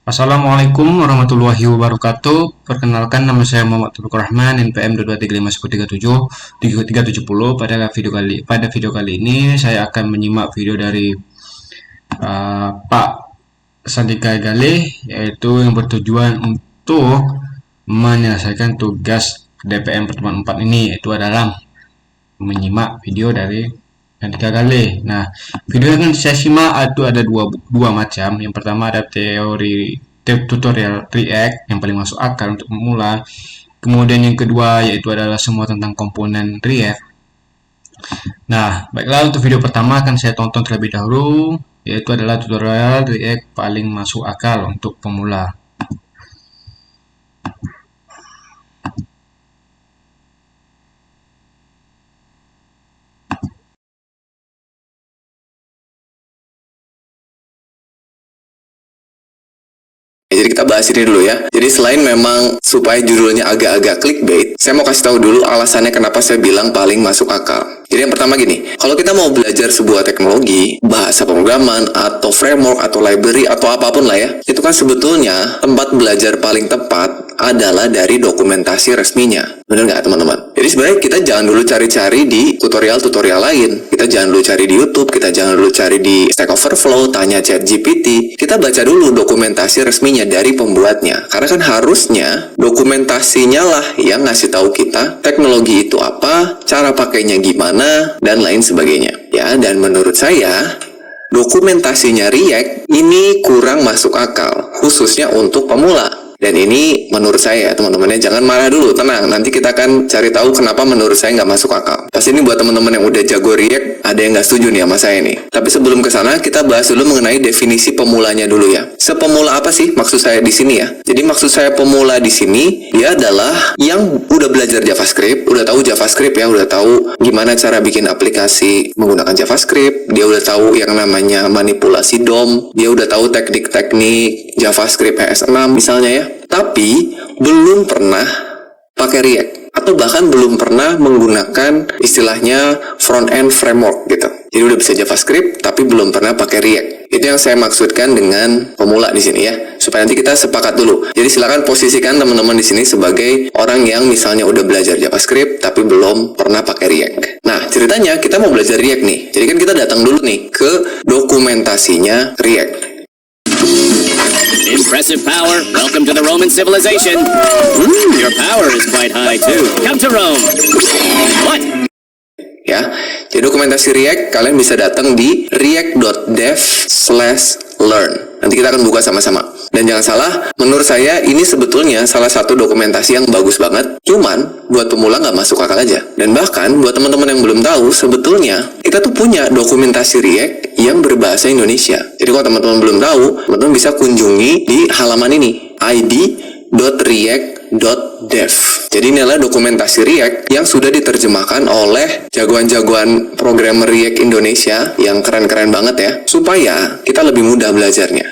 Assalamualaikum warahmatullahi wabarakatuh. Perkenalkan, nama saya Muhammad Taufikur Rahman, NPM 2235137 Pada video kali ini saya akan menyimak video dari Pak Sandika Galih, yaitu yang bertujuan untuk menyelesaikan tugas DPM pertemuan 4 ini, yaitu adalah menyimak video dari Sandika Galih. Nah, video yang saya simak itu ada dua macam. Yang pertama ada tutorial React yang paling masuk akal untuk pemula. Kemudian yang kedua yaitu adalah semua tentang komponen React. Nah, baiklah, untuk video pertama akan saya tonton terlebih dahulu, yaitu adalah tutorial React paling masuk akal untuk pemula. Jadi kita bahas ini dulu ya. Jadi selain memang supaya judulnya agak-agak clickbait, saya mau kasih tahu dulu alasannya kenapa saya bilang paling masuk akal. Jadi yang pertama gini, kalau kita mau belajar sebuah teknologi, bahasa pemrograman, atau framework, atau library, atau apapun lah ya, itu kan sebetulnya tempat belajar paling tepat adalah dari dokumentasi resminya. Bener nggak teman-teman? Jadi sebenarnya kita jangan dulu cari-cari di tutorial-tutorial lain. Kita jangan dulu cari di YouTube, kita jangan dulu cari di Stack Overflow, tanya ChatGPT. Kita baca dulu dokumentasi resminya dari pembuatnya. Karena kan harusnya dokumentasinya lah yang ngasih tahu kita teknologi itu apa, cara pakainya gimana, dan lain sebagainya. Ya, dan menurut saya dokumentasinya React ini kurang masuk akal, khususnya untuk pemula. Dan ini menurut saya, teman-temannya jangan marah dulu, tenang. Nanti kita akan cari tahu kenapa menurut saya nggak masuk akal. Pasti ini buat teman-teman yang udah jago React, ada yang nggak setuju nih sama saya nih. Tapi sebelum ke sana, kita bahas dulu mengenai definisi pemulanya dulu ya. Sepemula apa sih maksud saya di sini ya? Jadi maksud saya pemula di sini, dia adalah yang udah belajar JavaScript, udah tahu JavaScript ya, udah tahu gimana cara bikin aplikasi menggunakan JavaScript, dia udah tahu yang namanya manipulasi DOM, dia udah tahu teknik-teknik JavaScript ES6 misalnya ya. Tapi belum pernah pakai React, atau bahkan belum pernah menggunakan istilahnya front-end framework gitu. Jadi udah bisa JavaScript tapi belum pernah pakai React. Itu yang saya maksudkan dengan pemula di sini ya. Supaya nanti kita sepakat dulu. Jadi silakan posisikan teman-teman di sini sebagai orang yang misalnya udah belajar JavaScript tapi belum pernah pakai React. Nah, ceritanya kita mau belajar React nih. Jadi kan kita datang dulu nih ke dokumentasinya React. Impressive power. Welcome to the Roman civilization. Your power is quite high too. Come to Rome. What? Ya, jadi dokumentasi React kalian bisa datang di react.dev/learn. Nanti kita akan buka sama-sama. Dan jangan salah, menurut saya ini sebetulnya salah satu dokumentasi yang bagus banget. Cuman buat pemula nggak masuk akal aja. Dan bahkan buat teman-teman yang belum tahu, sebetulnya kita tuh punya dokumentasi React yang berbahasa Indonesia. Jadi kalau teman-teman belum tahu, teman-teman bisa kunjungi di halaman ini, id.react.dev. Jadi ini adalah dokumentasi React yang sudah diterjemahkan oleh jagoan-jagoan programmer React Indonesia yang keren-keren banget ya, supaya kita lebih mudah belajarnya.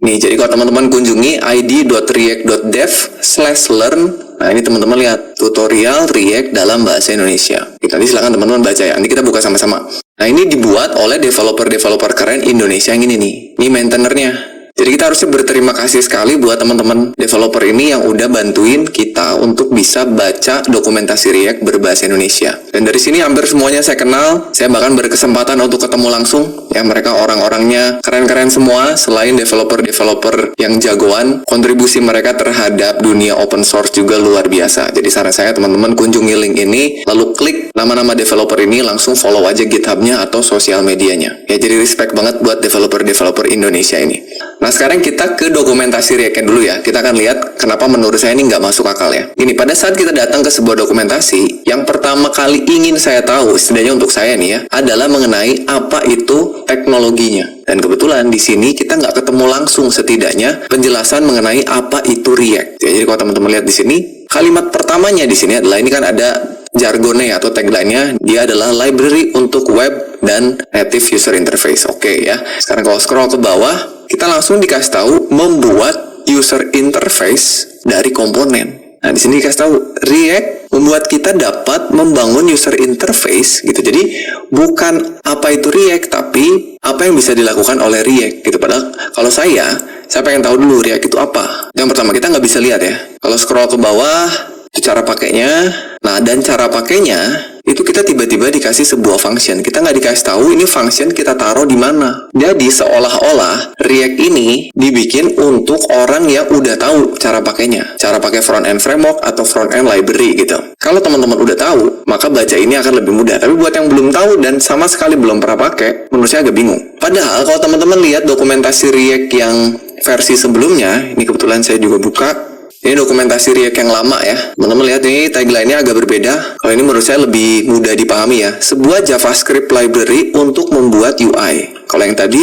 Nih, jadi kalau teman-teman kunjungi id.react.dev/learn, nah ini teman-teman lihat tutorial React dalam bahasa Indonesia. Nanti silakan teman-teman baca ya. Nanti kita buka sama-sama. Nah, ini dibuat oleh developer-developer keren Indonesia yang ini nih. Ini maintainernya. Jadi kita harusnya berterima kasih sekali buat teman-teman developer ini yang udah bantuin kita untuk bisa baca dokumentasi React berbahasa Indonesia. Dan dari sini hampir semuanya saya kenal. Saya bahkan berkesempatan untuk ketemu langsung. Ya, mereka orang-orangnya keren-keren semua. Selain developer-developer yang jagoan, kontribusi mereka terhadap dunia open source juga luar biasa. Jadi saran saya teman-teman kunjungi link ini, lalu klik nama-nama developer ini, langsung follow aja GitHub-nya atau sosial medianya. Ya, jadi respect banget buat developer-developer Indonesia ini. Nah, sekarang kita ke dokumentasi React dulu ya. Kita akan lihat kenapa menurut saya ini nggak masuk akal ya. Ini pada saat kita datang ke sebuah dokumentasi, yang pertama kali ingin saya tahu, setidaknya untuk saya nih ya, adalah mengenai apa itu teknologinya. Dan kebetulan di sini kita nggak ketemu langsung setidaknya penjelasan mengenai apa itu React. Ya, jadi kalau teman-teman lihat di sini, kalimat pertamanya di sini adalah, ini kan ada jargonnya atau tagline-nya, dia adalah library untuk web dan native user interface. Oke ya. Sekarang kalau scroll ke bawah, kita langsung dikasih tahu membuat user interface dari komponen. Nah, di sini dikasih tahu React membuat kita dapat membangun user interface gitu. Jadi bukan apa itu React, tapi apa yang bisa dilakukan oleh React gitu. Padahal kalau saya saya pengen tahu dulu React itu apa. Yang pertama, kita nggak bisa lihat ya. Kalau scroll ke bawah, itu cara pakainya. Nah, dan cara pakainya itu kita tiba-tiba dikasih sebuah function. Kita nggak dikasih tahu ini function kita taruh di mana. Jadi seolah-olah React ini dibikin untuk orang yang udah tahu cara pakainya, cara pakai front-end framework atau front-end library gitu. Kalau teman-teman udah tahu, maka baca ini akan lebih mudah. Tapi buat yang belum tahu dan sama sekali belum pernah pakai, menurut saya agak bingung. Padahal kalau teman-teman lihat dokumentasi React yang versi sebelumnya, ini kebetulan saya juga buka. Ini dokumentasi React yang lama ya. Teman-teman lihat ini tagline-nya agak berbeda. Kalau ini menurut saya lebih mudah dipahami ya. Sebuah JavaScript library untuk membuat UI. Kalau yang tadi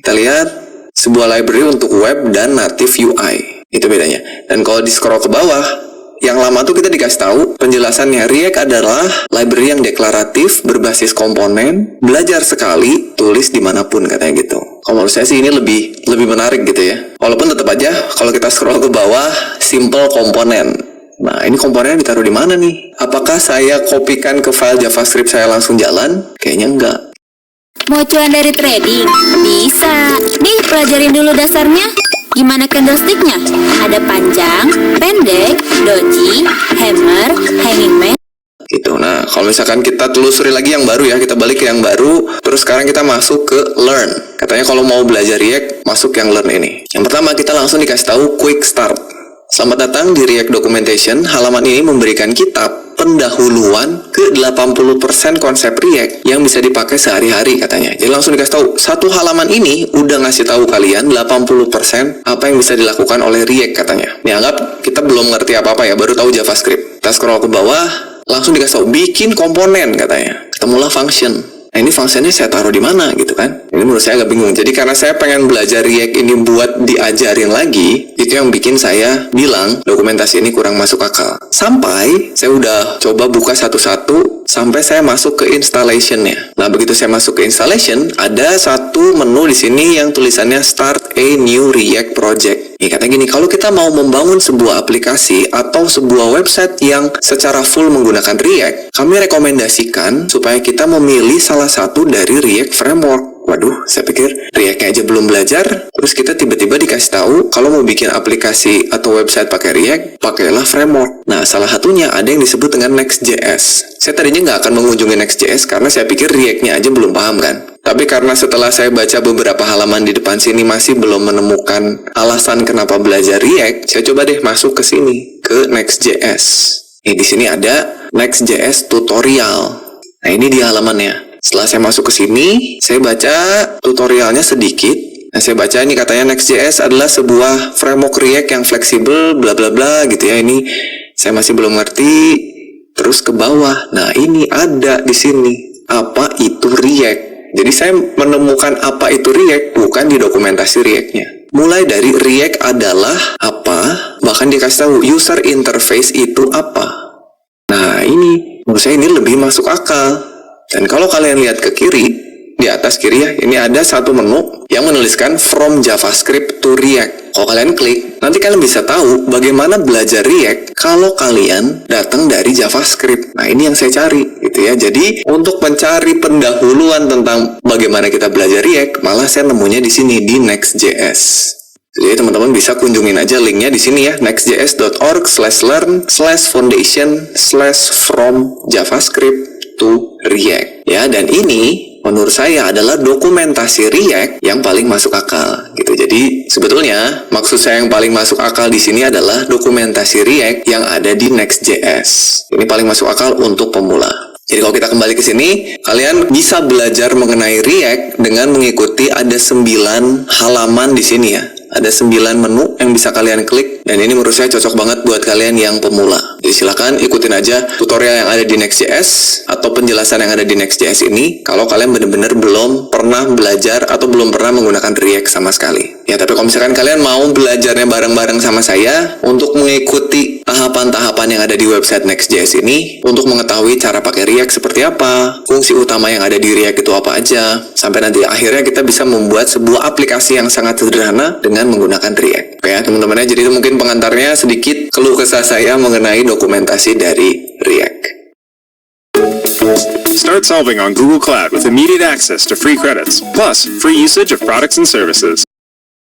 kita lihat sebuah library untuk web dan native UI. Itu bedanya. Dan kalau di scroll ke bawah, yang lama tuh kita dikasih tahu penjelasannya. React adalah library yang deklaratif, berbasis komponen, belajar sekali, tulis dimanapun katanya gitu. Kalau menurut saya sih ini lebih menarik gitu ya. Walaupun tetap aja kalau kita scroll ke bawah, simple komponen. Nah, ini komponennya ditaruh di mana nih? Apakah saya kopikan ke file JavaScript saya langsung jalan? Kayaknya enggak. Mau cuan dari trading? Bisa. Nih, pelajarin dulu dasarnya. Gimana candlestick-nya? Ada panjang, pendek, doji, hammer, hanging man. Gitu. Nah, kalau misalkan kita telusuri lagi yang baru ya, kita balik ke yang baru, terus sekarang kita masuk ke learn. Katanya kalau mau belajar React, masuk yang learn ini. Yang pertama, kita langsung dikasih tahu quick start. Selamat datang di React Documentation. Halaman ini memberikan kita pendahuluan ke 80% konsep React yang bisa dipakai sehari-hari katanya. Jadi langsung dikasih tahu, satu halaman ini udah ngasih tahu kalian 80% apa yang bisa dilakukan oleh React katanya. Nih, anggap kita belum ngerti apa-apa ya, baru tahu JavaScript. Kita scroll ke bawah, langsung dikasih tahu bikin komponen katanya. Ketemulah function. Nah, ini fungsinya saya taruh di mana gitu kan? Ini menurut saya agak bingung. Jadi karena saya pengen belajar React ini buat diajarin lagi, itu yang bikin saya bilang dokumentasi ini kurang masuk akal. Sampai saya udah coba buka satu-satu sampai saya masuk ke installation-nya. Nah, begitu saya masuk ke installation, ada satu menu di sini yang tulisannya Start a New React Project. Nih, katanya gini, kalau kita mau membangun sebuah aplikasi atau sebuah website yang secara full menggunakan React, kami rekomendasikan supaya kita memilih salah satu dari React Framework. Waduh, saya pikir React-nya aja belum belajar, terus kita tiba-tiba dikasih tahu kalau mau bikin aplikasi atau website pakai React, pakailah framework. Nah, salah satunya ada yang disebut dengan Next.js. Saya tadinya nggak akan mengunjungi Next.js karena saya pikir React-nya aja belum paham kan. Tapi karena setelah saya baca beberapa halaman di depan sini masih belum menemukan alasan kenapa belajar React, saya coba deh masuk ke sini, ke Next.js. Di sini ada Next.js tutorial. Nah, ini di halamannya. Setelah saya masuk ke sini, saya baca tutorialnya sedikit. Nah, saya baca ini katanya Next.js adalah sebuah framework React yang fleksibel, bla bla bla gitu ya. Ini saya masih belum ngerti. Terus ke bawah. Nah, ini ada di sini. Apa itu React? Jadi saya menemukan apa itu React bukan di dokumentasi React-nya. Mulai dari React adalah apa, bahkan dikasih tahu user interface itu apa. Nah, ini menurut saya ini lebih masuk akal. Dan kalau kalian lihat ke kiri, di atas kiri ya, ini ada satu menu yang menuliskan From JavaScript to React. Kalau kalian klik, nanti kalian bisa tahu bagaimana belajar React kalau kalian datang dari JavaScript. Nah, ini yang saya cari, gitu ya. Jadi, untuk mencari pendahuluan tentang bagaimana kita belajar React, malah saya nemunya di sini, di Next.js. Jadi, teman-teman bisa kunjungin aja linknya di sini ya, nextjs.org/learn/foundation/from-javascript to React ya. Dan ini menurut saya adalah dokumentasi React yang paling masuk akal gitu. Jadi sebetulnya maksud saya yang paling masuk akal di sini adalah dokumentasi React yang ada di Next.js. Ini paling masuk akal untuk pemula. Jadi kalau kita kembali ke sini, kalian bisa belajar mengenai React dengan mengikuti ada 9 halaman di sini ya. Ada 9 menu yang bisa kalian klik, dan ini menurut saya cocok banget buat kalian yang pemula. Jadi silakan ikutin aja tutorial yang ada di Next.js atau penjelasan yang ada di Next.js ini kalau kalian benar-benar belum pernah belajar atau belum pernah menggunakan React sama sekali. Ya, tapi kalau misalkan kalian mau belajarnya bareng-bareng sama saya untuk mengikuti tahapan-tahapan yang ada di website Next.js ini, untuk mengetahui cara pakai React seperti apa, fungsi utama yang ada di React itu apa aja, sampai nanti akhirnya kita bisa membuat sebuah aplikasi yang sangat sederhana dengan menggunakan React. Oke ya teman-teman ya, jadi itu mungkin pengantarnya sedikit keluh kesah saya mengenai dokumentasi dari React. Start solving on Google Cloud with immediate access to free credits, plus free usage of products and services.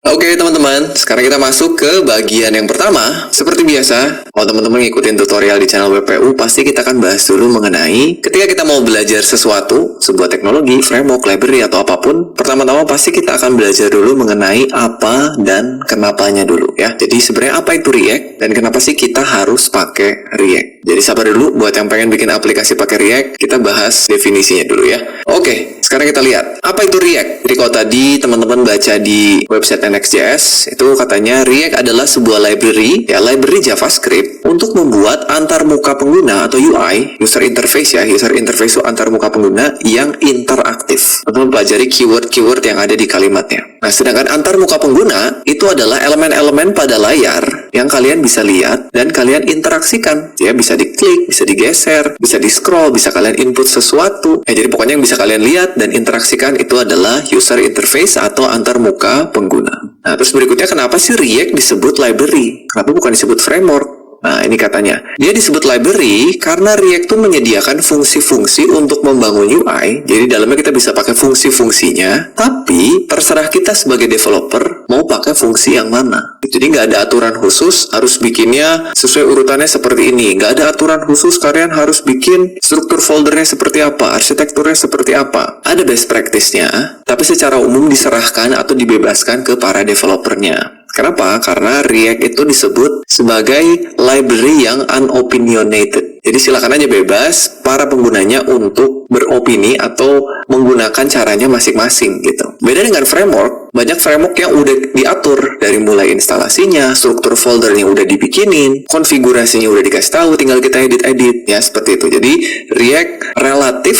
Oke teman-teman, sekarang kita masuk ke bagian yang pertama. Seperti biasa, kalau teman-teman ngikutin tutorial di channel WPU, pasti kita akan bahas dulu mengenai ketika kita mau belajar sesuatu, sebuah teknologi, framework, library, atau apapun. Pertama-tama pasti kita akan belajar dulu mengenai apa dan kenapanya dulu ya. Jadi sebenarnya apa itu React dan kenapa sih kita harus pakai React. Jadi sabar dulu, buat yang pengen bikin aplikasi pakai React, kita bahas definisinya dulu ya. Oke, sekarang kita lihat apa itu React. Jadi kalau tadi teman-teman baca di website Next.js, itu katanya React adalah sebuah library JavaScript untuk membuat antarmuka pengguna atau UI, user interface ya. User interface itu antarmuka pengguna yang interaktif. Teman-teman pelajari keyword-keyword yang ada di kalimatnya. Nah, sedangkan antarmuka pengguna itu adalah elemen-elemen pada layar yang kalian bisa lihat dan kalian interaksikan. Ya, bisa diklik, bisa digeser, bisa di-scroll, bisa kalian input sesuatu. Jadi pokoknya yang bisa kalian lihat dan interaksikan itu adalah user interface atau antarmuka pengguna. Nah, terus berikutnya kenapa sih React disebut library? Kenapa bukan disebut framework? Nah, ini katanya. Dia disebut library karena React itu menyediakan fungsi-fungsi untuk membangun UI. Jadi dalamnya kita bisa pakai fungsi-fungsinya, tapi terserah kita sebagai developer mau pakai fungsi yang mana. Jadi nggak ada aturan khusus harus bikinnya sesuai urutannya seperti ini. Nggak ada aturan khusus kalian harus bikin struktur foldernya seperti apa, arsitekturnya seperti apa. Ada best practice-nya, tapi secara umum diserahkan atau dibebaskan ke para developernya. Kenapa? Karena React itu disebut sebagai library yang unopinionated. Jadi silakan aja bebas para penggunanya untuk beropini atau menggunakan caranya masing-masing gitu. Beda dengan framework, banyak framework yang udah diatur dari mulai instalasinya, struktur foldernya udah dibikinin, konfigurasinya udah dikasih tahu, tinggal kita edit-edit ya seperti itu. Jadi React relatif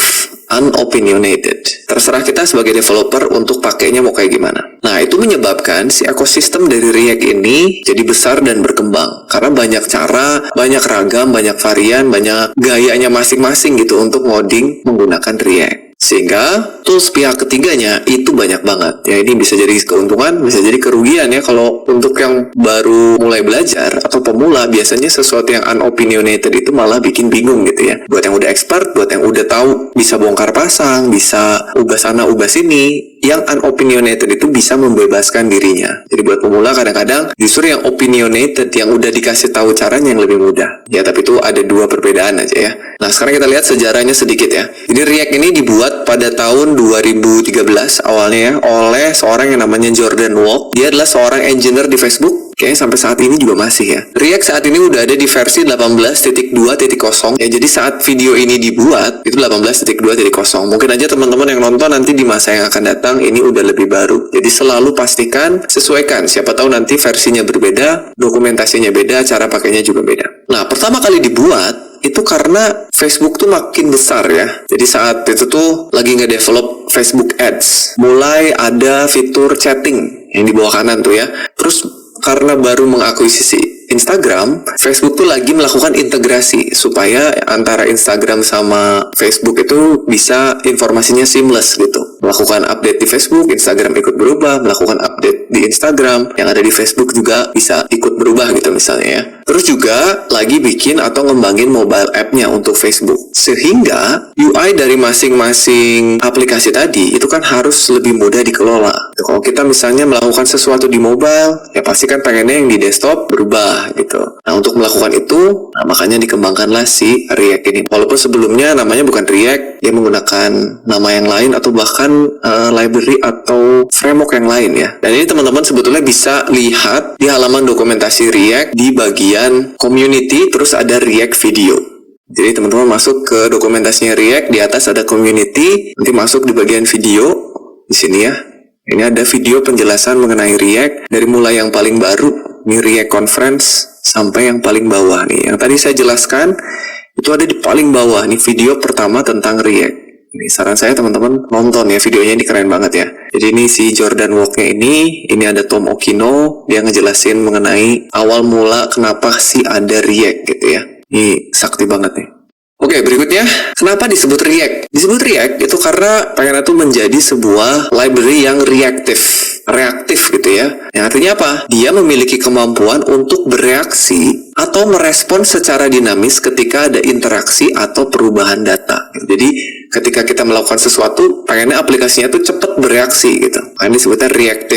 unopinionated. Terserah kita sebagai developer untuk pakainya mau kayak gimana. Nah, itu menyebabkan si ekosistem dari React ini jadi besar dan berkembang. Karena banyak cara, banyak ragam, banyak varian, banyak gayanya masing-masing gitu untuk ngoding menggunakan React. Sehingga tools pihak ketiganya itu banyak banget. Ya, ini bisa jadi keuntungan, bisa jadi kerugian ya. Kalau untuk yang baru mulai belajar atau pemula, biasanya sesuatu yang unopinionated itu malah bikin bingung gitu ya. Buat yang udah expert, buat yang udah tahu, bisa bongkar pasang, bisa ubah sana, ubah sini. Yang unopinionated itu bisa membebaskan dirinya. Jadi buat pemula kadang-kadang justru yang opinionated, yang udah dikasih tahu caranya yang lebih mudah. Ya, tapi itu ada dua perbedaan aja ya. Nah, sekarang kita lihat sejarahnya sedikit ya. Jadi React ini dibuat pada tahun 2013 awalnya ya, oleh seorang yang namanya Jordan Walk. Dia adalah seorang engineer di Facebook. Kayaknya sampai saat ini juga masih ya. React saat ini udah ada di versi 18.2.0. Ya, jadi saat video ini dibuat, itu 18.2.0. Mungkin aja teman-teman yang nonton nanti di masa yang akan datang, ini udah lebih baru. Jadi selalu pastikan, sesuaikan. Siapa tahu nanti versinya berbeda, dokumentasinya beda, cara pakainya juga beda. Nah, pertama kali dibuat, itu karena Facebook tuh makin besar ya. Jadi saat itu tuh lagi nge-develop Facebook Ads. Mulai ada fitur chatting yang di bawah kanan tuh ya. Terus karena baru mengakuisisi Instagram, Facebook tuh lagi melakukan integrasi supaya antara Instagram sama Facebook itu bisa informasinya seamless gitu. Melakukan update di Facebook, Instagram ikut berubah, melakukan update di Instagram, yang ada di Facebook juga bisa ikut berubah gitu misalnya ya. Terus juga lagi bikin atau ngembangin mobile app-nya untuk Facebook. Sehingga UI dari masing-masing aplikasi tadi itu kan harus lebih mudah dikelola. Kalau kita misalnya melakukan sesuatu di mobile, ya pasti kan pengennya yang di desktop berubah gitu. Nah, untuk melakukan itu, makanya dikembangkanlah si React ini. Walaupun sebelumnya namanya bukan React, dia menggunakan nama yang lain atau bahkan library atau framework yang lain ya. Dan ini teman-teman sebetulnya bisa lihat di halaman dokumentasi React di bagian community, terus ada React video. Jadi teman-teman masuk ke dokumentasinya React, di atas ada community, nanti masuk di bagian video di sini ya. Ini ada video penjelasan mengenai React dari mulai yang paling baru, ini React Conference, sampai yang paling bawah nih. Yang tadi saya jelaskan itu ada di paling bawah nih, video pertama tentang React. Ini saran saya teman-teman nonton ya, videonya ini keren banget ya. Jadi ini si Jordan Walk-nya ini ada Tom Okino, dia ngejelasin mengenai awal mula kenapa sih ada React gitu ya. Ini sakti banget nih. Oke, berikutnya, kenapa disebut React? Disebut React itu karena pengen itu menjadi sebuah library yang reaktif gitu ya. Yang artinya apa? Dia memiliki kemampuan untuk bereaksi atau merespon secara dinamis ketika ada interaksi atau perubahan data. Jadi, ketika kita melakukan sesuatu, pengennya aplikasinya tuh cepat bereaksi gitu. Ini disebutnya React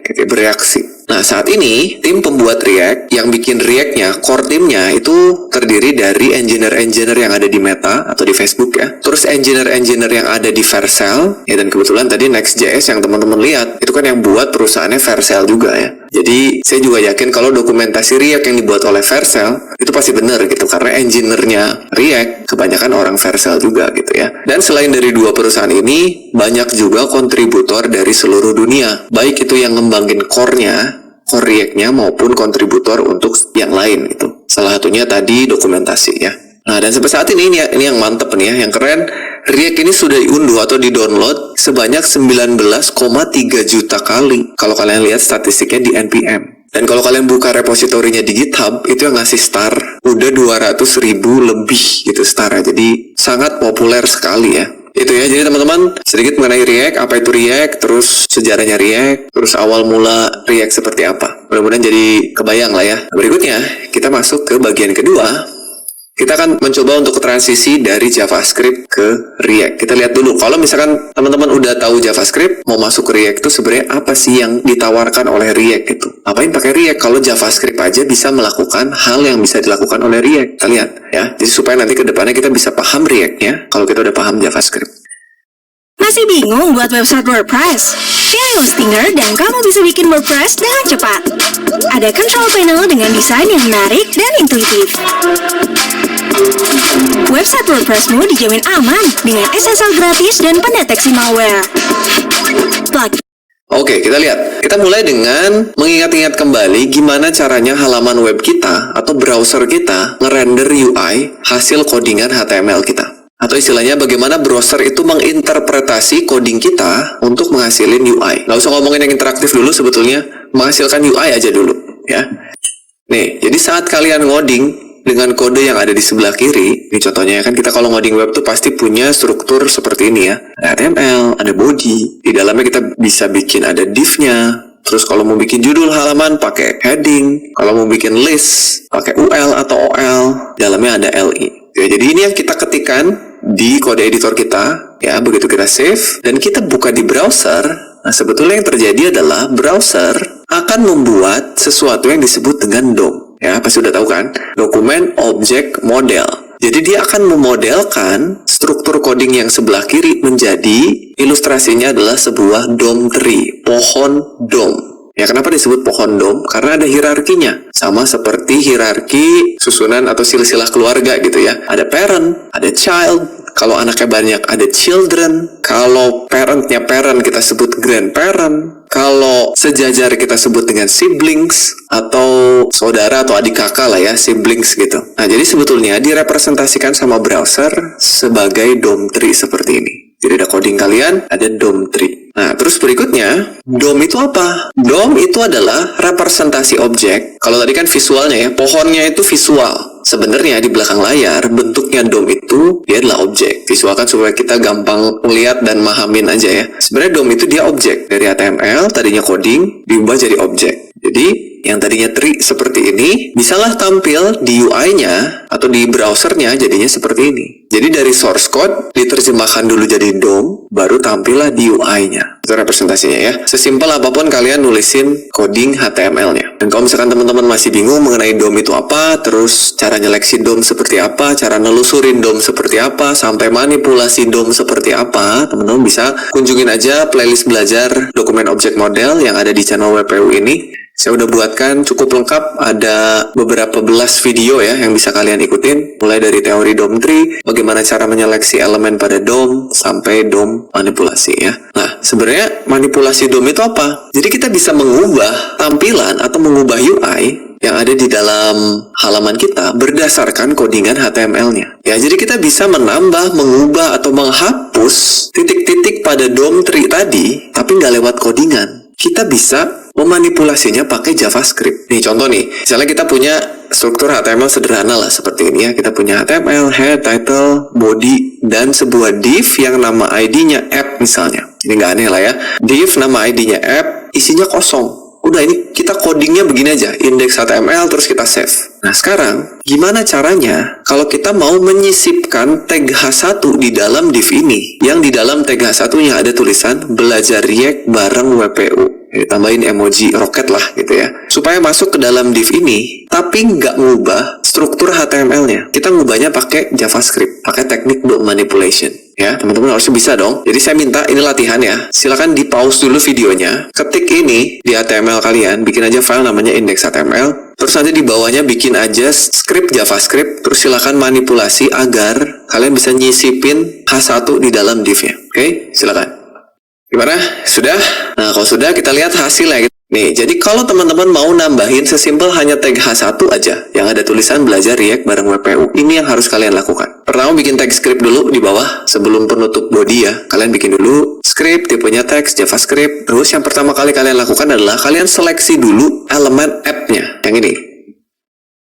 gitu, bereaksi. Nah, saat ini tim pembuat React yang bikin React-nya, core timnya itu terdiri dari engineer-engineer yang ada di Meta atau di Facebook ya. Terus engineer-engineer yang ada di Vercel ya, dan kebetulan tadi Next.js yang teman-teman lihat itu kan yang buat perusahaannya Vercel juga ya. Jadi saya juga yakin kalau dokumentasi React yang dibuat oleh Vercel itu pasti benar gitu, karena engineer-nya React kebanyakan orang Vercel juga gitu ya. Dan selain dari dua perusahaan ini, banyak juga kontributor dari seluruh dunia, baik itu yang ngembangin core-nya, core React-nya, maupun kontributor untuk yang lain gitu. Salah satunya tadi dokumentasi ya. Nah, dan sampai saat ini yang mantep nih ya, yang keren, React ini sudah diunduh atau di-download sebanyak 19,3 juta kali kalau kalian lihat statistiknya di NPM. Dan kalau kalian buka repositorinya di GitHub, itu yang ngasih star udah 200.000 lebih gitu star. Jadi sangat populer sekali ya. Itu ya, jadi teman-teman sedikit mengenai React, apa itu React, terus sejarahnya React, terus awal mula React seperti apa. Mudah-mudahan jadi kebayang lah ya. Berikutnya, kita masuk ke bagian kedua. Kita akan mencoba untuk transisi dari JavaScript ke React. Kita lihat dulu, kalau misalkan teman-teman udah tahu JavaScript, mau masuk ke React itu sebenarnya apa sih yang ditawarkan oleh React itu? Apain pakai React kalau JavaScript aja bisa melakukan hal yang bisa dilakukan oleh React? Kita lihat ya, jadi supaya nanti ke depannya kita bisa paham React-nya kalau kita udah paham JavaScript. Masih bingung buat website WordPress? Pilih Hostinger dan kamu bisa bikin WordPress dengan cepat. Ada control panel dengan desain yang menarik dan intuitif. Website WordPressmu dijamin aman dengan SSL gratis dan pendeteksi malware. Oke, kita lihat. Kita mulai dengan mengingat-ingat kembali gimana caranya halaman web kita atau browser kita ngerender UI hasil codingan HTML kita. Atau istilahnya bagaimana browser itu menginterpretasi coding kita untuk menghasilin UI. Nggak usah ngomongin yang interaktif dulu, sebetulnya menghasilkan UI aja dulu ya. Nih, jadi saat kalian ngoding dengan kode yang ada di sebelah kiri, ini contohnya kan, kita kalau ngoding web tuh pasti punya struktur seperti ini ya. Ada HTML, ada body, di dalamnya kita bisa bikin ada div-nya. Terus kalau mau bikin judul halaman pakai heading, kalau mau bikin list pakai UL atau OL, dalamnya ada LI. Ya, jadi ini yang kita ketikkan di kode editor kita ya. Begitu kita save dan kita buka di browser, nah sebetulnya yang terjadi adalah browser akan membuat sesuatu yang disebut dengan DOM. Ya, pasti udah tahu kan? Dokumen Object Model. Jadi dia akan memodelkan struktur coding yang sebelah kiri menjadi ilustrasinya adalah sebuah DOM tree, pohon DOM. Ya, kenapa disebut pohon DOM? Karena ada hierarkinya. Sama seperti hierarki susunan atau silsilah keluarga gitu ya. Ada parent, ada child. Kalau anaknya banyak ada children. Kalau parentnya parent kita sebut grandparent. Kalau sejajar kita sebut dengan siblings atau saudara atau adik kakak lah ya, siblings gitu. Nah, jadi sebetulnya direpresentasikan sama browser sebagai DOM tree seperti ini. Jadi ada coding kalian, ada DOM tree. Nah, terus berikutnya, DOM itu apa? DOM itu adalah representasi objek. Kalau tadi kan visualnya ya, pohonnya itu visual. Sebenarnya di belakang layar, bentuknya DOM itu dia adalah objek. Visualkan supaya kita gampang melihat dan mahamin aja ya. Sebenarnya DOM itu dia objek. Dari HTML, tadinya coding, diubah jadi objek. Jadi, yang tadinya tree seperti ini, bisalah tampil di UI-nya atau di browsernya jadinya seperti ini. Jadi dari source code, diterjemahkan dulu jadi DOM, baru tampillah di UI-nya. Itu representasinya ya. Sesimpel apapun kalian nulisin coding HTML-nya. Dan kalau misalkan teman-teman masih bingung mengenai DOM itu apa, terus cara nyeleksi DOM seperti apa, cara nelusurin DOM seperti apa, sampai manipulasi DOM seperti apa, teman-teman bisa kunjungin aja playlist belajar dokumen object model yang ada di channel WPU ini. Saya udah buatkan cukup lengkap, ada beberapa belas video ya yang bisa kalian ikutin, mulai dari teori DOM tree, bagaimana cara menyeleksi elemen pada DOM, sampai DOM manipulasi ya. Nah, sebenarnya manipulasi DOM itu apa? Jadi kita bisa mengubah tampilan atau mengubah UI yang ada di dalam halaman kita berdasarkan codingan HTML-nya. Ya, jadi kita bisa menambah, mengubah, atau menghapus titik-titik pada DOM tree tadi, tapi nggak lewat codingan. Kita bisa memanipulasinya pakai JavaScript. Nih contoh nih, misalnya kita punya struktur HTML sederhana lah seperti ini ya. Kita punya HTML, head, title, body, dan sebuah div yang nama ID-nya app misalnya. Ini nggak aneh lah ya. Div nama ID-nya app, isinya kosong. Udah, ini kita codingnya begini aja, index HTML terus kita save. Nah sekarang, gimana caranya kalau kita mau menyisipkan tag H1 di dalam div ini, yang di dalam tag H1-nya ada tulisan belajar React bareng WPU. Jadi, tambahin emoji roket lah gitu ya. Supaya masuk ke dalam div ini, tapi nggak ngubah struktur HTML-nya. Kita ngubahnya pakai JavaScript, pakai teknik DOM manipulation. Ya, teman-teman harusnya bisa dong. Jadi saya minta ini latihan ya. Silakan di pause dulu videonya. Ketik ini di HTML kalian, bikin aja file namanya index.html. Terus nanti di bawahnya bikin aja script JavaScript. Terus silakan manipulasi agar kalian bisa nyisipin H1 di dalam div-nya. Oke, silakan. Gimana? Sudah? Nah, kalau sudah kita lihat hasilnya. Nih, jadi kalau teman-teman mau nambahin sesimpel hanya tag H1 aja yang ada tulisan belajar React bareng WPU, ini yang harus kalian lakukan. Pertama bikin tag script dulu di bawah sebelum penutup body ya. Kalian bikin dulu script, tipenya teks, JavaScript. Terus yang pertama kali kalian lakukan adalah kalian seleksi dulu elemen app-nya. Yang ini.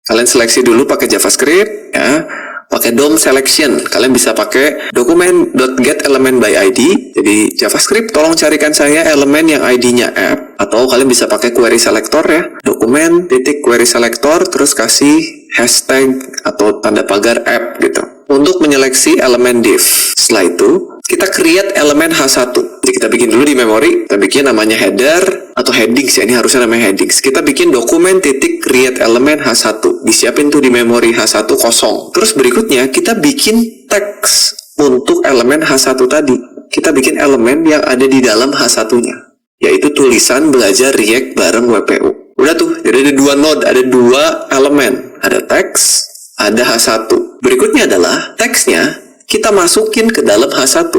Kalian seleksi dulu pakai JavaScript ya. Pakai DOM selection, kalian bisa pakai document.getElementById. Jadi JavaScript tolong carikan saya elemen yang ID-nya app, atau kalian bisa pakai query selector ya, document.query selector terus kasih hashtag atau tanda pagar app gitu untuk menyeleksi elemen div. Setelah itu kita create elemen H1. Jadi kita bikin dulu di memori, kita bikin namanya header atau headings ya, ini harusnya namanya headings. Kita bikin document.create elemen H1, disiapin tuh di memori H1 kosong. Terus berikutnya kita bikin teks untuk elemen H1 tadi. Kita bikin elemen yang ada di dalam H1-nya, yaitu tulisan belajar React bareng WPU. Udah tuh, jadi ada dua node, ada dua elemen, ada teks, ada H1. Berikutnya adalah teksnya kita masukin ke dalam H1.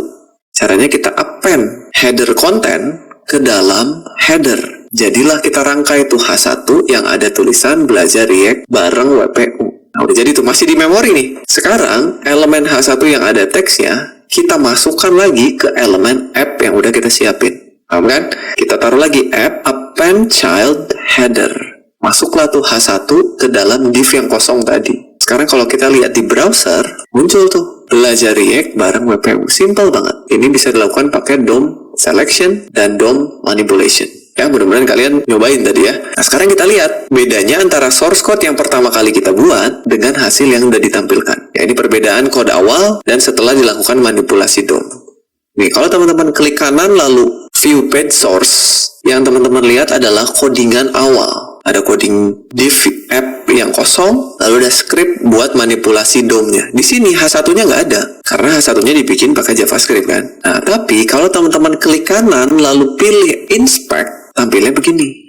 Caranya kita append header content ke dalam header. Jadilah kita rangkai itu H1 yang ada tulisan belajar React bareng WPU. Nah, udah jadi tuh, masih di memori nih. Sekarang elemen H1 yang ada teksnya kita masukkan lagi ke elemen app yang udah kita siapin. Paham kan? Kita taruh lagi app append child header. Masuklah tuh H1 ke dalam div yang kosong tadi. Sekarang kalau kita lihat di browser, muncul tuh belajar React bareng WPU. Simple banget. Ini bisa dilakukan pakai DOM selection dan DOM manipulation. Ya, mudah-mudahan kalian nyobain tadi ya. Nah, sekarang kita lihat bedanya antara source code yang pertama kali kita buat dengan hasil yang udah ditampilkan. Ya, ini perbedaan kode awal dan setelah dilakukan manipulasi DOM. Nih, kalau teman-teman klik kanan lalu view page source, yang teman-teman lihat adalah codingan awal. Ada coding div app yang kosong, lalu ada script buat manipulasi DOM-nya. Di sini H1-nya nggak ada, karena H1-nya dibikin pakai JavaScript kan. Nah, tapi kalau teman-teman klik kanan lalu pilih inspect, tampilnya begini.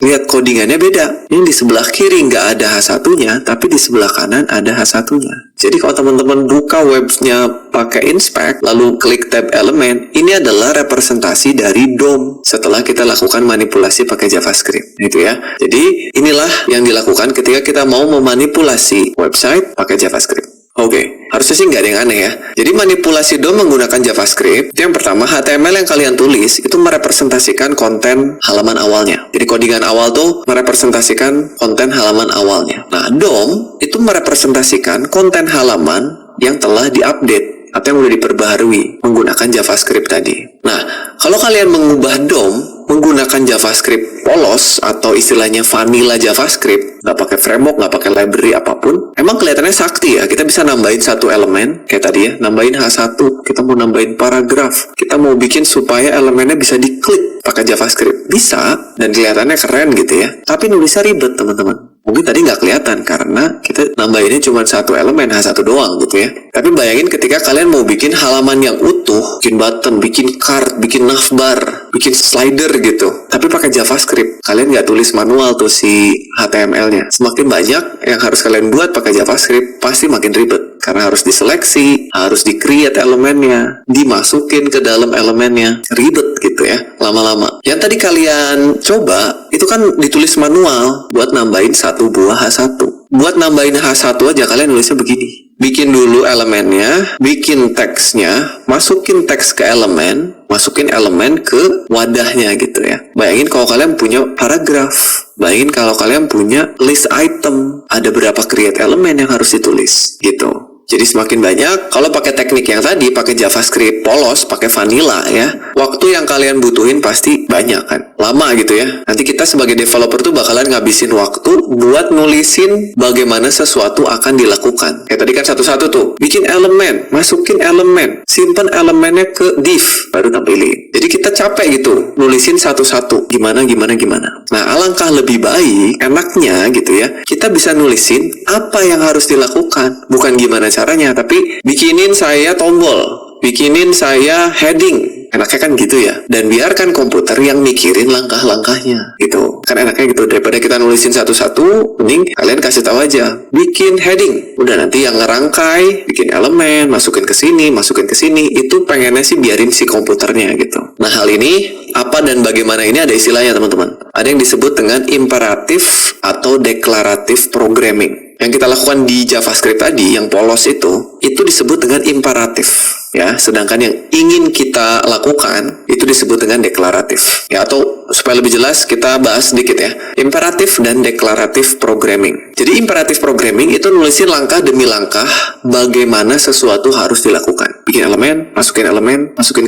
Lihat codingannya beda. Ini di sebelah kiri nggak ada H1-nya, tapi di sebelah kanan ada H1-nya. Jadi kalau teman-teman buka webnya pakai inspect, lalu klik tab elemen, ini adalah representasi dari DOM setelah kita lakukan manipulasi pakai JavaScript. Gitu ya. Jadi inilah yang dilakukan ketika kita mau memanipulasi website pakai JavaScript. Oke, harusnya sih nggak ada yang aneh ya. Jadi manipulasi DOM menggunakan JavaScript, itu yang pertama, HTML yang kalian tulis itu merepresentasikan konten halaman awalnya. Jadi codingan awal tuh merepresentasikan konten halaman awalnya. Nah, DOM itu merepresentasikan konten halaman yang telah diupdate atau yang udah diperbaharui menggunakan JavaScript tadi. Nah, kalau kalian mengubah DOM menggunakan JavaScript polos atau istilahnya vanilla JavaScript, nggak pakai framework, nggak pakai library apapun, emang kelihatannya sakti ya. Kita bisa nambahin satu elemen kayak tadi ya, nambahin H1, kita mau nambahin paragraf, kita mau bikin supaya elemennya bisa diklik pakai JavaScript, bisa, dan kelihatannya keren gitu ya. Tapi nulisnya ribet teman-teman. Mungkin tadi nggak kelihatan karena kita nambahinnya cuma satu elemen H1 doang gitu ya. Tapi bayangin ketika kalian mau bikin halaman yang utuh, bikin button, bikin card, bikin navbar, bikin slider gitu, tapi pakai JavaScript, kalian nggak tulis manual tuh si HTML-nya. Semakin banyak yang harus kalian buat pakai JavaScript, pasti makin ribet karena harus diseleksi, harus di-create elemennya, dimasukin ke dalam elemennya, ribet gitu ya lama-lama. Yang tadi kalian coba itu kan ditulis manual buat nambahin satu buah H1. Buat nambahin H1 aja kalian nulisnya begini. Bikin dulu elemennya, bikin teksnya, masukin teks ke elemen, masukin elemen ke wadahnya gitu ya. Bayangin kalau kalian punya paragraf, bayangin kalau kalian punya list item, ada berapa create elemen yang harus ditulis gitu. Jadi semakin banyak, kalau pakai teknik yang tadi, pakai JavaScript polos, pakai vanilla ya, waktu yang kalian butuhin pasti banyak kan, lama gitu ya. Nanti kita sebagai developer tuh bakalan ngabisin waktu buat nulisin bagaimana sesuatu akan dilakukan. Kayak tadi kan satu-satu tuh, bikin elemen, masukin elemen, simpan elemennya ke div, baru tampilin. Jadi kita capek gitu, nulisin satu-satu, gimana. Nah, alangkah lebih baik, enaknya gitu ya, kita bisa nulisin apa yang harus dilakukan. Bukan gimana caranya, tapi bikinin saya tombol, bikinin saya heading. Enaknya kan gitu ya. Dan biarkan komputer yang mikirin langkah-langkahnya gitu. Kan enaknya gitu, daripada kita nulisin satu-satu, mending kalian kasih tahu aja, bikin heading. Udah nanti yang ngerangkai, bikin elemen, masukin ke sini, itu pengennya sih biarin si komputernya gitu. Nah, hal ini apa dan bagaimana ini ada istilahnya teman-teman. Ada yang disebut dengan imperatif atau deklaratif programming. Yang kita lakukan di JavaScript tadi, yang polos itu disebut dengan imperatif. Ya, sedangkan yang ingin kita lakukan itu disebut dengan deklaratif. Ya, atau supaya lebih jelas kita bahas sedikit ya. Imperatif dan deklaratif programming. Jadi imperatif programming itu nulisin langkah demi langkah bagaimana sesuatu harus dilakukan. Bikin elemen, masukin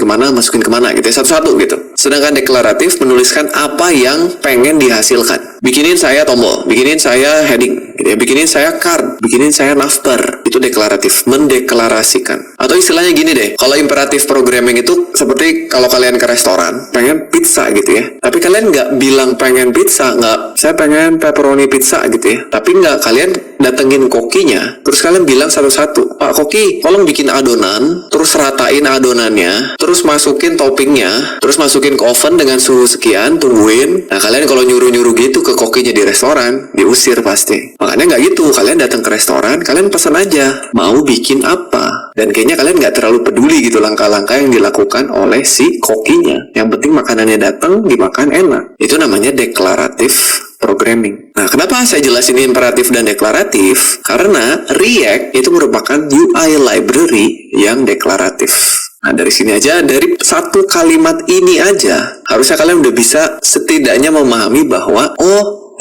kemana gitu ya, satu-satu gitu. Sedangkan deklaratif menuliskan apa yang pengen dihasilkan. Bikinin saya tombol, bikinin saya heading, gitu ya. Bikinin saya card, bikinin saya navbar. Itu deklaratif, mendeklarasikan. Atau istilahnya gini deh, kalau imperatif programming itu seperti kalau kalian ke restoran, pengen pizza gitu ya. Tapi kalian nggak bilang pengen pizza, nggak, saya pengen pepperoni pizza gitu ya. Tapi nggak, kalian datengin kokinya, terus kalian bilang satu-satu, Pak Koki, tolong bikin adonan, terus ratain adonannya, terus masukin toppingnya, terus masukin ke oven dengan suhu sekian, tungguin. Nah, kalian kalau nyuruh-nyuruh gitu ke kokinya di restoran, diusir pasti. Makanya nggak gitu, kalian datang ke restoran, kalian pesan aja, mau bikin apa. Dan kayaknya kalian nggak terlalu peduli gitu langkah-langkah yang dilakukan oleh si kokinya. Yang penting makanannya datang, dimakan enak. Itu namanya deklaratif programming. Nah, kenapa saya jelasin imperatif dan deklaratif? Karena React itu merupakan UI library yang deklaratif. Nah, dari sini aja, dari satu kalimat ini aja, harusnya kalian udah bisa setidaknya memahami bahwa,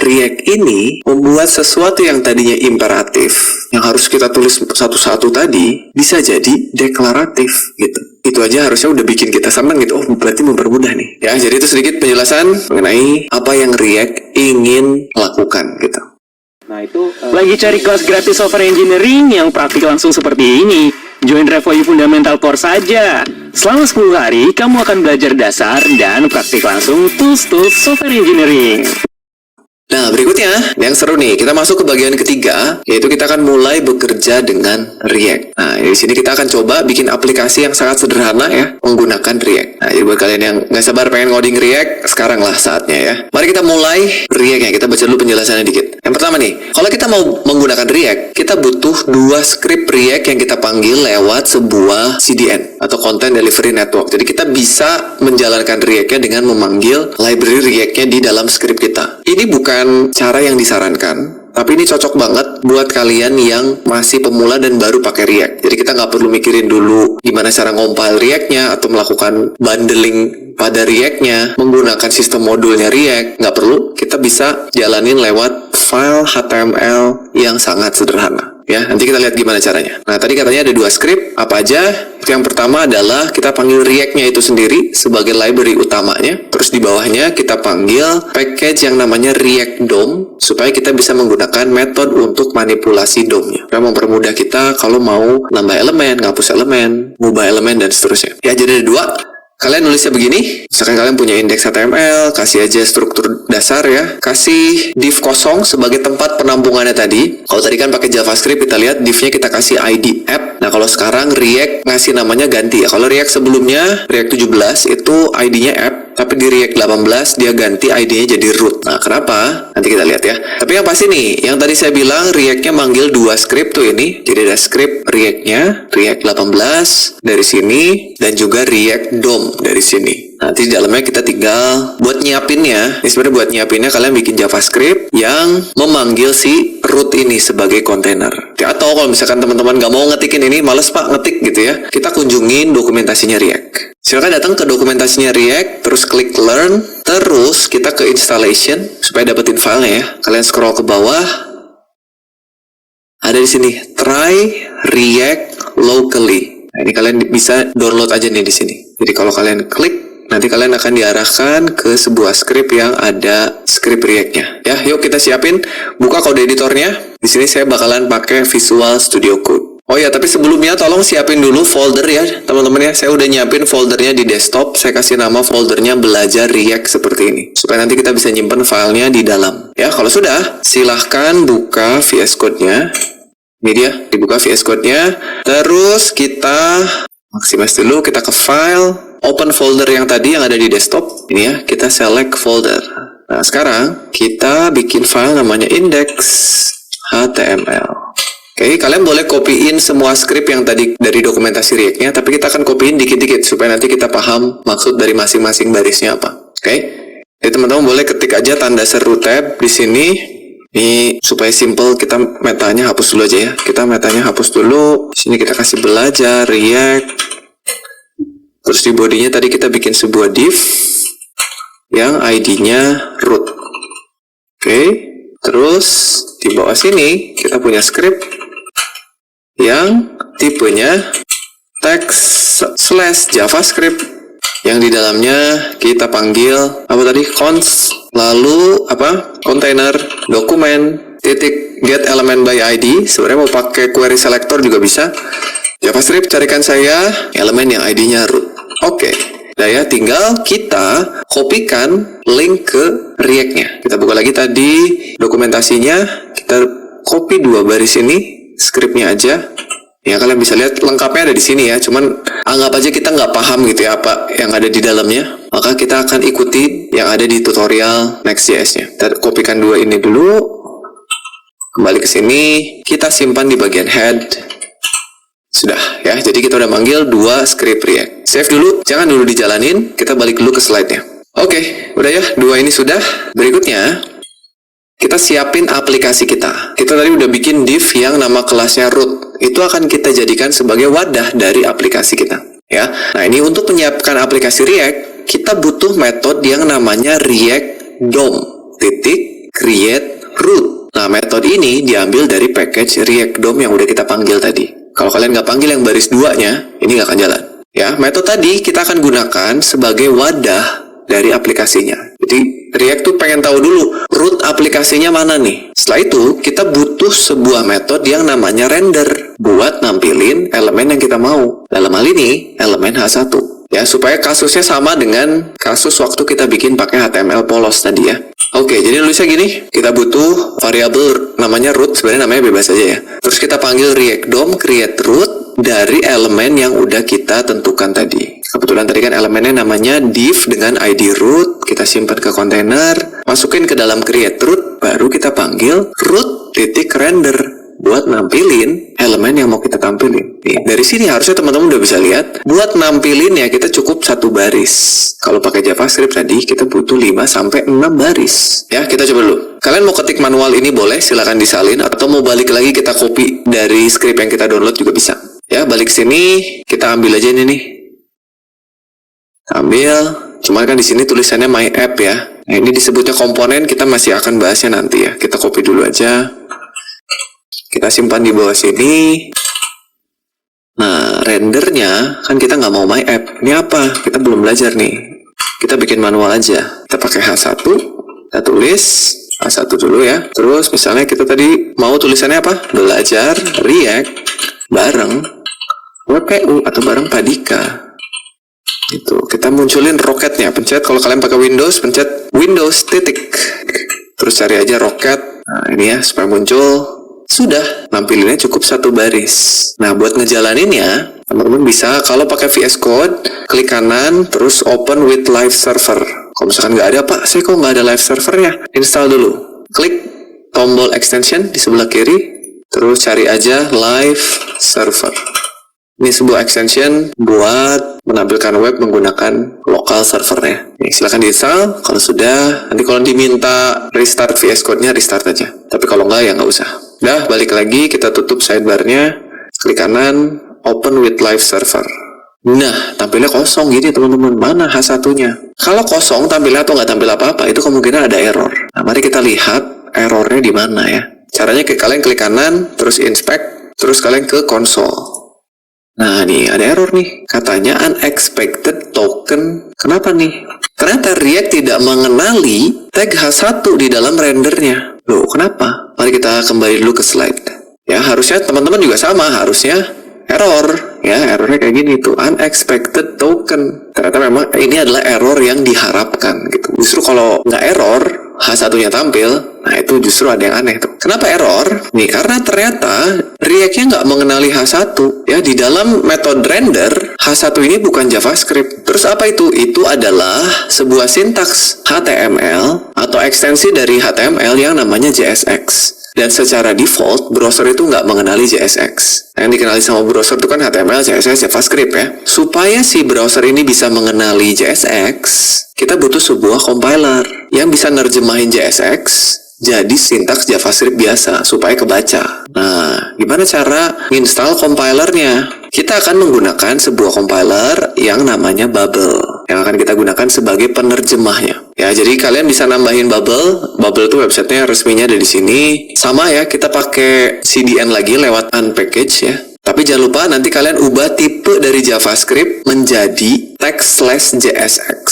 React ini membuat sesuatu yang tadinya imperatif, yang harus kita tulis satu-satu tadi, bisa jadi deklaratif gitu. Itu aja harusnya udah bikin kita senang gitu. Berarti mempermudah nih. Ya, jadi itu sedikit penjelasan mengenai apa yang React ingin lakukan gitu. Nah, itu lagi cari kelas gratis software engineering yang praktik langsung seperti ini. Join Revoyu Fundamental Course saja. Selama 10 hari, kamu akan belajar dasar dan praktik langsung tools-tools software engineering. Nah, berikutnya, yang seru nih, kita masuk ke bagian ketiga, yaitu kita akan mulai bekerja dengan React. Nah, di sini kita akan coba bikin aplikasi yang sangat sederhana ya, menggunakan React. Nah, jadi buat kalian yang nggak sabar pengen ngoding React, sekarang lah saatnya ya. Mari kita mulai React ya, kita baca dulu penjelasannya dikit. Yang pertama nih, kalau kita mau menggunakan React, kita butuh 2 script React yang kita panggil lewat sebuah CDN, atau Content Delivery Network. Jadi kita bisa menjalankan React-nya dengan memanggil library React-nya di dalam script kita. Ini bukan cara yang disarankan, tapi ini cocok banget buat kalian yang masih pemula dan baru pakai React. Jadi kita nggak perlu mikirin dulu gimana cara ngompil React-nya atau melakukan bundling pada React-nya, menggunakan sistem modulnya React. Nggak perlu, kita bisa jalanin lewat file HTML yang sangat sederhana. Ya, nanti kita lihat gimana caranya. Nah, tadi katanya ada 2 script, apa aja? Itu yang pertama adalah kita panggil React-nya itu sendiri sebagai library utamanya. Terus di bawahnya kita panggil package yang namanya React DOM supaya kita bisa menggunakan metode untuk manipulasi DOM-nya. Yang mempermudah kita kalau mau nambah elemen, ngapus elemen, ngubah elemen, dan seterusnya. Ya, jadi ada 2. Kalian nulisnya begini, misalkan kalian punya indeks HTML, kasih aja struktur dasar ya, kasih div kosong sebagai tempat penampungannya tadi. Kalau tadi kan pakai JavaScript, kita lihat divnya kita kasih ID app. Nah, kalau sekarang React ngasih namanya ganti ya. Kalau React sebelumnya, React 17 itu ID-nya app, tapi di React 18 dia ganti ID-nya jadi root. Nah, kenapa? Nanti kita lihat ya. Tapi yang pasti nih, yang tadi saya bilang React-nya manggil 2 script tuh ini. Jadi ada script React-nya, React 18 dari sini, dan juga React DOM dari sini. Nanti di dalamnya kita tinggal buat nyiapinnya. Ini sebenarnya buat nyiapinnya kalian bikin JavaScript yang memanggil si root ini sebagai kontainer. Atau kalau misalkan teman-teman nggak mau ngetikin ini, males pak ngetik gitu ya, kita kunjungin dokumentasinya React. Silakan datang ke dokumentasinya React, terus klik Learn, terus kita ke Installation supaya dapetin filenya ya. Kalian scroll ke bawah. Ada di sini, try React locally. Nah, ini kalian bisa download aja nih di sini. Jadi kalau kalian klik, nanti kalian akan diarahkan ke sebuah script yang ada script React-nya. Ya, yuk kita siapin. Buka kode editornya. Di sini saya bakalan pakai Visual Studio Code. Oh ya, tapi sebelumnya tolong siapin dulu folder ya, teman-teman ya. Saya udah nyiapin foldernya di desktop. Saya kasih nama foldernya belajar React seperti ini. Supaya nanti kita bisa nyimpen filenya di dalam. Ya, kalau sudah, silahkan buka VS Code-nya. Ini dia, dibuka VS Code-nya. Terus kita maximize dulu, kita ke file. Open folder yang tadi yang ada di desktop. Ini ya, kita select folder. Nah, sekarang kita bikin file namanya index.html. Oke, kalian boleh copyin semua script yang tadi dari dokumentasi React-nya, tapi kita akan copyin dikit-dikit supaya nanti kita paham maksud dari masing-masing barisnya apa. Oke, jadi teman-teman boleh ketik aja tanda seru tab di sini. Ini supaya simple, kita metanya hapus dulu aja ya. Kita metanya hapus dulu. Di sini kita kasih belajar React. Terus di bodinya tadi kita bikin sebuah div yang ID-nya root. Oke, terus di bawah sini kita punya script yang tipenya text/JavaScript yang di dalamnya kita panggil apa tadi, const, lalu apa, container dokumen titik get element by ID. Sebenarnya mau pakai query selector juga bisa. JavaScript carikan saya elemen yang ID-nya root. Oke. Nah ya, tinggal kita kopikan link ke React-nya. Kita buka lagi tadi dokumentasinya, kita copy 2 baris ini, script-nya aja. Ya, kalian bisa lihat lengkapnya ada di sini ya. Cuman anggap aja kita nggak paham gitu ya apa yang ada di dalamnya. Maka kita akan ikuti yang ada di tutorial Next.js-nya. Kita kopikan 2 ini dulu. Kembali ke sini, kita simpan di bagian head. Sudah ya, jadi kita udah manggil 2 script React. Save dulu, jangan dulu dijalanin, kita balik dulu ke slide-nya. Oke, udah ya, 2 ini sudah. Berikutnya, kita siapin aplikasi kita. Kita tadi udah bikin div yang nama kelasnya root. Itu akan kita jadikan sebagai wadah dari aplikasi kita. Ya, nah ini untuk menyiapkan aplikasi React, kita butuh metode yang namanya React DOM .create root. Nah, metode ini diambil dari package React DOM yang udah kita panggil tadi. Kalau kalian nggak panggil yang baris 2-nya, ini nggak akan jalan. Ya, metode tadi kita akan gunakan sebagai wadah dari aplikasinya. Jadi, React tuh pengen tahu dulu, root aplikasinya mana nih. Setelah itu, kita butuh sebuah metode yang namanya render buat nampilin elemen yang kita mau. Dalam hal ini, elemen H1. Ya, supaya kasusnya sama dengan kasus waktu kita bikin pakai HTML polos tadi ya. Oke, jadi nulisnya gini, kita butuh variabel namanya root, sebenarnya namanya bebas aja ya. Terus kita panggil React DOM create root dari elemen yang udah kita tentukan tadi. Kebetulan tadi kan elemennya namanya div dengan ID root, kita simpan ke kontainer, masukin ke dalam create root, baru kita panggil root.render buat nampilin elemen yang mau kita tampilin. Nih, dari sini harusnya teman-teman udah bisa lihat, buat nampilin ya kita cukup 1 baris. Kalau pakai JavaScript tadi kita butuh 5-6 baris. Ya, kita coba dulu. Kalian mau ketik manual ini boleh, silakan disalin, atau mau balik lagi kita copy dari script yang kita download juga bisa. Ya, balik sini, kita ambil aja ini nih. Ambil, cuman kan di sini tulisannya my app ya. Nah, ini disebutnya komponen, kita masih akan bahasnya nanti ya. Kita copy dulu aja. Kita simpan di bawah sini. Nah, rendernya kan kita nggak mau my app. Ini apa? Kita belum belajar nih. Kita bikin manual aja. Kita pakai H1. Kita tulis H1 dulu ya. Terus misalnya kita tadi mau tulisannya apa? Belajar React bareng WPU atau bareng Padika. Itu. Kita munculin roketnya. Pencet kalau kalian pakai Windows, pencet Windows titik. Terus cari aja roket. Nah, ini ya supaya muncul. Sudah, nampilinnya cukup 1 baris. Nah, buat ngejalaninnya, teman-teman bisa, kalau pakai VS Code, klik kanan, terus open with live server. Kalau misalkan nggak ada, Pak, saya kok nggak ada live servernya? Install dulu. Klik tombol extension di sebelah kiri, terus cari aja live server. Ini sebuah extension buat menampilkan web menggunakan local servernya. Nih, silahkan diinstal. Kalau sudah, nanti kalau diminta restart VS Code-nya, restart aja. Tapi kalau nggak, ya nggak usah. Udah, balik lagi, kita tutup sidebar-nya, klik kanan, open with live server. Nah, tampilnya kosong gini teman-teman, mana H1-nya? Kalau kosong tampilnya atau nggak tampil apa-apa, itu kemungkinan ada error. Nah, mari kita lihat errornya di mana ya. Caranya kalian klik kanan, terus inspect, terus kalian ke konsol. Nah nih, ada error nih. Katanya unexpected token. Kenapa nih? Ternyata React tidak mengenali tag H1 di dalam rendernya. Loh, kenapa? Mari kita kembali dulu ke slide. Ya, harusnya teman-teman juga sama. Harusnya error. Ya, errornya kayak gini tuh. Unexpected token. Ternyata memang ini adalah error yang diharapkan gitu. Justru kalau nggak error, H1-nya tampil, nah itu justru ada yang aneh tuh. Kenapa error? Nih, karena ternyata React-nya nggak mengenali H1. Ya, di dalam metode render, H1 ini bukan JavaScript. Terus apa itu? Itu adalah sebuah sintaks HTML atau ekstensi dari HTML yang namanya JSX. Dan secara default, browser itu nggak mengenali JSX. Yang dikenali sama browser itu kan HTML, CSS, JavaScript ya. Supaya si browser ini bisa mengenali JSX, kita butuh sebuah compiler yang bisa nerjemahin JSX jadi sintaks JavaScript biasa supaya kebaca. Nah, gimana cara install compilernya? Kita akan menggunakan sebuah compiler yang namanya Bubble, yang akan kita gunakan sebagai penerjemahnya. Ya, jadi kalian bisa nambahin Bubble. Bubble itu websitenya resminya ada di sini. Sama ya, kita pakai CDN lagi lewat unpackage ya. Tapi jangan lupa nanti kalian ubah tipe dari JavaScript menjadi text/JSX.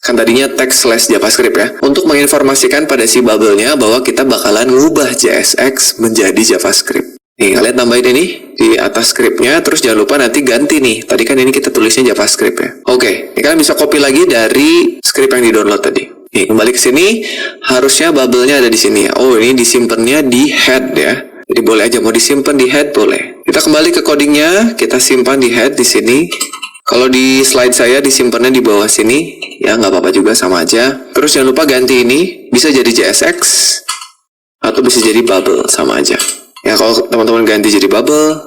Kan tadinya text/JavaScript ya. Untuk menginformasikan pada si bubble-nya bahwa kita bakalan ngubah JSX menjadi JavaScript. Nih, kalian tambahin ini di atas script-nya, terus jangan lupa nanti ganti nih. Tadi kan ini kita tulisnya JavaScript ya. Oke, ini kalian bisa copy lagi dari script yang di-download tadi. Nih, kembali ke sini, harusnya bubble-nya ada di sini ya. Oh, ini disimpannya di head ya. Jadi boleh aja mau disimpan di head boleh. Kita kembali ke codingnya, kita simpan di head di sini. Kalau di slide saya disimpannya di bawah sini, ya nggak apa-apa juga sama aja. Terus jangan lupa ganti ini, bisa jadi JSX atau bisa jadi bubble sama aja. Ya kalau teman-teman ganti jadi bubble,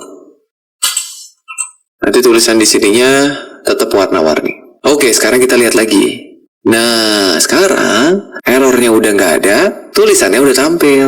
nanti tulisan di sininya tetap warna-warni. Oke, sekarang kita lihat lagi. Nah, sekarang errornya udah nggak ada, tulisannya udah tampil.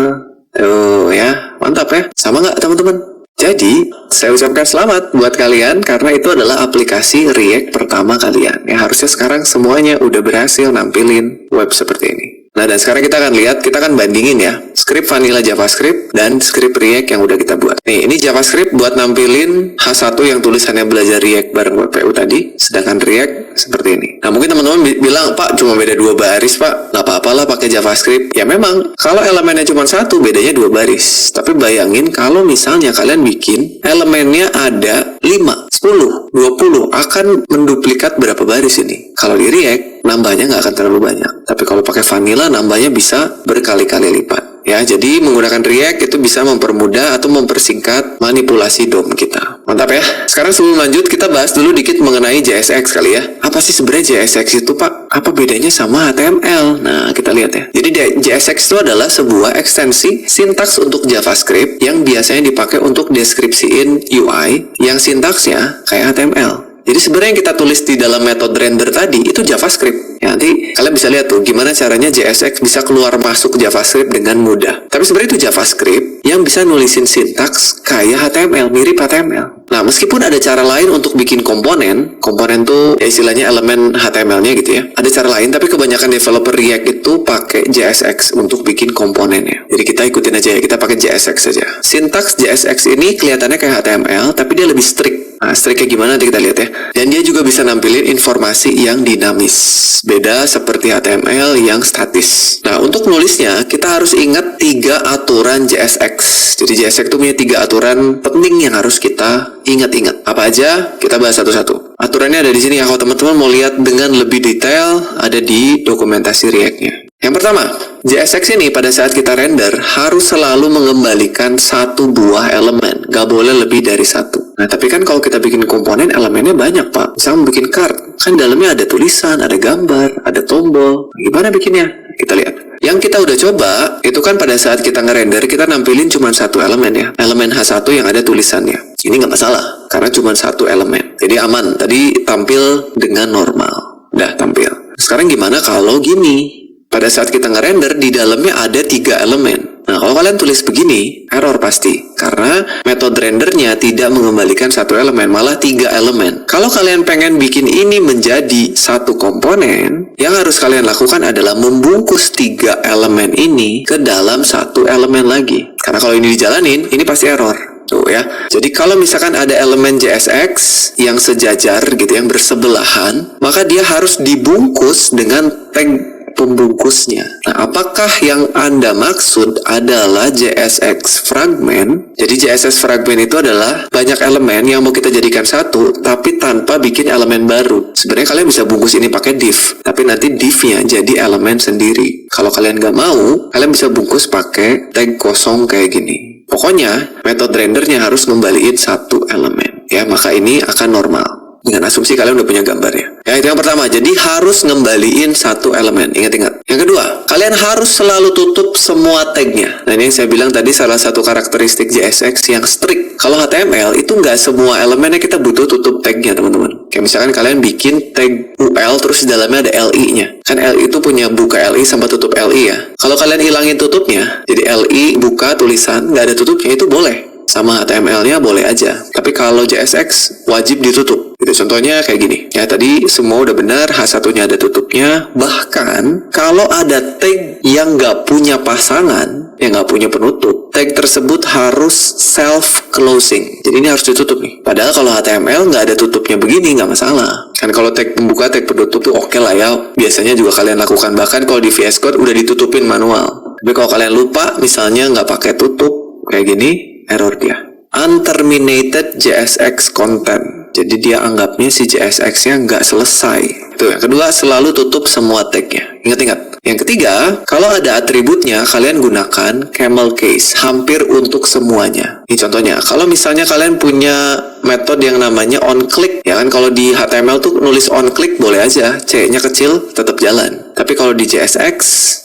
Tuh ya, mantap ya. Sama nggak teman-teman? Jadi, saya ucapkan selamat buat kalian karena itu adalah aplikasi React pertama kalian. Ya, harusnya sekarang semuanya udah berhasil nampilin web seperti ini. Nah, dan sekarang kita akan lihat, kita akan bandingin ya, script vanilla JavaScript dan script React yang udah kita buat. Nih, ini JavaScript buat nampilin H1 yang tulisannya belajar React bareng WPU tadi, sedangkan React seperti ini. Nah, mungkin teman-teman bilang, Pak, cuma beda 2 baris, Pak. Nggak apa-apalah pakai JavaScript. Ya memang, kalau elemennya cuma 1, bedanya 2 baris. Tapi bayangin kalau misalnya kalian bikin elemennya ada 5, 10, 20, akan menduplikat berapa baris ini? Kalau di React, nambahnya nggak akan terlalu banyak. Tapi kalau pakai vanilla, nambahnya bisa berkali-kali lipat. Ya, jadi menggunakan React itu bisa mempermudah atau mempersingkat manipulasi DOM kita. Mantap ya. Sekarang sebelum lanjut, kita bahas dulu dikit mengenai JSX kali ya. Apa sih sebenarnya JSX itu, Pak? Apa bedanya sama HTML? Nah, kita lihat ya. Jadi JSX itu adalah sebuah ekstensi sintaks untuk JavaScript yang biasanya dipakai untuk deskripsiin UI yang sintaksnya kayak HTML. Jadi sebenarnya yang kita tulis di dalam metode render tadi itu JavaScript. Ya, nanti kalian bisa lihat tuh gimana caranya JSX bisa keluar masuk JavaScript dengan mudah. Tapi sebenarnya itu JavaScript yang bisa nulisin sintaks kayak HTML, mirip HTML. Nah, meskipun ada cara lain untuk bikin komponen tuh ya istilahnya elemen HTML-nya gitu ya. Ada cara lain, tapi kebanyakan developer React itu pakai JSX untuk bikin komponennya. Jadi kita ikutin aja ya, kita pakai JSX saja. Sintaks JSX ini kelihatannya kayak HTML, tapi dia lebih strict. Nah, striknya gimana nanti kita lihat ya. Dan dia juga bisa nampilin informasi yang dinamis. Beda seperti HTML yang statis. Nah, untuk nulisnya kita harus ingat 3 aturan JSX. Jadi JSX itu punya 3 aturan penting yang harus kita ingat-ingat. Apa aja? Kita bahas satu-satu. Aturannya ada di sini ya. Kalau teman-teman mau lihat dengan lebih detail, ada di dokumentasi React-nya. Yang pertama, JSX ini pada saat kita render harus selalu mengembalikan 1 buah elemen. Gak boleh lebih dari 1. Nah, tapi kan kalau kita bikin komponen, elemennya banyak, Pak. Misalnya bikin card, kan dalamnya ada tulisan, ada gambar, ada tombol. Gimana bikinnya? Kita lihat. Yang kita udah coba, itu kan pada saat kita ngerender, kita nampilin cuma 1 elemen ya. Elemen H1 yang ada tulisannya. Ini nggak masalah, karena cuma 1 elemen. Jadi aman. Tadi tampil dengan normal. Udah tampil. Sekarang gimana kalau gini? Pada saat kita ngerender, di dalamnya ada 3 elemen. Nah, kalau kalian tulis begini, error pasti. Karena metode rendernya tidak mengembalikan satu elemen, malah 3 elemen. Kalau kalian pengen bikin ini menjadi satu komponen, yang harus kalian lakukan adalah membungkus 3 elemen ini ke dalam satu elemen lagi. Karena kalau ini dijalanin, ini pasti error. Tuh ya. Jadi kalau misalkan ada elemen JSX yang sejajar gitu, yang bersebelahan, maka dia harus dibungkus dengan tag pembungkusnya. Nah, apakah yang Anda maksud adalah JSX fragment? Jadi JSX fragment itu adalah banyak elemen yang mau kita jadikan satu, tapi tanpa bikin elemen baru. Sebenarnya kalian bisa bungkus ini pakai div, tapi nanti divnya jadi elemen sendiri. Kalau kalian nggak mau, kalian bisa bungkus pakai tag kosong kayak gini. Pokoknya, metode rendernya harus ngembaliin satu elemen. Ya, maka ini akan normal. Dengan asumsi kalian udah punya gambarnya. Ya, itu yang pertama. Jadi harus ngembaliin satu elemen. Ingat-ingat. Yang kedua, kalian harus selalu tutup semua tagnya. Nah, ini yang saya bilang tadi salah satu karakteristik JSX yang strict. Kalau HTML itu nggak semua elemennya kita butuh tutup tagnya, teman-teman. Kayak misalkan kalian bikin tag UL terus di dalamnya ada LI-nya. Kan LI itu punya buka LI sama tutup LI ya. Kalau kalian hilangin tutupnya, jadi LI buka tulisan nggak ada tutupnya, itu boleh. Sama HTML-nya boleh aja. Tapi kalau JSX wajib ditutup. Itu contohnya kayak gini. Ya tadi semua udah benar, H1-nya ada tutupnya. Bahkan kalau ada tag yang nggak punya pasangan, yang nggak punya penutup, tag tersebut harus self-closing. Jadi ini harus ditutup nih. Padahal kalau HTML nggak ada tutupnya begini, nggak masalah. Kan kalau tag pembuka, tag penutup tuh oke lah ya. Biasanya juga kalian lakukan. Bahkan kalau di VS Code udah ditutupin manual. Tapi kalau kalian lupa, misalnya nggak pakai tutup, kayak gini, error dia. Unterminated JSX content. Jadi dia anggapnya si JSX-nya nggak selesai. Itu yang kedua, selalu tutup semua tag-nya. Ingat-ingat. Yang ketiga, kalau ada atributnya, kalian gunakan camel case. Hampir untuk semuanya. Ini contohnya. Kalau misalnya kalian punya metode yang namanya onClick. Ya kan kalau di HTML tuh nulis onClick boleh aja. C-nya kecil, tetap jalan. Tapi kalau di JSX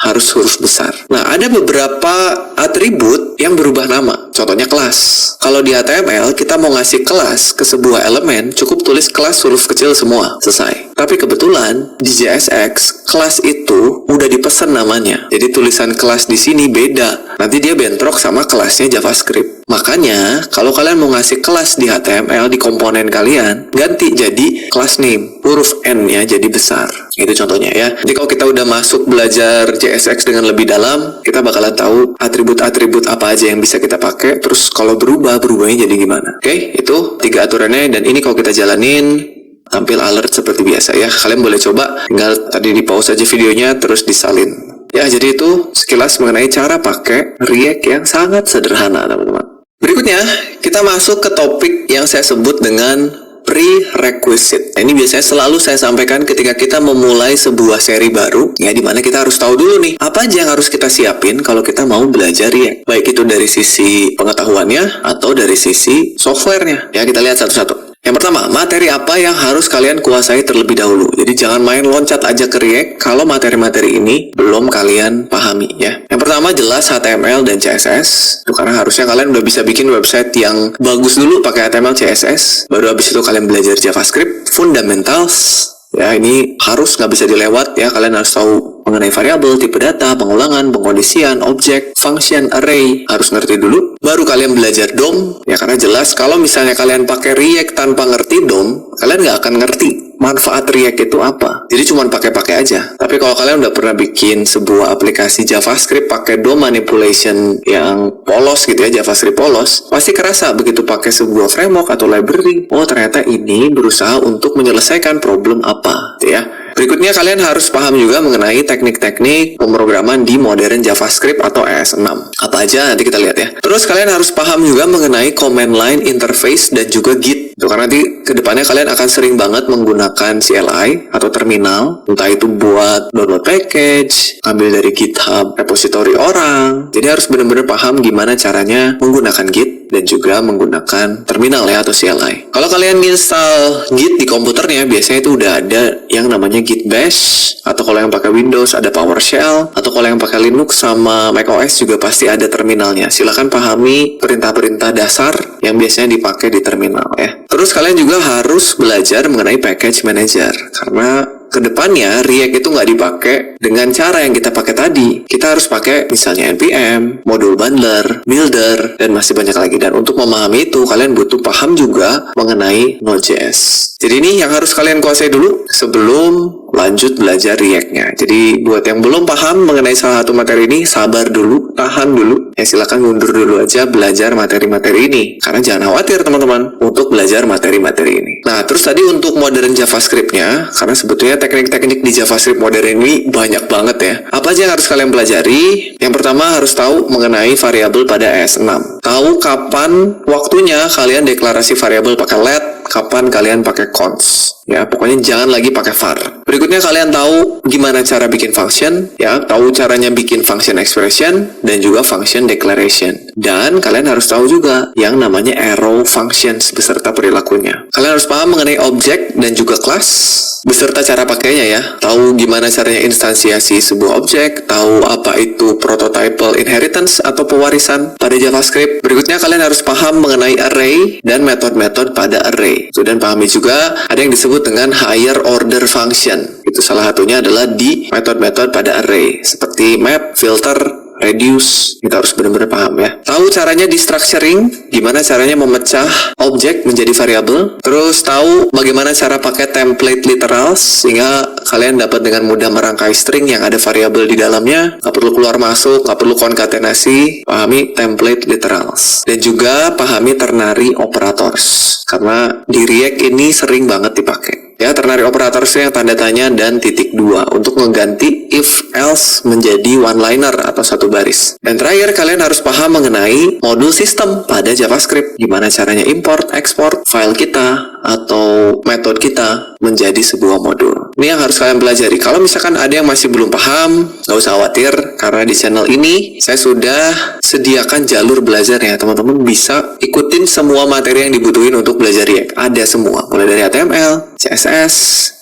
harus huruf besar. Nah, ada beberapa atribut yang berubah nama. Contohnya kelas. Kalau di HTML, kita mau ngasih kelas ke sebuah elemen, cukup tulis kelas huruf kecil semua. Selesai. Tapi kebetulan di JSX, kelas itu udah dipesan namanya. Jadi tulisan kelas di sini beda. Nanti dia bentrok sama kelasnya JavaScript. Makanya, kalau kalian mau ngasih kelas di HTML di komponen kalian, ganti jadi class name. Huruf N-nya jadi besar. Itu contohnya ya. Jadi kalau kita udah masuk belajar JSX dengan lebih dalam, kita bakalan tahu atribut-atribut apa aja yang bisa kita pakai. Terus kalau berubahnya jadi gimana. Oke, itu 3 aturannya. Dan ini kalau kita jalanin, tampil alert seperti biasa ya. Kalian boleh coba, tinggal tadi di pause aja videonya, terus disalin. Ya, jadi itu sekilas mengenai cara pakai React yang sangat sederhana, teman-teman. Berikutnya, kita masuk ke topik yang saya sebut dengan prerequisite. Ini biasanya selalu saya sampaikan ketika kita memulai sebuah seri baru, ya, dimana kita harus tahu dulu nih, apa aja yang harus kita siapin kalau kita mau belajar React. Baik itu dari sisi pengetahuannya atau dari sisi softwarenya. Ya, kita lihat satu-satu. Yang pertama, materi apa yang harus kalian kuasai terlebih dahulu. Jadi jangan main loncat aja ke React kalau materi-materi ini belum kalian pahami ya. Yang pertama jelas HTML dan CSS. Itu karena harusnya kalian udah bisa bikin website yang bagus dulu pakai HTML, CSS. Baru habis itu kalian belajar JavaScript, fundamentals. Ya, ini harus nggak bisa dilewat ya. Kalian harus tahu mengenai variabel, tipe data, pengulangan, pengkondisian, objek, function, array. Harus ngerti dulu. Baru kalian belajar DOM. Ya, karena jelas kalau misalnya kalian pakai React tanpa ngerti DOM, kalian nggak akan ngerti manfaat React itu apa. Jadi cuma pakai-pakai aja. Tapi kalau kalian udah pernah bikin sebuah aplikasi JavaScript pakai DOM manipulation yang polos gitu ya, JavaScript polos, pasti kerasa begitu pakai sebuah framework atau library. Oh, ternyata ini berusaha untuk menyelesaikan problem apa, gitu ya. Berikutnya kalian harus paham juga mengenai teknik-teknik pemrograman di modern JavaScript atau ES6. Apa aja nanti kita lihat ya. Terus kalian harus paham juga mengenai command line interface dan juga Git. Itu karena nanti kedepannya kalian akan sering banget menggunakan CLI atau terminal. Entah itu buat download package, ambil dari GitHub repository orang. Jadi harus benar-benar paham gimana caranya menggunakan Git dan juga menggunakan terminal ya atau CLI. Kalau kalian install Git di komputernya, biasanya itu udah ada yang namanya Git Bash, atau kalau yang pakai Windows ada PowerShell, atau kalau yang pakai Linux sama macOS juga pasti ada terminalnya. Silahkan pahami perintah-perintah dasar yang biasanya dipakai di terminal ya. Terus kalian juga harus belajar mengenai package manager, karena kedepannya React itu nggak dipakai dengan cara yang kita pakai tadi. Kita harus pakai misalnya NPM, modul bundler, builder, dan masih banyak lagi. Dan untuk memahami itu, kalian butuh paham juga mengenai Node.js. Jadi ini yang harus kalian kuasai dulu sebelum lanjut belajar React-nya. Jadi buat yang belum paham mengenai salah satu materi ini, sabar dulu, tahan dulu. Ya silakan mundur dulu aja belajar materi-materi ini. Karena jangan khawatir teman-teman untuk belajar materi-materi ini. Nah, terus tadi untuk modern JavaScript-nya, karena sebetulnya teknik-teknik di JavaScript modern ini banyak banget ya. Apa aja yang harus kalian pelajari? Yang pertama harus tahu mengenai variabel pada ES6. Tahu kapan waktunya kalian deklarasi variabel pakai let, kapan kalian pakai const. Ya, pokoknya jangan lagi pakai var. Berikutnya kalian tahu gimana cara bikin function, ya, tahu caranya bikin function expression dan juga function declaration. Dan kalian harus tahu juga yang namanya arrow functions beserta perilakunya. Kalian harus paham mengenai objek dan juga class beserta cara pakainya ya. Tahu gimana caranya instansiasi sebuah objek, tahu apa itu prototypal inheritance atau pewarisan pada JavaScript. Berikutnya kalian harus paham mengenai array dan metode-metode pada array. Dan pahami juga ada yang disebut dengan higher order function. Itu salah satunya adalah di metode-metode pada array seperti map, filter, reduce. Kita harus benar-benar paham ya. Tahu caranya di structuring, gimana caranya memecah objek menjadi variabel. Terus tahu bagaimana cara pakai template literals sehingga kalian dapat dengan mudah merangkai string yang ada variabel di dalamnya. Nggak perlu keluar masuk, nggak perlu konkatenasi. Pahami template literals. Dan juga pahami ternary operators. Karena di React ini sering banget dipakai. Ya, ternary operators yang tanda tanya dan titik 2 untuk mengganti if else menjadi one liner atau satu baris. Dan terakhir kalian harus paham mengenai modul sistem pada JavaScript. Gimana caranya import, export file kita atau metode kita menjadi sebuah modul. Ini yang harus kalian pelajari. Kalau misalkan ada yang masih belum paham, nggak usah khawatir karena di channel ini saya sudah sediakan jalur belajar ya. Teman-teman bisa ikutin semua materi yang dibutuhin untuk belajar React. Ada semua, mulai dari HTML, CSS,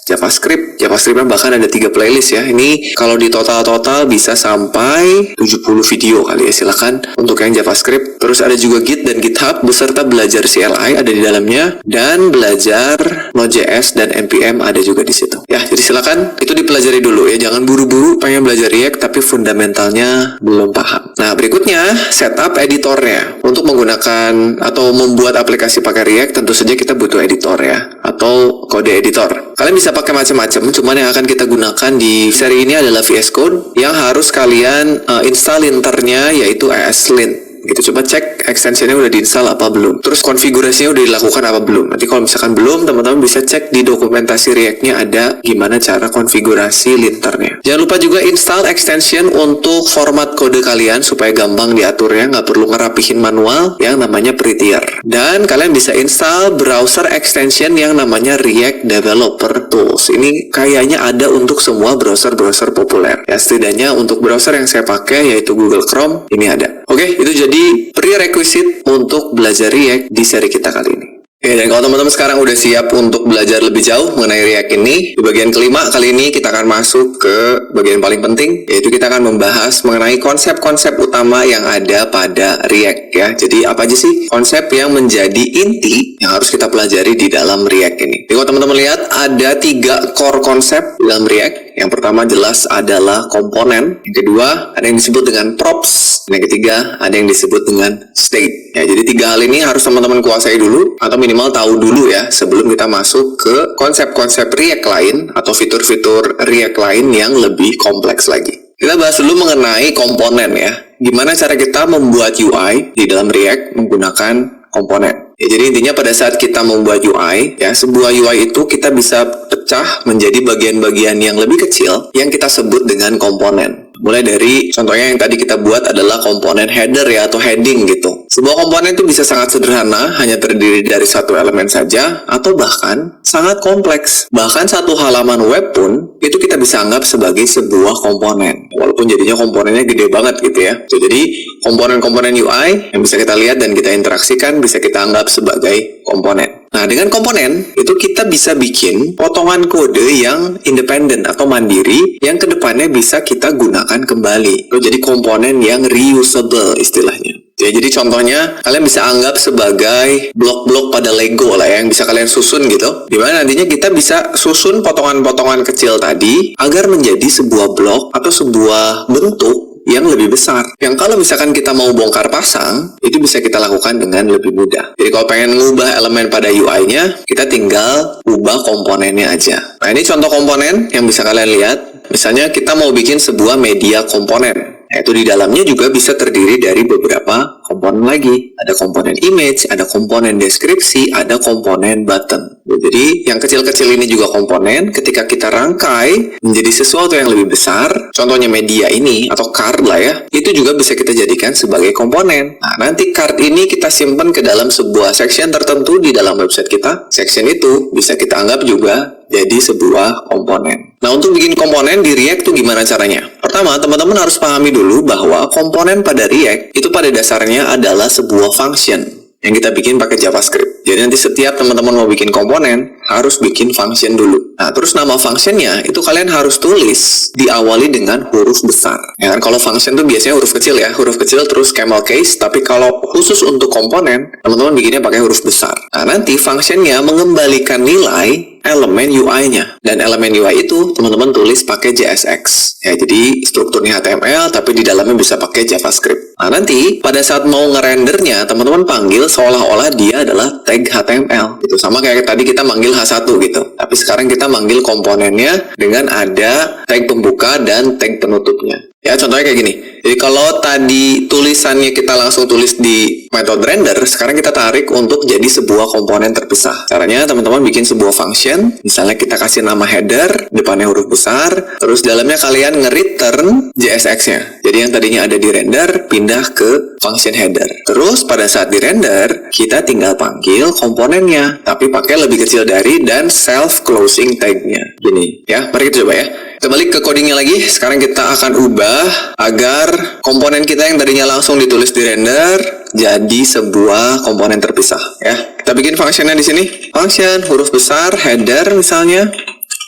JavaScript-nya bahkan ada 3 playlist ya. Ini kalau di total bisa sampai 70 video kali ya. Silakan untuk yang JavaScript. Terus ada juga Git dan GitHub beserta belajar CLI ada di dalamnya dan belajar Node.js dan NPM ada juga di situ. Ya, jadi silakan itu dipelajari dulu ya. Jangan buru-buru pengen belajar React tapi fundamentalnya belum paham. Nah, berikutnya setup editornya. Untuk menggunakan atau membuat aplikasi pakai React tentu saja kita butuh editor ya atau kode editor. Kalian bisa pakai macam-macam, cuman yang akan kita gunakan di seri ini adalah VS Code yang harus kalian install linternya yaitu ESLint. Gitu, coba cek extensionnya udah diinstal apa belum. Terus konfigurasinya udah dilakukan apa belum. Nanti kalau misalkan belum, teman-teman bisa cek di dokumentasi React-nya ada gimana cara konfigurasi linternya. Jangan lupa juga install extension untuk format kode kalian supaya gampang diaturnya, nggak perlu ngerapihin manual yang namanya Prettier. Dan kalian bisa install browser extension yang namanya React Developer Tools. Ini kayaknya ada untuk semua browser-browser populer. Ya, setidaknya untuk browser yang saya pakai yaitu Google Chrome, ini ada. Oke, itu jadi prerequisite untuk belajar React di seri kita kali ini. Oke, dan kalau teman-teman sekarang udah siap untuk belajar lebih jauh mengenai React ini, di bagian kelima kali ini kita akan masuk ke bagian paling penting, yaitu kita akan membahas mengenai konsep-konsep utama yang ada pada React ya. Jadi apa aja sih konsep yang menjadi inti yang harus kita pelajari di dalam React ini. Jadi kalau teman-teman lihat ada 3 core konsep di dalam React. Yang pertama jelas adalah komponen, yang kedua ada yang disebut dengan props, dan yang ketiga ada yang disebut dengan state. Ya, jadi 3 hal ini harus teman-teman kuasai dulu atau minimal tahu dulu ya sebelum kita masuk ke konsep-konsep React lain atau fitur-fitur React lain yang lebih kompleks lagi. Kita bahas dulu mengenai komponen ya. Gimana cara kita membuat UI di dalam React menggunakan komponen. Ya, jadi intinya pada saat kita membuat UI, ya sebuah UI itu kita bisa pecah menjadi bagian-bagian yang lebih kecil yang kita sebut dengan komponen. Mulai dari contohnya yang tadi kita buat adalah komponen header ya atau heading gitu. Sebuah komponen itu bisa sangat sederhana, hanya terdiri dari satu elemen saja atau bahkan sangat kompleks. Bahkan satu halaman web pun itu kita bisa anggap sebagai sebuah komponen. Walaupun jadinya komponennya gede banget gitu ya. Jadi komponen-komponen UI yang bisa kita lihat dan kita interaksikan bisa kita anggap sebagai komponen. Nah, dengan komponen itu kita bisa bikin potongan kode yang independen atau mandiri yang kedepannya bisa kita gunakan kembali. Jadi komponen yang reusable istilahnya. Ya, jadi contohnya kalian bisa anggap sebagai blok-blok pada Lego lah ya, yang bisa kalian susun gitu. Dimana nantinya kita bisa susun potongan-potongan kecil tadi agar menjadi sebuah blok atau sebuah bentuk yang lebih besar. Yang kalau misalkan kita mau bongkar pasang, itu bisa kita lakukan dengan lebih mudah. Jadi kalau pengen ngubah elemen pada UI-nya, kita tinggal ubah komponennya aja. Nah, ini contoh komponen yang bisa kalian lihat. Misalnya kita mau bikin sebuah media komponen. Yaitu di dalamnya juga bisa terdiri dari beberapa komponen lagi. Ada komponen image, ada komponen deskripsi, ada komponen button. Jadi yang kecil-kecil ini juga komponen. Ketika kita rangkai menjadi sesuatu yang lebih besar, contohnya media ini atau card lah ya, itu juga bisa kita jadikan sebagai komponen. Nah, nanti card ini kita simpan ke dalam sebuah section tertentu di dalam website kita. Section itu bisa kita anggap juga jadi sebuah komponen. Nah, untuk bikin komponen di React tuh gimana caranya? Pertama, teman-teman harus pahami dulu bahwa komponen pada React itu pada dasarnya adalah sebuah function yang kita bikin pakai JavaScript. Jadi nanti setiap teman-teman mau bikin komponen, harus bikin function dulu. Nah, terus nama functionnya itu kalian harus tulis diawali dengan huruf besar. Ya kan, kalau function tuh biasanya huruf kecil ya, huruf kecil terus camel case, tapi kalau khusus untuk komponen, teman-teman bikinnya pakai huruf besar. Nah, nanti functionnya mengembalikan nilai elemen UI-nya. Dan elemen UI itu teman-teman tulis pakai JSX. Ya, jadi strukturnya HTML tapi di dalamnya bisa pakai JavaScript. Nah, nanti pada saat mau ngerendernya, teman-teman panggil seolah-olah dia adalah tag HTML. Itu sama kayak tadi kita manggil H1 gitu. Tapi sekarang kita manggil komponennya dengan ada tag pembuka dan tag penutupnya. Ya, contohnya kayak gini. Jadi kalau tadi tulisannya kita langsung tulis di metode render, sekarang kita tarik untuk jadi sebuah komponen terpisah. Caranya teman-teman bikin sebuah function, misalnya kita kasih nama header, depannya huruf besar, terus dalamnya kalian nge-return JSX-nya. Jadi yang tadinya ada di render, pindah ke function header. Terus pada saat di render, kita tinggal panggil komponennya, tapi pakai lebih kecil dari dan self-closing tag-nya. Gini, ya, mari kita coba ya. Kita balik ke codingnya lagi. Sekarang kita akan ubah agar komponen kita yang tadinya langsung ditulis di render jadi sebuah komponen terpisah ya. Kita bikin functionnya di sini. Function huruf besar header misalnya.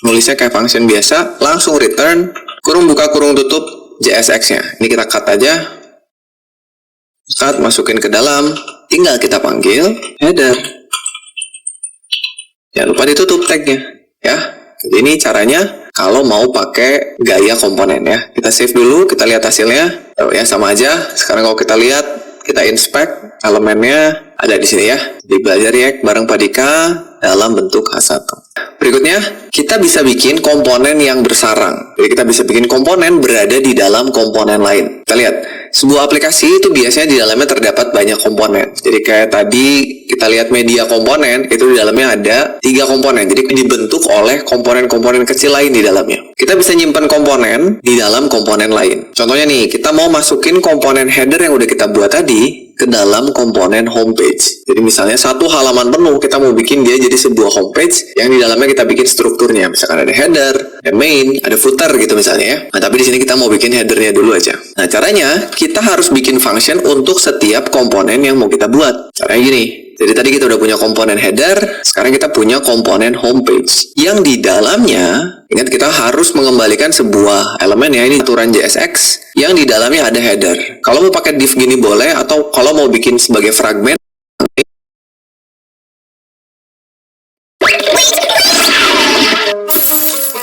Nulisnya kayak function biasa, langsung return kurung buka kurung tutup JSX-nya. Ini kita cut aja. Cut, masukin ke dalam. Tinggal kita panggil header. Jangan lupa ditutup tag-nya ya. Jadi ini caranya kalau mau pakai gaya komponen ya. Kita save dulu, kita lihat hasilnya. Oh ya, sama aja. Sekarang kalau kita lihat, kita inspect elemennya ada di sini ya. Di belajar React bareng Pak Dika dalam bentuk H1. Berikutnya, kita bisa bikin komponen yang bersarang. Jadi kita bisa bikin komponen berada di dalam komponen lain. Kita lihat, sebuah aplikasi itu biasanya di dalamnya terdapat banyak komponen. Jadi kayak tadi kita lihat media komponen, itu di dalamnya ada 3 komponen. Jadi dibentuk oleh komponen-komponen kecil lain di dalamnya. Kita bisa nyimpan komponen di dalam komponen lain. Contohnya nih, kita mau masukin komponen header yang udah kita buat tadi ke dalam komponen homepage. Jadi misalnya satu halaman penuh kita mau bikin dia jadi sebuah homepage yang di dalamnya kita bikin strukturnya. Misalkan ada header, ada main, ada footer gitu misalnya ya. Nah, tapi di sini kita mau bikin headernya dulu aja. Nah, caranya kita harus bikin function untuk setiap komponen yang mau kita buat. Caranya gini. Jadi tadi kita udah punya komponen header, sekarang kita punya komponen homepage. Yang di dalamnya, ingat kita harus mengembalikan sebuah elemen ya, ini aturan JSX, yang di dalamnya ada header. Kalau mau pakai div gini boleh, atau kalau mau bikin sebagai fragment,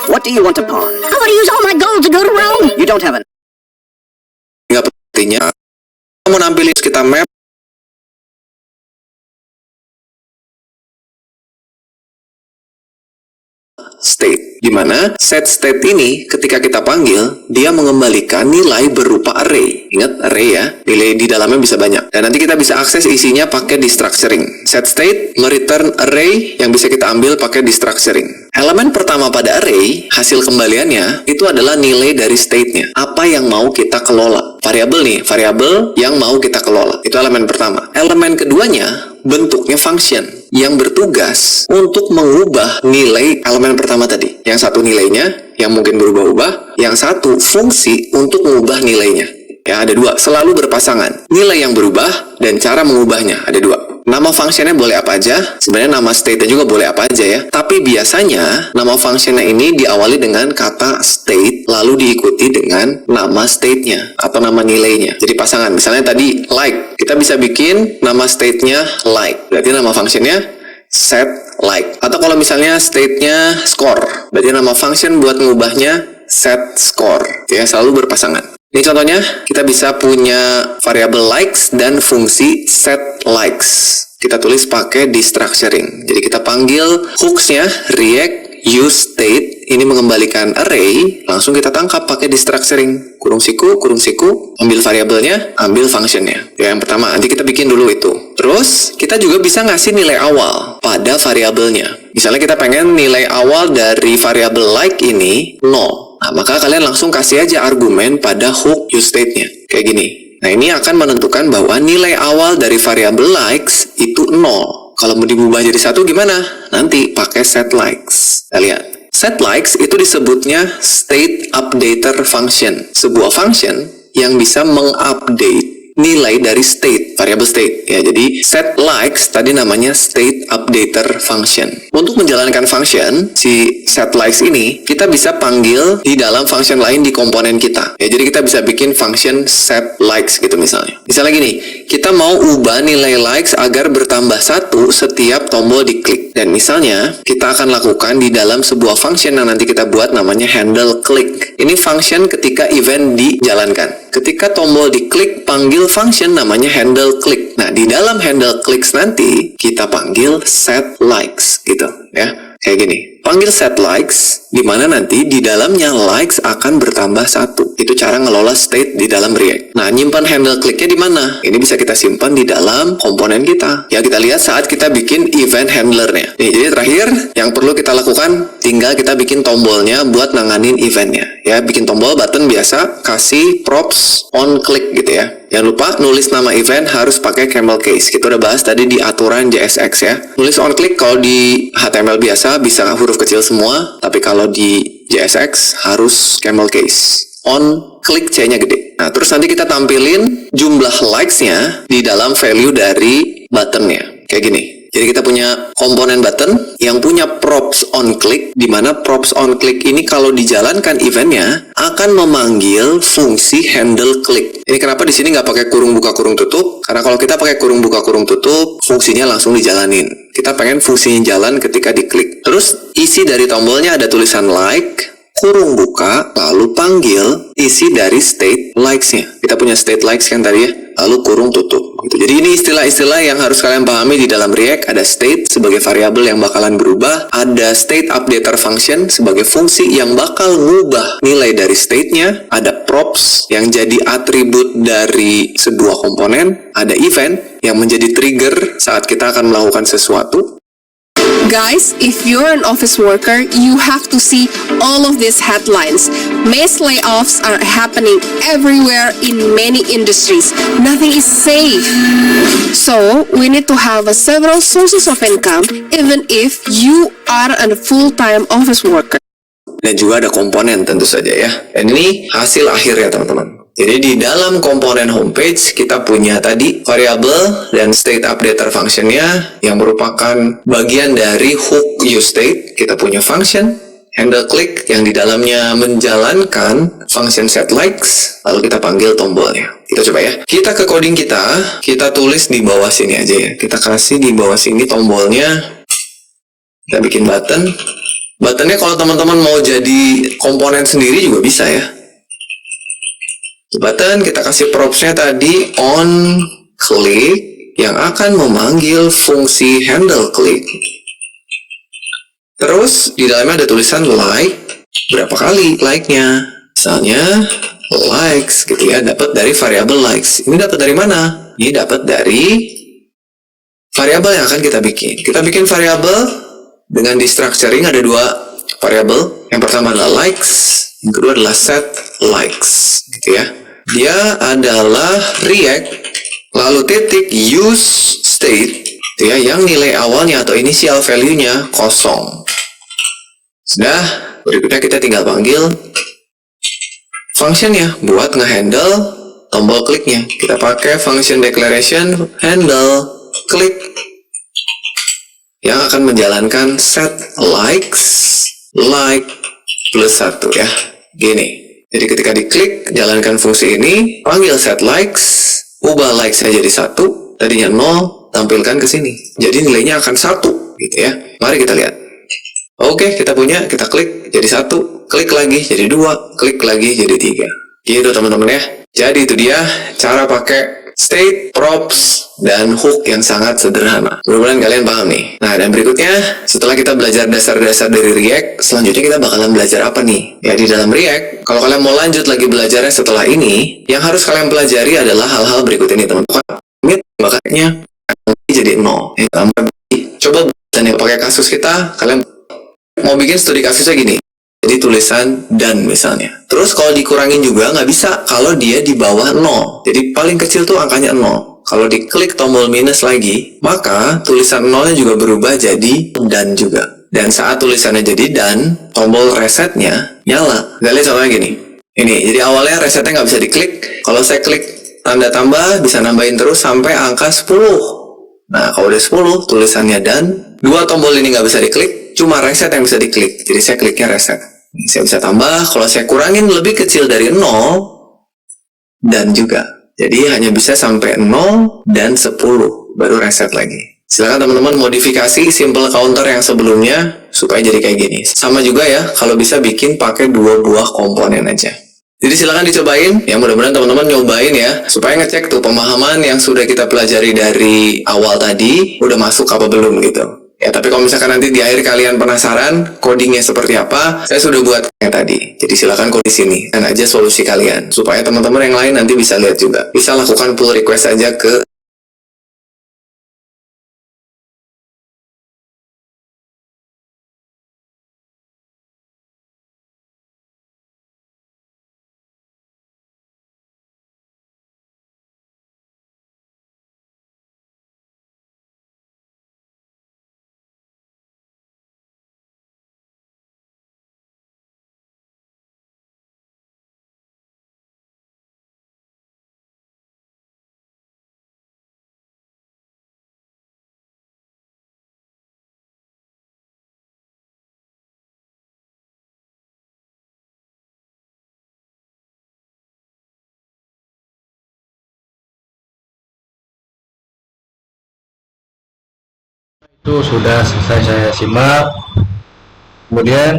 What do you want to pawn? I want to use all my gold to go to Rome. You don't have an... nggak pentingnya. Kita mau nampilin kita map, state, di mana set state ini ketika kita panggil dia mengembalikan nilai berupa array. Ingat array ya, nilai di dalamnya bisa banyak. Dan nanti kita bisa akses isinya pakai destructuring. Set state mereturn array yang bisa kita ambil pakai destructuring. Elemen pertama pada array, hasil kembaliannya itu adalah nilai dari state-nya. Apa yang mau kita kelola? Variabel nih, variabel yang mau kita kelola. Itu elemen pertama. Elemen keduanya bentuknya function yang bertugas untuk mengubah nilai elemen pertama tadi. Yang satu nilainya yang mungkin berubah-ubah, yang satu fungsi untuk mengubah nilainya. Ya, ada 2, selalu berpasangan. Nilai yang berubah dan cara mengubahnya, ada 2. Nama functionnya boleh apa aja, sebenarnya nama state-nya juga boleh apa aja ya. Tapi biasanya nama functionnya ini diawali dengan kata state, lalu diikuti dengan nama state-nya atau nama nilainya. Jadi pasangan, misalnya tadi like, kita bisa bikin nama state-nya like, berarti nama functionnya set like. Atau kalau misalnya state-nya score, berarti nama function buat ngubahnya set score, ya selalu berpasangan. Ini contohnya, kita bisa punya variabel likes dan fungsi set likes. Kita tulis pakai destructuring. Jadi kita panggil hooks-nya react use state, ini mengembalikan array, langsung kita tangkap pakai destructuring. Kurung siku, ambil variabelnya, ambil functionnya. Ya, yang pertama, nanti kita bikin dulu itu. Terus, kita juga bisa ngasih nilai awal pada variabelnya. Misalnya kita pengen nilai awal dari variabel like ini 0. Nah, maka kalian langsung kasih aja argumen pada hook use state-nya. Kayak gini. Nah, ini akan menentukan bahwa nilai awal dari variabel likes itu 0. Kalau mau diubah jadi 1 gimana? Nanti pakai set likes. Kita lihat. Set likes itu disebutnya state updater function. Sebuah function yang bisa mengupdate nilai dari state, variabel state. Ya, jadi set likes tadi namanya state updater function. Untuk menjalankan function, si set likes ini kita bisa panggil di dalam function lain di komponen kita. Ya, jadi kita bisa bikin function set likes gitu misalnya. Misalnya gini, kita mau ubah nilai likes agar bertambah 1 setiap tombol diklik. Dan misalnya, kita akan lakukan di dalam sebuah function yang nanti kita buat namanya handle click. Ini function ketika event dijalankan. Ketika tombol diklik, panggil function namanya handle click. Nah, di dalam handle clicks nanti, kita panggil set likes gitu ya. Kayak gini. Panggil set likes, di mana nanti di dalamnya likes akan bertambah 1. Itu cara ngelola state di dalam React. Nah, nyimpan handle click-nya di mana? Ini bisa kita simpan di dalam komponen kita. Ya, kita lihat saat kita bikin event handler-nya. Nih, jadi terakhir, yang perlu kita lakukan, tinggal kita bikin tombolnya buat nanganin event-nya. Ya, bikin tombol button biasa, kasih props on click gitu ya. Jangan lupa nulis nama event harus pakai camel case. Kita udah bahas tadi di aturan JSX ya. Nulis on click kalau di HTML biasa bisa huruf kecil semua, tapi kalau di JSX harus camel case. On click C-nya gede. Nah, terus nanti kita tampilin jumlah likes-nya di dalam value dari button-nya. Kayak gini. Jadi kita punya komponen button yang punya props on click, di mana props on click ini kalau dijalankan eventnya akan memanggil fungsi handle click. Ini kenapa di sini nggak pakai kurung buka kurung tutup? Karena kalau kita pakai kurung buka kurung tutup, fungsinya langsung dijalanin. Kita pengen fungsinya jalan ketika diklik. Terus isi dari tombolnya ada tulisan like, kurung buka, lalu panggil isi dari state likes-nya. Kita punya state likes kan tadi ya, lalu kurung tutup. Gitu. Jadi ini istilah-istilah yang harus kalian pahami di dalam React. Ada state sebagai variabel yang bakalan berubah, ada state updater function sebagai fungsi yang bakal ngubah nilai dari state-nya, ada props yang jadi atribut dari sebuah komponen, ada event yang menjadi trigger saat kita akan melakukan sesuatu. Guys, if you're an office worker, you have to see all of these headlines. Mass layoffs are happening everywhere in many industries. Nothing is safe. So, we need to have several sources of income even if you are a full-time office worker. Dan juga ada komponen tentu saja ya. Dan ini hasil akhir ya teman-teman. Jadi di dalam komponen homepage kita punya tadi variable dan state updater functionnya yang merupakan bagian dari hook use state. Kita punya function handle click yang di dalamnya menjalankan function set likes, lalu kita panggil tombolnya. Kita coba ya. Kita ke coding kita tulis di bawah sini aja ya. Kita kasih di bawah sini tombolnya. Kita bikin button. Buttonnya kalau teman-teman mau jadi komponen sendiri juga bisa ya. Button kita kasih propsnya tadi on click yang akan memanggil fungsi handle click. Terus di dalamnya ada tulisan like, berapa kali like-nya. Misalnya likes gitu ya, dapat dari variabel likes. Ini dapat dari mana? Ini dapat dari variabel yang akan kita bikin. Kita bikin variabel dengan destructuring ada dua variabel. Yang pertama adalah likes, yang kedua adalah set likes gitu ya. Dia adalah React, lalu titik use state, ya, yang nilai awalnya atau initial value-nya kosong. Sudah, berikutnya kita tinggal panggil function-nya buat ngehandle tombol kliknya. Kita pakai function declaration handle klik yang akan menjalankan set likes like plus 1 ya. Gini. Jadi ketika diklik, jalankan fungsi ini, panggil set likes, ubah likes-nya jadi 1, tadinya 0, tampilkan ke sini. Jadi nilainya akan 1, gitu ya. Mari kita lihat. Oke, kita punya, kita klik jadi 1, klik lagi jadi 2, klik lagi jadi 3. Gitu teman-teman ya. Jadi itu dia cara pakai state, props, dan hook yang sangat sederhana. Mudah-mudahan kalian paham nih. Nah, dan berikutnya, setelah kita belajar dasar-dasar dari React, selanjutnya kita bakalan belajar apa nih? Ya, di dalam React, kalau kalian mau lanjut lagi belajarnya setelah ini, yang harus kalian pelajari adalah hal-hal berikut ini, teman-teman. Makanya jadi 0. Coba yang pakai kasus kita, kalian mau bikin studi kasusnya gini. Jadi tulisan dan misalnya. Terus kalau dikurangin juga nggak bisa kalau dia di bawah 0. Jadi paling kecil tuh angkanya 0. Kalau diklik tombol minus lagi, maka tulisan 0-nya juga berubah jadi dan juga. Dan saat tulisannya jadi dan, tombol resetnya nyala. Kita lihat contohnya gini. Ini, jadi awalnya resetnya nggak bisa diklik. Kalau saya klik tanda tambah, bisa nambahin terus sampai angka 10. Nah, kalau udah 10, tulisannya dan. Dua tombol ini nggak bisa diklik, cuma reset yang bisa diklik. Jadi saya kliknya reset. Saya bisa tambah, kalau saya kurangin lebih kecil dari 0, dan juga. Jadi hanya bisa sampai 0 dan 10, baru reset lagi. Silakan teman-teman modifikasi simple counter yang sebelumnya, supaya jadi kayak gini. Sama juga ya, kalau bisa bikin pakai 2 buah komponen aja. Jadi silakan dicobain, ya mudah-mudahan teman-teman nyobain ya, supaya ngecek tuh pemahaman yang sudah kita pelajari dari awal tadi, udah masuk apa belum gitu. Ya, tapi kalau misalkan nanti di akhir kalian penasaran codingnya seperti apa, saya sudah buat yang tadi. Jadi silakan code di sini dan aja solusi kalian supaya teman-teman yang lain nanti bisa lihat juga. Bisa lakukan pull request aja ke Itu sudah selesai saya simak. Kemudian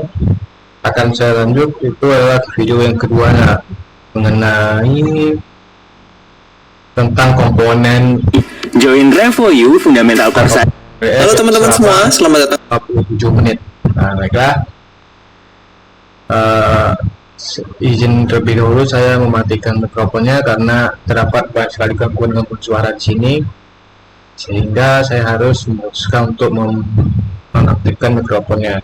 akan saya lanjut, itu adalah video yang keduanya mengenai tentang komponen Join Revo Fundamental Core saja. Halo teman-teman semua, selamat datang. 47 menit. Nah, baiklah. Izin terlebih dahulu saya mematikan mikrofonnya karena terdapat banyak sekali gangguan suara di sini, sehingga saya harus memutuskan untuk menonaktifkan mikrofonnya.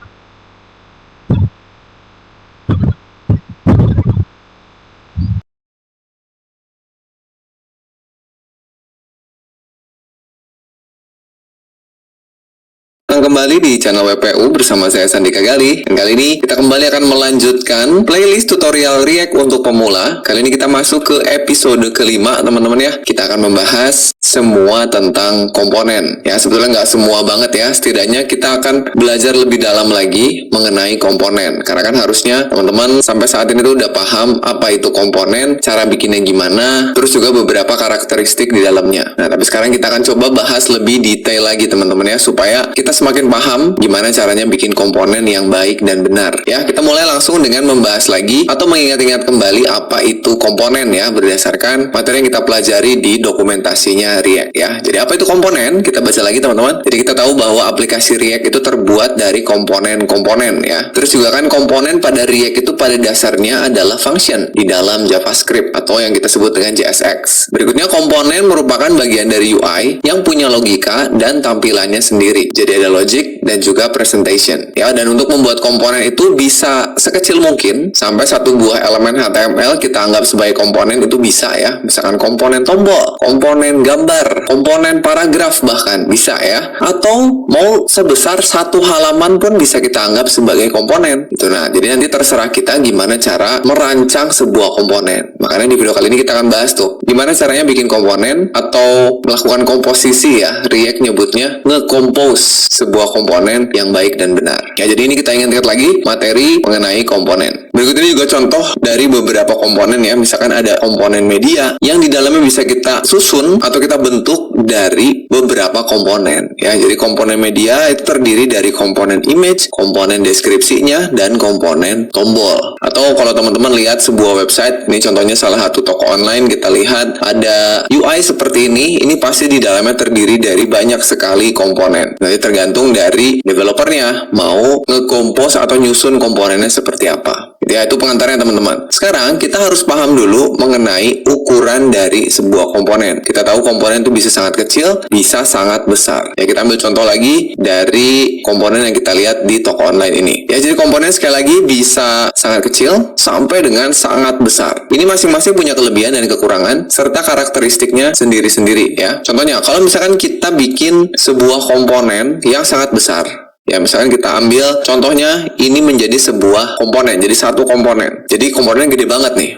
Kembali di channel WPU bersama saya Sandika Gali. Dan kali ini kita kembali akan melanjutkan playlist tutorial React untuk pemula. Kali ini kita masuk ke episode kelima teman-teman ya. Kita akan membahas semua tentang komponen. Ya sebetulnya nggak semua banget ya. Setidaknya kita akan belajar lebih dalam lagi mengenai komponen. Karena kan harusnya teman-teman sampai saat ini tuh udah paham apa itu komponen, cara bikinnya gimana, terus juga beberapa karakteristik di dalamnya. Nah tapi sekarang kita akan coba bahas lebih detail lagi teman-teman ya, supaya kita semakin paham gimana caranya bikin komponen yang baik dan benar. Ya, kita mulai langsung dengan membahas lagi atau mengingat-ingat kembali apa itu komponen ya, berdasarkan materi yang kita pelajari di dokumentasinya React ya. Jadi apa itu komponen? Kita baca lagi teman-teman. Jadi kita tahu bahwa aplikasi React itu terbuat dari komponen-komponen ya. Terus juga kan komponen pada React itu pada dasarnya adalah function di dalam JavaScript atau yang kita sebut dengan JSX. Berikutnya komponen merupakan bagian dari UI yang punya logika dan tampilannya sendiri. Jadi ada logic, dan juga presentation. Ya, dan untuk membuat komponen itu bisa sekecil mungkin, sampai satu buah elemen HTML kita anggap sebagai komponen itu bisa ya. Misalkan komponen tombol, komponen gambar, komponen paragraf bahkan bisa ya. Atau mau sebesar satu halaman pun bisa kita anggap sebagai komponen. Itu nah, jadi nanti terserah kita gimana cara merancang sebuah komponen. Makanya di video kali ini kita akan bahas tuh, gimana caranya bikin komponen atau melakukan komposisi ya. React nyebutnya nge-compose sebuah komponen yang baik dan benar. Ya, jadi ini kita ingin lihat lagi materi mengenai komponen. Berikut ini juga contoh dari beberapa komponen ya. Misalkan ada komponen media yang di dalamnya bisa kita susun atau kita bentuk dari beberapa komponen. Ya, jadi komponen media itu terdiri dari komponen image, komponen deskripsinya, dan komponen tombol. Atau kalau teman-teman lihat sebuah website, ini contohnya salah satu toko online, kita lihat ada UI seperti ini pasti di dalamnya terdiri dari banyak sekali komponen. Nanti tergantung dari developernya mau nge-compose atau nyusun komponennya seperti apa. Ya, itu pengantarnya teman-teman. Sekarang kita harus paham dulu mengenai ukuran dari sebuah komponen. Kita tahu komponen itu bisa sangat kecil, bisa sangat besar. Ya, kita ambil contoh lagi dari komponen yang kita lihat di toko online ini. Ya, jadi komponen sekali lagi bisa sangat kecil sampai dengan sangat besar. Ini masing-masing punya kelebihan dan kekurangan serta karakteristiknya sendiri-sendiri ya. Contohnya, kalau misalkan kita bikin sebuah komponen yang sangat besar, ya, misalkan kita ambil contohnya ini menjadi sebuah komponen, jadi satu komponen. Jadi komponennya gede banget nih.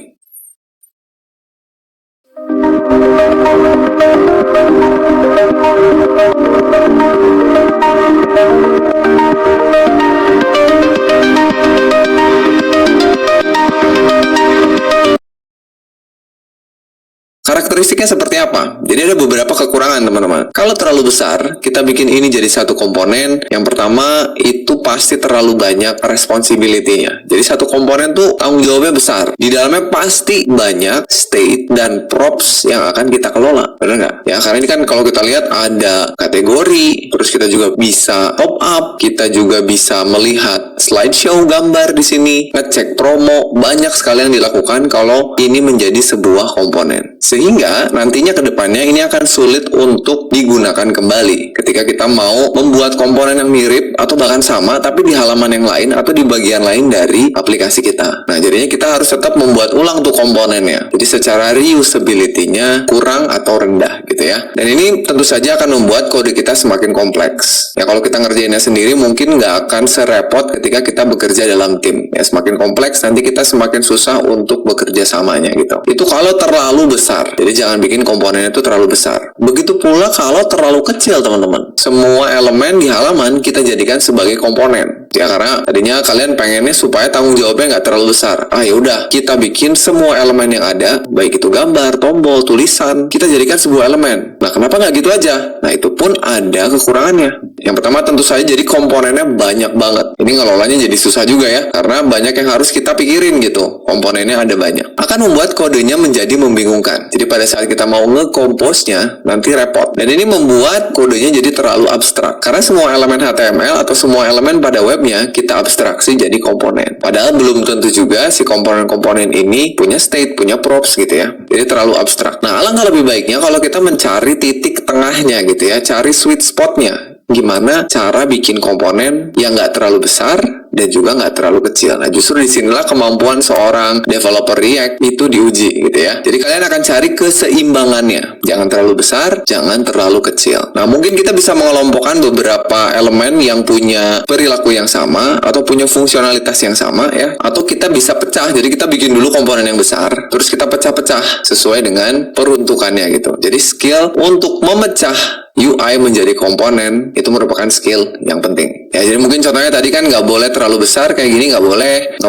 Karakteristiknya seperti apa? Jadi ada beberapa kekurangan teman-teman. Kalau terlalu besar, kita bikin ini jadi satu komponen. Yang pertama, itu pasti terlalu banyak responsibility-nya. Jadi satu komponen tuh tanggung jawabnya besar. Di dalamnya pasti banyak state dan props yang akan kita kelola. Benar nggak? Ya, karena ini kan kalau kita lihat ada kategori, terus kita juga bisa top up, kita juga bisa melihat slideshow gambar di sini, ngecek promo, banyak sekali yang dilakukan kalau ini menjadi sebuah komponen. Sehingga nantinya ke depannya ini akan sulit untuk digunakan kembali ketika kita mau membuat komponen yang mirip atau bahkan sama tapi di halaman yang lain atau di bagian lain dari aplikasi kita. Nah, jadinya kita harus tetap membuat ulang tuh komponennya. Jadi secara reusability-nya kurang atau rendah gitu ya. Dan ini tentu saja akan membuat kode kita semakin kompleks. Ya, kalau kita ngerjainnya sendiri mungkin nggak akan serepot ketika kita bekerja dalam tim. Ya, semakin kompleks nanti kita semakin susah untuk bekerja samanya gitu. Itu kalau terlalu besar. Jadi jangan bikin komponennya itu terlalu besar. Begitu pula kalau terlalu kecil teman-teman. Semua elemen di halaman kita jadikan sebagai komponen. Ya, karena tadinya kalian pengennya supaya tanggung jawabnya nggak terlalu besar. Ya udah, kita bikin semua elemen yang ada, baik itu gambar, tombol, tulisan, kita jadikan sebuah elemen. Nah, kenapa nggak gitu aja? Nah, itu pun ada kekurangannya. Yang pertama tentu saja jadi komponennya banyak banget. Ini ngelolanya jadi susah juga ya, karena banyak yang harus kita pikirin gitu. Komponennya ada banyak. Akan membuat kodenya menjadi membingungkan. Jadi pada saat kita mau nge-compose-nya, nanti repot. Dan ini membuat kodenya jadi terlalu abstrak. Karena semua elemen HTML atau semua elemen pada webnya kita abstraksi jadi komponen. Padahal belum tentu juga si komponen-komponen ini punya state, punya props gitu ya. Jadi terlalu abstrak. Nah, alangkah lebih baiknya kalau kita mencari titik tengahnya gitu ya. Cari sweet spot-nya. Gimana cara bikin komponen yang nggak terlalu besar dan juga nggak terlalu kecil. Nah, justru disinilah kemampuan seorang developer React itu diuji gitu ya. Jadi kalian akan cari keseimbangannya. Jangan terlalu besar, jangan terlalu kecil. Nah, mungkin kita bisa mengelompokkan beberapa elemen yang punya perilaku yang sama atau punya fungsionalitas yang sama ya. Atau kita bisa pecah. Jadi kita bikin dulu komponen yang besar, terus kita pecah-pecah sesuai dengan peruntukannya gitu. Jadi skill untuk memecah UI menjadi komponen itu merupakan skill yang penting. Ya, jadi mungkin contohnya tadi kan nggak boleh terlalu besar kayak gini, nggak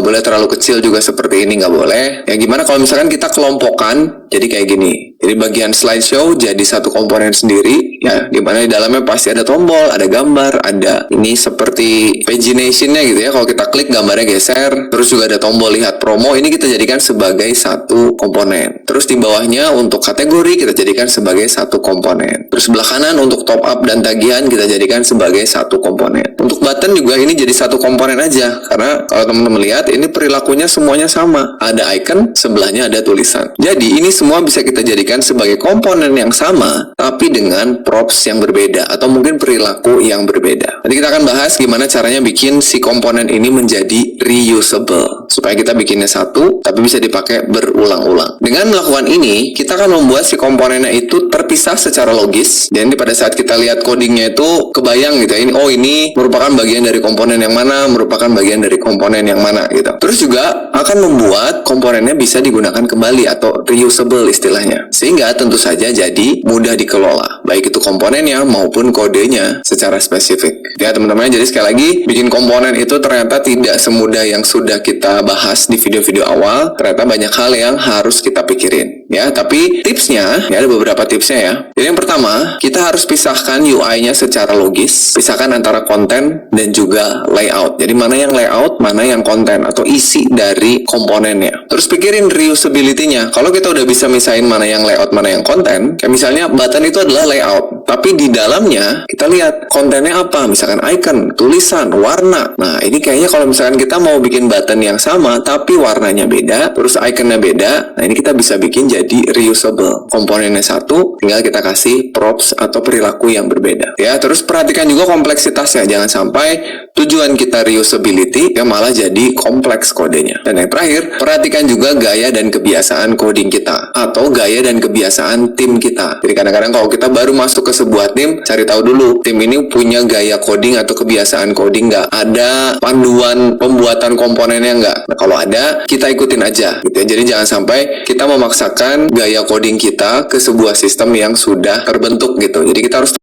boleh terlalu kecil juga seperti ini, nggak boleh. Ya, gimana kalau misalkan kita kelompokkan jadi kayak gini. Jadi bagian slideshow jadi satu komponen sendiri, ya, dimana di dalamnya pasti ada tombol, ada gambar, ada ini seperti pagination-nya gitu ya. Kalau kita klik gambarnya geser, terus juga ada tombol lihat promo, ini kita jadikan sebagai satu komponen. Terus di bawahnya untuk kategori kita jadikan sebagai satu komponen. Terus sebelah kanan untuk top up dan tagihan kita jadikan sebagai satu komponen. Untuk button juga ini jadi satu komponen aja, karena kalau teman-teman lihat ini perilakunya semuanya sama. Ada icon, sebelahnya ada tulisan. Jadi ini semua bisa kita jadikan sebagai komponen yang sama, tapi dengan props yang berbeda atau mungkin perilaku yang berbeda. Nanti kita akan bahas gimana caranya bikin si komponen ini menjadi reusable supaya kita bikinnya satu tapi bisa dipakai berulang-ulang. Dengan melakukan ini, kita akan membuat si komponennya itu terpisah secara logis. Dan pada saat kita lihat codingnya itu kebayang gitu ya, ini merupakan bagian dari komponen yang mana, merupakan bagian dari komponen yang mana gitu. Terus juga akan membuat komponennya bisa digunakan kembali atau reusable istilahnya. Sehingga tentu saja jadi mudah dikelola, baik itu komponennya maupun kodenya secara spesifik. Ya teman-teman, jadi sekali lagi, bikin komponen itu ternyata tidak semudah yang sudah kita bahas di video-video awal. Ternyata banyak hal yang harus kita pikirin. Ya, tapi tipsnya, ya ada beberapa tipsnya ya. Jadi yang pertama, kita harus pisahkan UI-nya secara logis. Pisahkan antara konten dan juga layout. Jadi mana yang layout, mana yang konten atau isi dari komponennya. Terus pikirin reusability-nya. Kalau kita udah bisa misahin mana yang layout, mana yang konten, kayak misalnya button itu adalah layout, tapi di dalamnya kita lihat kontennya apa, misalkan icon, tulisan, warna. Nah, ini kayaknya kalau misalkan kita mau bikin button yang sama, tapi warnanya beda, terus iconnya beda, nah ini kita bisa bikin jadi reusable. Komponennya satu, tinggal kita kasih props atau perilaku yang berbeda. Ya, terus perhatikan juga kompleksitasnya, jangan sampai tujuan kita reusability yang malah jadi kompleks kodenya. Dan yang terakhir, perhatikan juga gaya dan kebiasaan coding kita atau gaya dan kebiasaan tim kita. Jadi kadang-kadang kalau kita baru masuk ke sebuah tim, cari tahu dulu tim ini punya gaya coding atau kebiasaan coding nggak? Ada panduan pembuatan komponennya nggak? Nah, kalau ada, kita ikutin aja gitu ya. Jadi jangan sampai kita memaksakan gaya coding kita ke sebuah sistem yang sudah terbentuk gitu. Jadi kita harus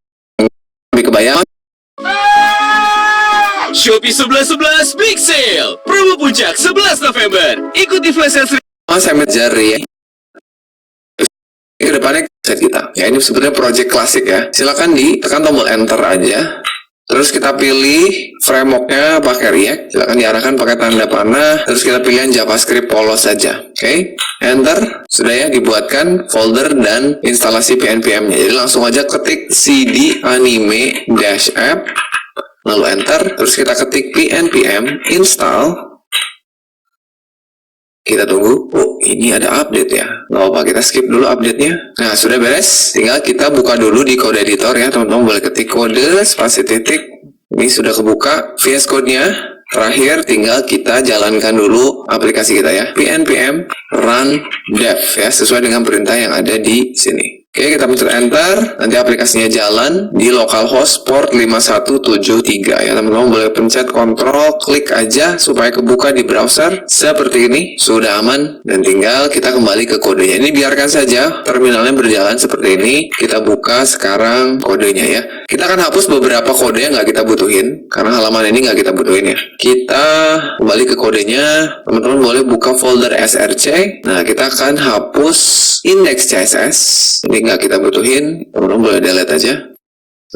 lebih kebayang. Shopee 11.11 Big Sale. Promo puncak 11 November. Ikuti flash sale Saya mencari ke depannya set kita. Ya, ini sebenarnya project klasik ya. Silakan ditekan tombol enter aja. Terus kita pilih framework-nya pakai React. Silakan diarahkan pakai tanda panah. Terus kita pilihan JavaScript polos saja. Oke, enter. Sudah ya, dibuatkan folder dan instalasi PNPM-nya. Jadi langsung aja ketik cd anime-app. Lalu enter. Terus kita ketik PNPM install. Kita tunggu. Oh, ini ada update ya. Nggak apa-apa, kita skip dulu update-nya. Nah, sudah beres. Tinggal kita buka dulu di code editor ya. Teman-teman boleh ketik kode, spasi titik. Ini sudah kebuka VS Code-nya. Terakhir, tinggal kita jalankan dulu aplikasi kita ya. PNPM run dev ya. Sesuai dengan perintah yang ada di sini. Oke, kita pencet enter, nanti aplikasinya jalan di localhost port 5173 ya. Teman-teman boleh pencet kontrol, klik aja supaya kebuka di browser seperti ini. Sudah aman dan tinggal kita kembali ke kodenya. Ini biarkan saja terminalnya berjalan seperti ini. Kita buka sekarang kodenya ya. Kita akan hapus beberapa kode yang nggak kita butuhin karena halaman ini nggak kita butuhin ya. Kita kembali ke kodenya. Teman-teman boleh buka folder src. Nah, kita akan hapus index.css. Ini nggak kita butuhin, teman-teman boleh delete aja.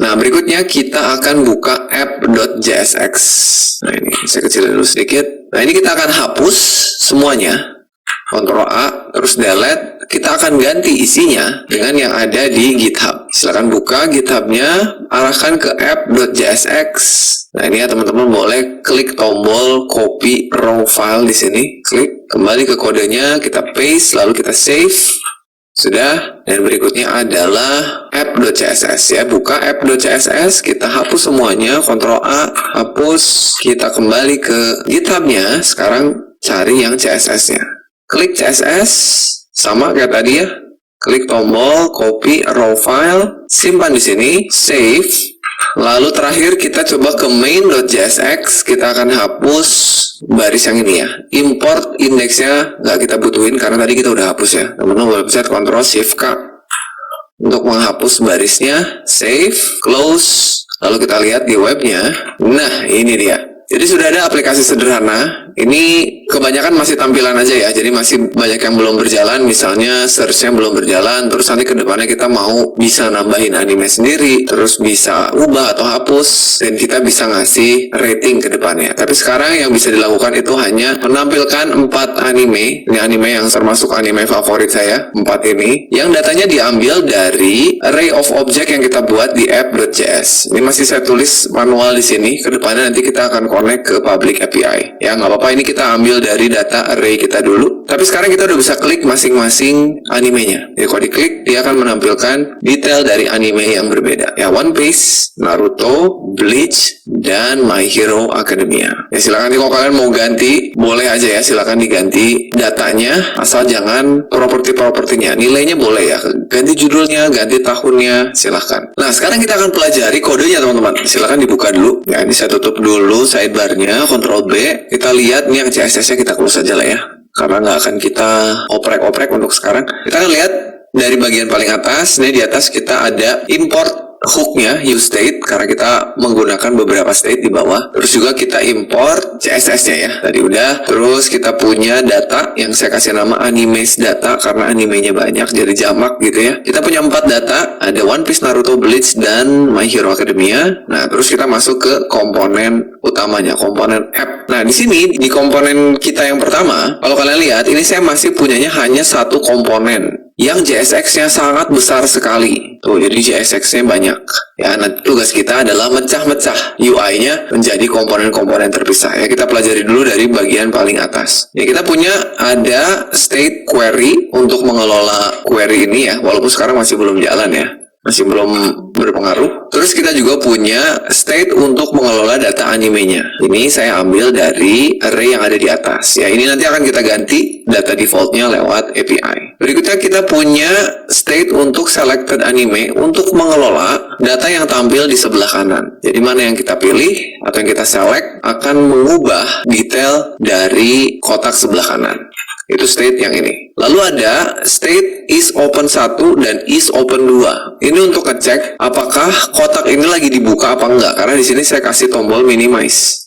Nah, berikutnya kita akan buka app.jsx. Nah, ini saya kecilin dulu sedikit. Nah, ini kita akan hapus semuanya. Ctrl A, terus delete. Kita akan ganti isinya dengan yang ada di GitHub. Silahkan buka GitHub-nya, arahkan ke app.jsx. Nah, ini ya teman-teman boleh klik tombol copy raw file di sini. Klik, kembali ke kodenya, kita paste, lalu kita save. Sudah, dan berikutnya adalah app.css ya. Buka app.css, kita hapus semuanya, Ctrl A, hapus, kita kembali ke GitHub-nya. Sekarang cari yang CSS-nya. Klik CSS, sama kayak tadi ya. Klik tombol copy raw file, simpan di sini, save. Lalu terakhir kita coba ke main.jsx, kita akan hapus baris yang ini ya. Import indeksnya nggak kita butuhin karena tadi kita udah hapus ya. Teman-teman boleh pencet Ctrl Shift K untuk menghapus barisnya, save, close. Lalu kita lihat di webnya. Nah, ini dia. Jadi sudah ada aplikasi sederhana. Ini kebanyakan masih tampilan aja ya. Jadi masih banyak yang belum berjalan. Misalnya search-nya belum berjalan. Terus nanti ke depannya kita mau bisa nambahin anime sendiri. Terus bisa ubah atau hapus. Dan kita bisa ngasih rating ke depannya. Tapi sekarang yang bisa dilakukan itu hanya menampilkan 4 anime. Ini anime yang termasuk anime favorit saya. 4 ini. Yang datanya diambil dari array of object yang kita buat di app.js. Ini masih saya tulis manual di sini. Ke depannya nanti kita akan connect ke public API. Ya, nggak apa-apa apa-apa, ini kita ambil dari data array kita dulu. Tapi sekarang kita udah bisa klik masing-masing animenya. Jadi kalau diklik, dia akan menampilkan detail dari anime yang berbeda. Ya, One Piece, Naruto, Bleach, dan My Hero Academia. Ya, silakan nih kalau kalian mau ganti, boleh aja ya, silakan diganti datanya, asal jangan properti-propertinya. Nilainya boleh ya, ganti judulnya, ganti tahunnya, silahkan. Nah, sekarang kita akan pelajari kodenya teman-teman. Silakan dibuka dulu. Ya, ini saya tutup dulu sidebarnya, Ctrl B. Kita lihat nih yang CSS-nya kita close aja lah ya, karena nggak akan kita oprek-oprek untuk sekarang. Kita akan lihat dari bagian paling atas. Ini di atas kita ada import hook-nya, use state, karena kita menggunakan beberapa state di bawah. Terus juga kita import CSS-nya ya, tadi udah. Terus kita punya data yang saya kasih nama animes data karena animenya banyak, jadi jamak gitu ya. Kita punya 4 data, ada One Piece, Naruto, Bleach, dan My Hero Academia. Nah, terus kita masuk ke komponen utamanya, komponen app. Nah, di sini di komponen kita yang pertama, kalau kalian lihat, ini saya masih punyanya hanya satu komponen yang JSX-nya sangat besar sekali. Tuh, jadi JSX-nya banyak. Ya, nanti tugas kita adalah mecah-mecah UI-nya menjadi komponen-komponen terpisah. Ya, kita pelajari dulu dari bagian paling atas. Ya, kita punya ada state query untuk mengelola query ini ya, walaupun sekarang masih belum jalan ya. Masih belum berpengaruh. Terus kita juga punya state untuk mengelola data animenya. Ini saya ambil dari array yang ada di atas. Ya, ini nanti akan kita ganti data defaultnya lewat API. Berikutnya kita punya state untuk selected anime untuk mengelola data yang tampil di sebelah kanan. Jadi mana yang kita pilih atau yang kita select akan mengubah detail dari kotak sebelah kanan. Itu state yang ini. Lalu ada state is open 1 dan is open 2. Ini untuk ngecek apakah kotak ini lagi dibuka apa enggak. Karena di sini saya kasih tombol minimize.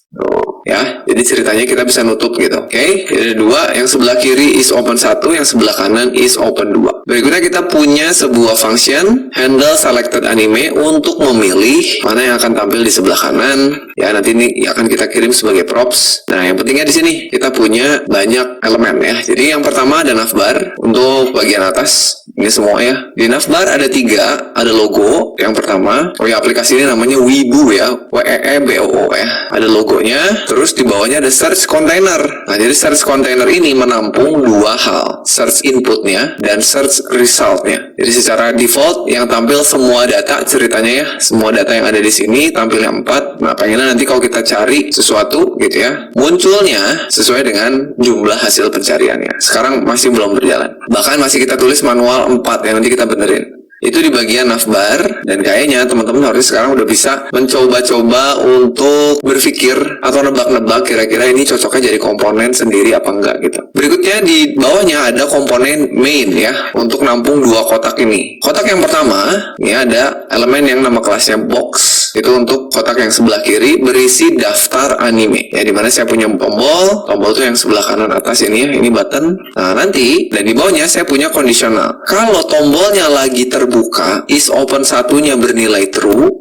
Ya, jadi ceritanya kita bisa nutup gitu. Oke, ada 2, yang sebelah kiri is open 1, yang sebelah kanan is open 2. Berikutnya kita punya sebuah function handle selected anime untuk memilih mana yang akan tampil di sebelah kanan. Ya, nanti ini akan kita kirim sebagai props. Nah, yang pentingnya di sini kita punya banyak elemen ya. Jadi yang pertama ada navbar untuk bagian atas. Ini semua ya. Di navbar ada 3, ada logo yang pertama. Oh ya, aplikasi ini namanya Weibo ya, WEEBOO ya. Ada logonya. Terus di bawahnya ada search container. Nah, jadi search container ini menampung 2 hal, search inputnya dan search resultnya. Jadi secara default yang tampil semua data, ceritanya ya, semua data yang ada di sini tampilnya 4. Nah, pengennya nanti kalau kita cari sesuatu gitu ya, munculnya sesuai dengan jumlah hasil pencariannya. Sekarang masih belum berjalan. Bahkan masih kita tulis manual 4 yang nanti kita benerin. Itu di bagian navbar, dan kayaknya teman-teman harus sekarang udah bisa mencoba-coba untuk berpikir atau nebak-nebak kira-kira ini cocoknya jadi komponen sendiri apa enggak gitu. Berikutnya di bawahnya ada komponen main ya, untuk nampung 2 kotak ini. Kotak yang pertama, ini ada elemen yang nama kelasnya box. Itu untuk kotak yang sebelah kiri berisi daftar anime. Ya, dimana saya punya tombol itu yang sebelah kanan atas ini ya, ini button. Nah, nanti, dan di bawahnya saya punya kondisional. Kalau tombolnya lagi terbuka, is open 1-nya bernilai true,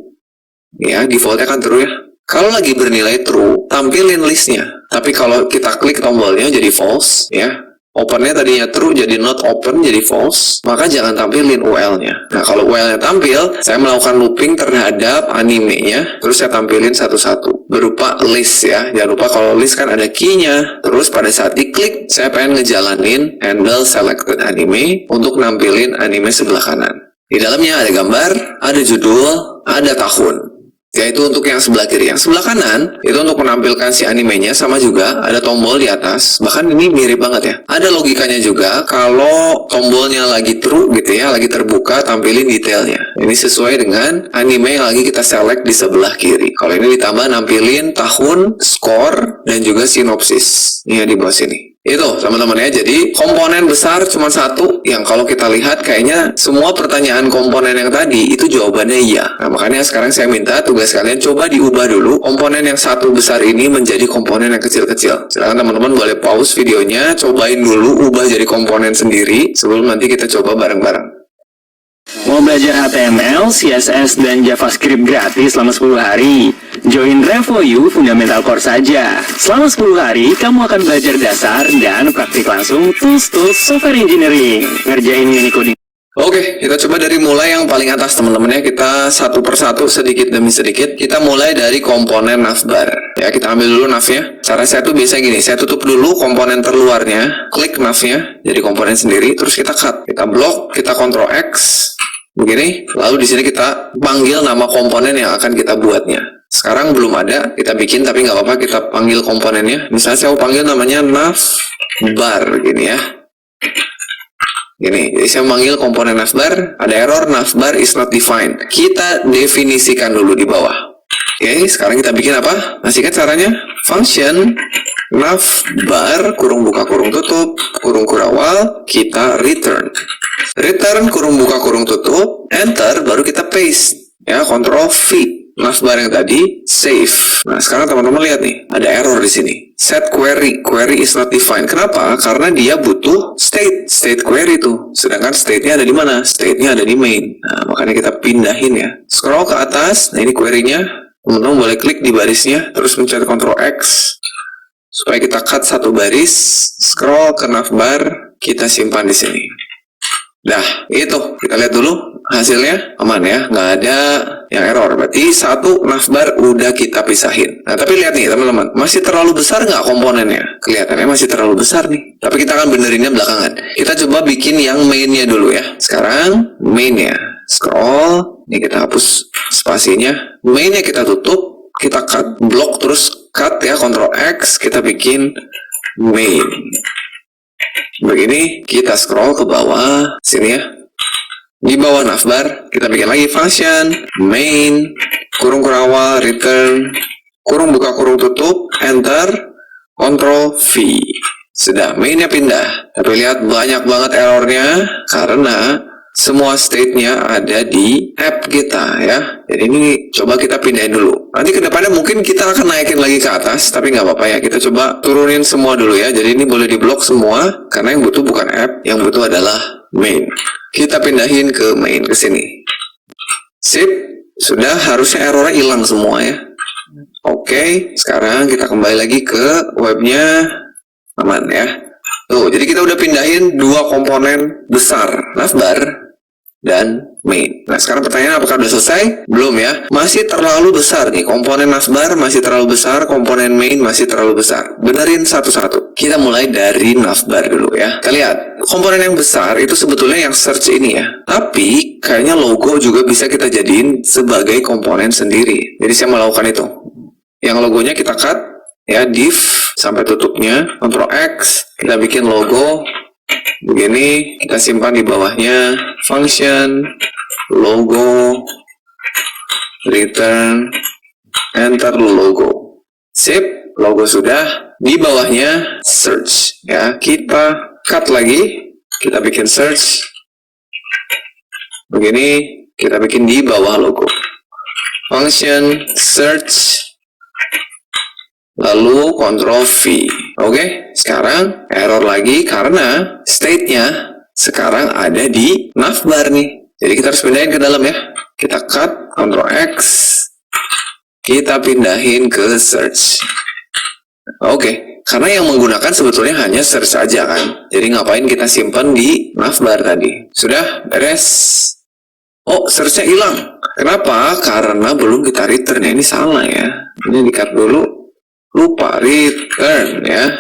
ya, defaultnya kan true ya. Kalau lagi bernilai true, tampilin listnya. Tapi kalau kita klik tombolnya jadi false, ya, opennya tadinya true jadi not open jadi false, maka jangan tampilin UL-nya. Nah, kalau UL-nya tampil, saya melakukan looping terhadap animenya, terus saya tampilin satu-satu berupa list ya. Jangan lupa kalau list kan ada key-nya. Terus pada saat diklik, saya pengen ngejalanin handle selected anime untuk nampilin anime sebelah kanan. Di dalamnya ada gambar, ada judul, ada tahun. Yaitu untuk yang sebelah kiri. Yang sebelah kanan, itu untuk menampilkan si animenya, sama juga ada tombol di atas. Bahkan ini mirip banget ya. Ada logikanya juga, kalau tombolnya lagi true gitu ya, lagi terbuka, tampilin detailnya. Ini sesuai dengan anime yang lagi kita select di sebelah kiri. Kalau ini ditambah nampilin tahun, skor, dan juga sinopsis. Ini ya di bawah sini. Itu teman-teman ya, jadi komponen besar cuma satu yang kalau kita lihat kayaknya semua pertanyaan komponen yang tadi itu jawabannya iya. Nah, makanya sekarang saya minta tugas kalian coba diubah dulu komponen yang satu besar ini menjadi komponen yang kecil-kecil. Silakan teman-teman boleh pause videonya, cobain dulu ubah jadi komponen sendiri sebelum nanti kita coba bareng-bareng. Mau belajar HTML, CSS, dan JavaScript gratis selama 10 hari? Join Revo.u Fundamental Course saja. Selama 10 hari, kamu akan belajar dasar dan praktik langsung tools-tools software engineering. Ngerjain mini coding. Oke, kita coba dari mulai yang paling atas teman-teman ya. Kita satu persatu sedikit demi sedikit. Kita mulai dari komponen navbar. Ya, ya. Kita ambil dulu navnya. Cara saya tuh biasa gini, saya tutup dulu komponen terluarnya, klik navnya jadi komponen sendiri, terus kita cut, kita blok, kita Ctrl X begini, lalu di sini kita panggil nama komponen yang akan kita buatnya. Sekarang belum ada, kita bikin, tapi nggak apa-apa, kita panggil komponennya. Misalnya saya mau panggil namanya navbar gini ya. Gini, jadi saya memanggil komponen navbar, ada error, navbar is not defined. Kita definisikan dulu di bawah. Oke, sekarang kita bikin apa? Masih kan caranya? Function navbar, kurung buka kurung tutup, kurung kurawal, kita return. Return, kurung buka kurung tutup, enter, baru kita paste. Ya, Ctrl V. Navbar yang tadi, save. Nah, sekarang teman-teman lihat nih, ada error di sini. Set query, query is not defined. Kenapa? Karena dia butuh state query tuh. Sedangkan state-nya ada di mana? State-nya ada di main. Nah, makanya kita pindahin ya. Scroll ke atas, nah ini query-nya. Teman-teman boleh klik di barisnya, terus mencet Ctrl X. Supaya kita cut satu baris, scroll ke navbar, kita simpan di sini. Dah, itu. Kita lihat dulu hasilnya aman ya, nggak ada yang error. Berarti satu navbar udah kita pisahin. Nah, tapi lihat nih teman-teman, masih terlalu besar nggak komponennya? Kelihatannya masih terlalu besar nih. Tapi kita akan benerinnya belakangan. Kita coba bikin yang mainnya dulu ya. Sekarang mainnya, scroll. Ini kita hapus spasinya. Mainnya kita tutup, kita cut, blok terus cut ya, Ctrl X. Kita bikin main. Begini, kita scroll ke bawah sini ya. Di bawah navbar, kita bikin lagi function main, kurung kurawal, return, kurung buka kurung tutup, enter, Ctrl V. Sudah, mainnya pindah. Tapi lihat banyak banget errornya karena semua state-nya ada di app kita ya. Jadi ini coba kita pindahin dulu. Nanti ke depannya mungkin kita akan naikin lagi ke atas, tapi nggak apa-apa ya. Kita coba turunin semua dulu ya. Jadi ini boleh diblok semua, karena yang butuh bukan app, yang butuh adalah main. Kita pindahin ke main, ke sini. Sip, sudah, harusnya errornya hilang semua ya. Oke, sekarang kita kembali lagi ke webnya, aman ya. Tuh, jadi kita udah pindahin dua komponen besar, navbar dan main. Nah, sekarang pertanyaan apakah udah selesai? Belum ya. Masih terlalu besar nih. Komponen navbar masih terlalu besar, komponen main masih terlalu besar. Benerin satu-satu. Kita mulai dari navbar dulu ya. Kita lihat, komponen yang besar itu sebetulnya yang search ini ya. Tapi, kayaknya logo juga bisa kita jadiin sebagai komponen sendiri. Jadi saya melakukan itu. Yang logonya kita cut, ya, div, sampai tutupnya, Ctrl X, kita bikin logo. Begini, kita simpan di bawahnya function logo return enter logo. Sip, logo sudah. Di bawahnya search ya, kita cut lagi, kita bikin search. Begini, kita bikin di bawah logo function search, lalu Ctrl V. Oke, sekarang error lagi karena state-nya sekarang ada di navbar nih. Jadi kita harus pindahin ke dalam ya. Kita cut, Ctrl X, kita pindahin ke search. Oke, karena yang menggunakan sebetulnya hanya search aja kan. Jadi ngapain kita simpan di navbar tadi? Sudah, beres. Oh, search-nya hilang. Kenapa? Karena belum kita return ya. Ini salah ya. Ini di-cut dulu. Lupa return ya.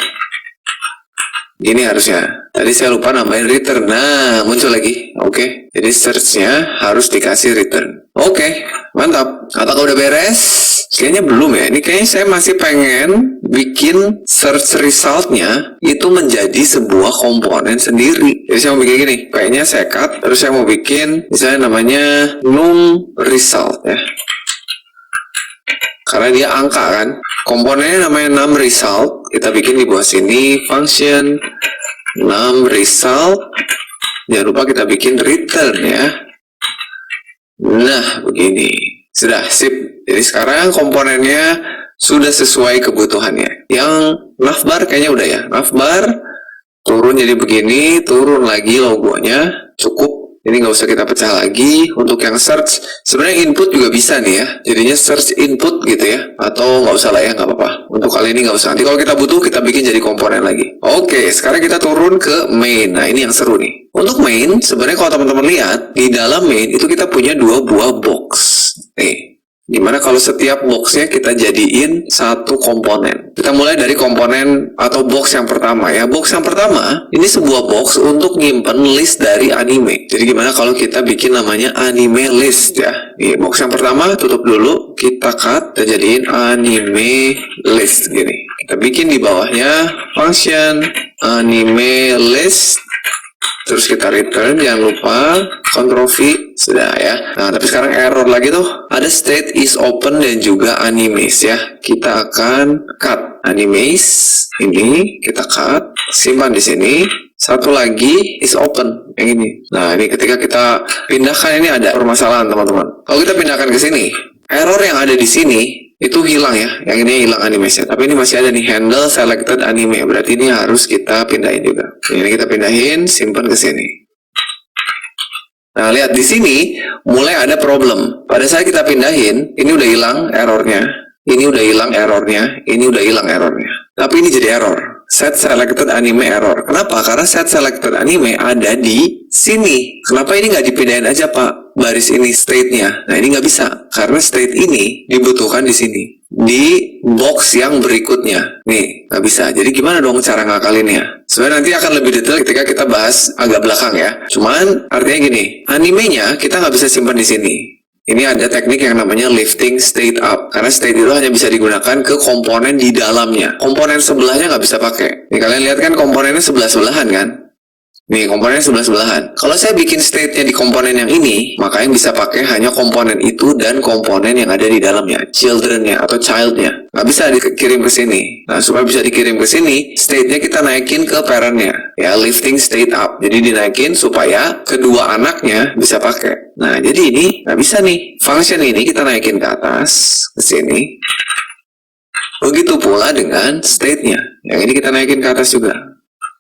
Gini harusnya. Tadi saya lupa nambahin return. Nah, muncul lagi. Oke. Jadi search-nya harus dikasih return. Oke, mantap. Apakah udah beres? Kayaknya belum ya. Ini kayaknya saya masih pengen bikin search result-nya itu menjadi sebuah komponen sendiri. Jadi saya mau bikin gini. Kayaknya saya cut. Terus saya mau bikin misalnya namanya num result ya. Karena dia angka kan. Komponennya namanya num result. Kita bikin di bawah sini function num result. Jangan lupa kita bikin return ya. Nah, begini. Sudah, sip. Jadi sekarang komponennya sudah sesuai kebutuhannya. Yang navbar kayaknya udah ya. Navbar turun jadi begini, turun lagi logonya. Cukup. Ini nggak usah kita pecah lagi. Untuk yang search, sebenarnya input juga bisa nih ya. Jadinya search input gitu ya. Atau nggak usah lah ya, nggak apa-apa. Untuk kali ini nggak usah. Nanti kalau kita butuh, kita bikin jadi komponen lagi. Oke, sekarang kita turun ke main. Nah, ini yang seru nih. Untuk main, sebenarnya kalau teman-teman lihat, di dalam main itu kita punya dua buah box. Nih, Gimana kalau setiap boxnya kita jadiin satu komponen? Kita mulai dari komponen atau box yang pertama ya. Box yang pertama, ini sebuah box untuk nyimpen list dari anime. Jadi gimana kalau kita bikin namanya anime list ya. Nih, box yang pertama tutup dulu, kita cut, kita jadiin anime list gini. Kita bikin di bawahnya function anime list. Terus kita return, jangan lupa Ctrl V, sudah ya. Nah, tapi sekarang error lagi tuh. Ada state is open dan juga animes ya. Kita akan cut animes ini, kita cut, simpan di sini. Satu lagi is open yang ini. Nah, ini ketika kita pindahkan ini ada permasalahan teman-teman. Kalau kita pindahkan ke sini, error yang ada di sini itu hilang ya, yang ini hilang animasinya, tapi ini masih ada nih handle selected anime, berarti ini harus kita pindahin juga. Ini kita pindahin, simpan ke sini. Nah, lihat di sini mulai ada problem. Pada saat kita pindahin, ini udah hilang errornya, ini udah hilang errornya, ini udah hilang errornya. Tapi ini jadi error. Set selected anime error. Kenapa? Karena set selected anime ada di sini. Kenapa ini nggak dipindahin aja Pak? Baris ini state-nya. Nah, ini nggak bisa. Karena state ini dibutuhkan di sini. Di box yang berikutnya. Nih, nggak bisa. Jadi gimana dong cara ngakalinnya? Sebenarnya nanti akan lebih detail ketika kita bahas agak belakang ya. Cuman artinya gini, animenya kita nggak bisa simpan di sini. Ini ada teknik yang namanya lifting state up. Karena state itu hanya bisa digunakan ke komponen di dalamnya. Komponen sebelahnya nggak bisa pakai. Nih kalian lihat kan komponennya sebelah-sebelahan kan? Nih komponennya sebelah-sebelahan. Kalau saya bikin state-nya di komponen yang ini, maka yang bisa pakai hanya komponen itu dan komponen yang ada di dalamnya. Children-nya atau child-nya. Nggak bisa dikirim ke sini. Nah, supaya bisa dikirim ke sini, state-nya kita naikin ke parent-nya. Ya, lifting state up. Jadi dinaikin supaya kedua anaknya bisa pakai. Nah, jadi ini nggak bisa nih. Function ini kita naikin ke atas, ke sini. Begitu pula dengan state-nya. Yang ini kita naikin ke atas juga.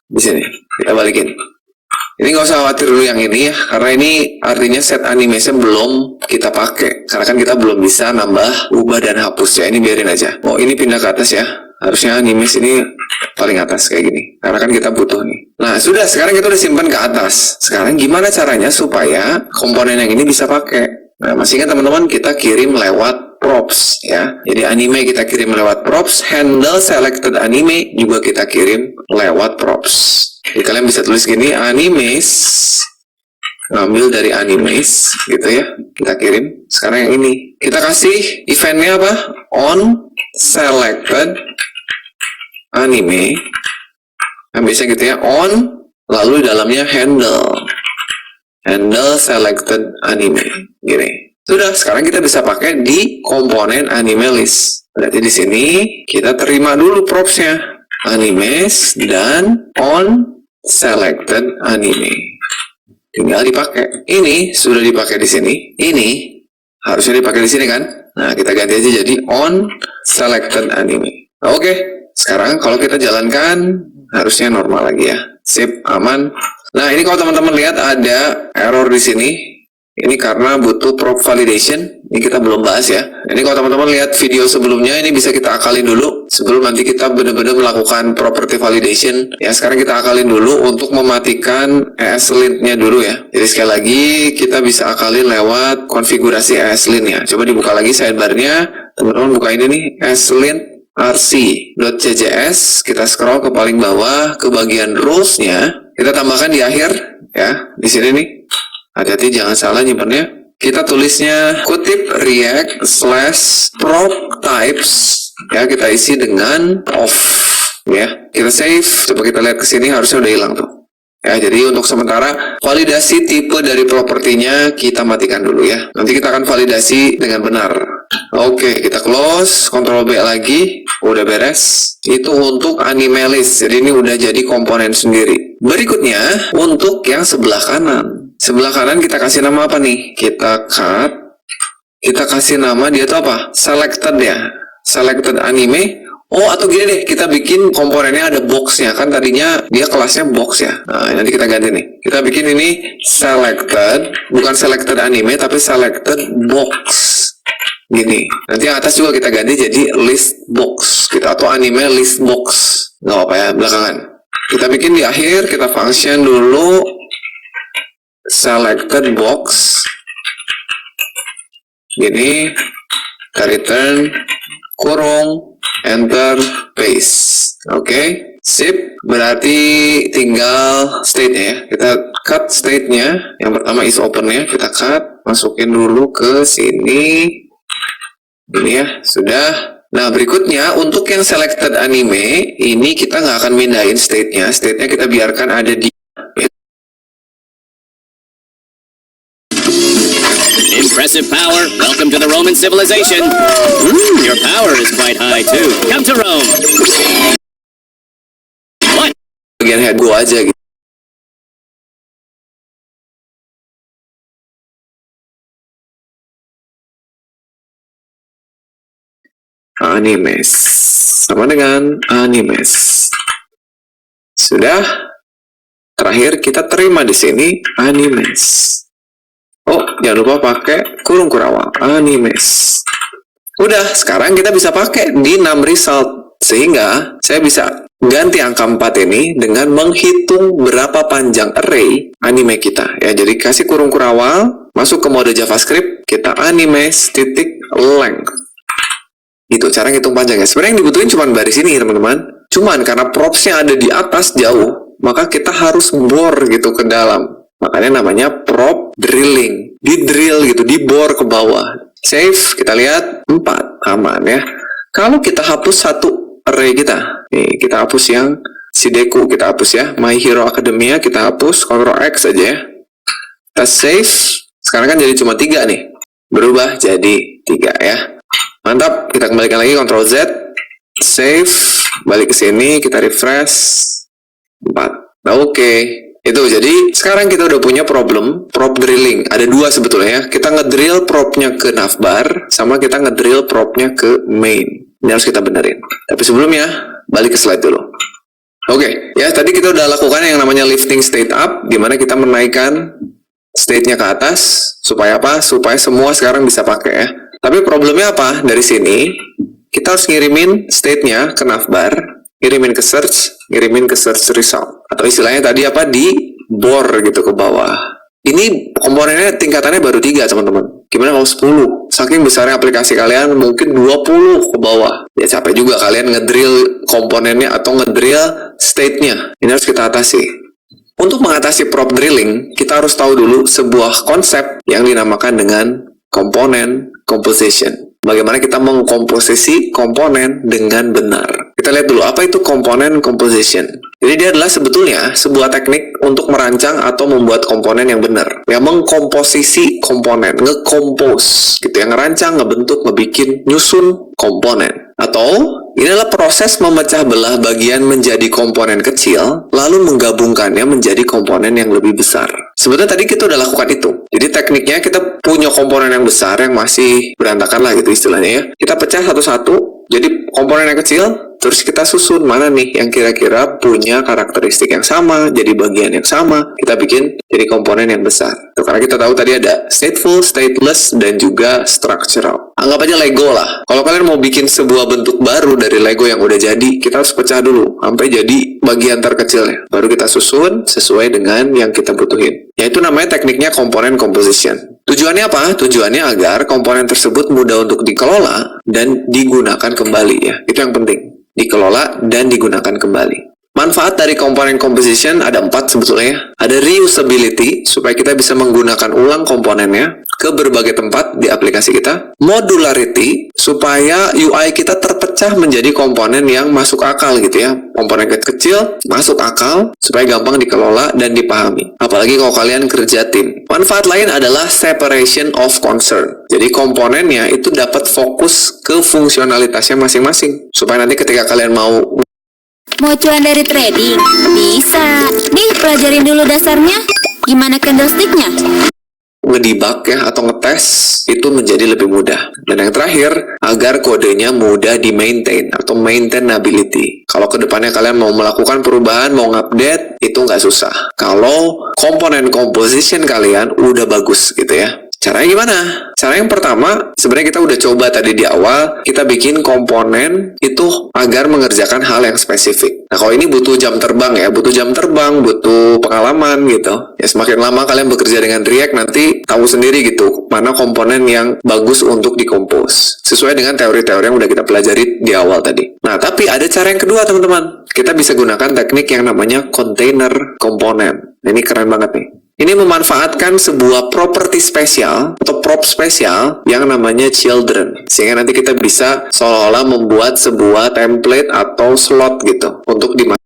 Di sini. Kita balikin. Ini nggak usah khawatir dulu yang ini ya, karena ini artinya set animation belum kita pakai. Karena kan kita belum bisa nambah, ubah, dan hapus ya. Ini biarin aja. Oh, ini pindah ke atas ya. Harusnya animes ini paling atas kayak gini. Karena kan kita butuh nih. Nah, sudah. Sekarang kita udah simpan ke atas. Sekarang gimana caranya supaya komponen yang ini bisa pakai? Nah, masih ingat teman-teman, kita kirim lewat props ya. Jadi anime kita kirim lewat props, handle selected anime juga kita kirim lewat props. Jadi kalian bisa tulis gini, animes, ngambil dari animes gitu ya, kita kirim. Sekarang yang ini kita kasih eventnya apa? On selected anime. Yang biasa gitu ya, on, lalu dalamnya handle selected anime gini. Sudah, sekarang kita bisa pakai di komponen anime list. Berarti di sini kita terima dulu propsnya, animes dan on selected anime. Tinggal dipakai. Ini sudah dipakai di sini. Ini harusnya dipakai di sini kan? Nah, kita ganti aja jadi on selected anime. Nah, oke. Sekarang kalau kita jalankan harusnya normal lagi ya. Sip, aman. Nah, ini kalau teman-teman lihat ada error di sini. Ini karena butuh prop validation. Ini kita belum bahas ya. Ini kalau teman-teman lihat video sebelumnya, ini bisa kita akalin dulu sebelum nanti kita benar-benar melakukan property validation. Ya, sekarang kita akalin dulu untuk mematikan ESLint-nya dulu ya. Jadi sekali lagi kita bisa akalin lewat konfigurasi ESLint ya. Coba dibuka lagi sidebar-nya. Teman-teman buka ini nih, ESLint rc.cjs. Kita scroll ke paling bawah ke bagian rules-nya. Kita tambahkan di akhir ya. Di sini nih. Hati-hati jangan salah nyimpannya. Kita tulisnya kutip react/prop types ya, kita isi dengan off ya. Kita save, coba kita lihat ke sini harusnya udah hilang tuh. Ya, jadi untuk sementara validasi tipe dari propertinya kita matikan dulu ya. Nanti kita akan validasi dengan benar. Oke, kita close, Ctrl B lagi, udah beres. Itu untuk anime list. Jadi ini udah jadi komponen sendiri. Berikutnya untuk yang sebelah kanan. Sebelah kanan kita kasih nama apa nih? Kita cut. Kita kasih nama dia tuh apa? Selected ya. Selected anime. Oh, atau gini deh, kita bikin komponennya ada boxnya. Kan tadinya dia kelasnya box ya. Nah, nanti kita ganti nih. Kita bikin ini selected. Bukan selected anime, tapi selected box. Gini. Nanti yang atas juga kita ganti jadi list box. Kita atau anime list box. Nggak apa ya, belakangan. Kita bikin di akhir, kita function dulu. Selected box gini, kita return kurung enter paste. Oke, sip. Berarti tinggal state-nya ya. Kita cut state-nya. Yang pertama is open-nya kita cut, masukin dulu ke sini. Ini ya, sudah. Nah, berikutnya untuk yang selected anime, ini kita nggak akan pindahin state-nya. State-nya kita biarkan ada di Impressive power. Welcome to the Roman civilization. Your power is quite high too. Come to Rome. What? bagian head go aja gitu. Animes sama dengan animes. Sudah. Terakhir kita terima di sini animes. Oh, jangan lupa pakai kurung kurawal animes. Udah, sekarang kita bisa pakai di 6 result. Sehingga saya bisa ganti angka 4 ini dengan menghitung berapa panjang array anime kita. Ya, jadi kasih kurung kurawal, masuk ke mode JavaScript, kita animes titik length. Itu cara ngitung panjangnya. Sebenarnya yang dibutuhin cuma baris ini, teman-teman. Cuman karena propsnya ada di atas jauh, maka kita harus bore gitu ke dalam. Makanya namanya prop drilling. Di drill gitu, di bore ke bawah. Save, kita lihat 4, aman ya. Kalau kita hapus satu array kita, nih kita hapus yang si Deku, kita hapus ya. My Hero Academia kita hapus, Ctrl X aja ya. Kita save, sekarang kan jadi cuma 3 nih. Berubah jadi 3 ya. Mantap, kita kembalikan lagi Ctrl Z, save, balik ke sini, kita refresh, 4. Nah, oke. Itu, jadi sekarang kita udah punya problem prop drilling. Ada 2 sebetulnya ya. Kita ngedrill propnya ke navbar, sama kita ngedrill propnya ke main. Ini harus kita benerin. Tapi sebelumnya, balik ke slide dulu. Oke, ya tadi kita udah lakukan yang namanya lifting state up, dimana kita menaikkan state-nya ke atas, supaya apa? Supaya semua sekarang bisa pakai ya. Tapi problemnya apa? Dari sini, kita harus ngirimin state-nya ke navbar, ngirimin ke search result. Atau istilahnya tadi apa? Di bore gitu ke bawah. Ini komponennya tingkatannya baru 3, teman-teman. Gimana kalau 10? Saking besarnya aplikasi kalian, mungkin 20 ke bawah. Ya capek juga kalian ngedrill komponennya atau ngedrill state-nya. Ini harus kita atasi. Untuk mengatasi prop drilling, kita harus tahu dulu sebuah konsep yang dinamakan dengan komponen composition. Bagaimana kita mengkomposisi komponen dengan benar. Kita lihat dulu, apa itu komponen composition? Jadi dia adalah sebetulnya sebuah teknik untuk merancang atau membuat komponen yang benar. Yang mengkomposisi komponen, ngekompos, gitu ya, ngerancang, ngebentuk, ngebikin, nyusun komponen. Atau ini adalah proses memecah belah bagian menjadi komponen kecil, lalu menggabungkannya menjadi komponen yang lebih besar. Sebetulnya tadi kita udah lakukan itu. Jadi tekniknya kita punya komponen yang besar yang masih berantakan lah gitu istilahnya ya. Kita pecah satu-satu. Jadi komponen yang kecil, terus kita susun mana nih yang kira-kira punya karakteristik yang sama, jadi bagian yang sama, kita bikin jadi komponen yang besar. Tuh, karena kita tahu tadi ada stateful, stateless, dan juga structural. Anggap aja Lego lah. Kalau kalian mau bikin sebuah bentuk baru dari Lego yang udah jadi, kita harus pecah dulu, sampai jadi bagian terkecilnya. Baru kita susun sesuai dengan yang kita butuhin. Yaitu namanya tekniknya komponen composition. Tujuannya apa? Tujuannya agar komponen tersebut mudah untuk dikelola dan digunakan kembali ya. Itu yang penting. Dikelola dan digunakan kembali. Manfaat dari komponen composition ada 4 sebetulnya. Ada reusability, supaya kita bisa menggunakan ulang komponennya ke berbagai tempat di aplikasi kita. Modularity, supaya UI kita terpecah menjadi komponen yang masuk akal gitu ya. Komponen kecil, masuk akal, supaya gampang dikelola dan dipahami. Apalagi kalau kalian kerja tim. Manfaat lain adalah separation of concern. Jadi komponennya itu dapat fokus ke fungsionalitasnya masing-masing. Supaya nanti ketika kalian mau Mau cuan dari trading? Bisa. Nih, pelajarin dulu dasarnya. Gimana candlestick-nya? ngedebug ya atau ngetes itu menjadi lebih mudah. Dan yang terakhir, agar kodenya mudah di-maintain atau maintainability. Kalau kedepannya kalian mau melakukan perubahan, mau ngupdate, itu nggak susah. Kalau komponen composition kalian udah bagus gitu ya. Caranya gimana? Cara yang pertama, sebenarnya kita udah coba tadi di awal, kita bikin komponen itu agar mengerjakan hal yang spesifik. Nah, kalau ini butuh jam terbang ya, butuh jam terbang, butuh pengalaman gitu. Ya, semakin lama kalian bekerja dengan React, nanti tahu sendiri gitu, mana komponen yang bagus untuk dikompos. Sesuai dengan teori-teori yang udah kita pelajari di awal tadi. Nah, tapi ada cara yang kedua, teman-teman. Kita bisa gunakan teknik yang namanya container komponen. Ini keren banget nih. Ini memanfaatkan sebuah properti spesial atau prop spesial yang namanya children. Sehingga nanti kita bisa seolah-olah membuat sebuah template atau slot gitu untuk dimasukin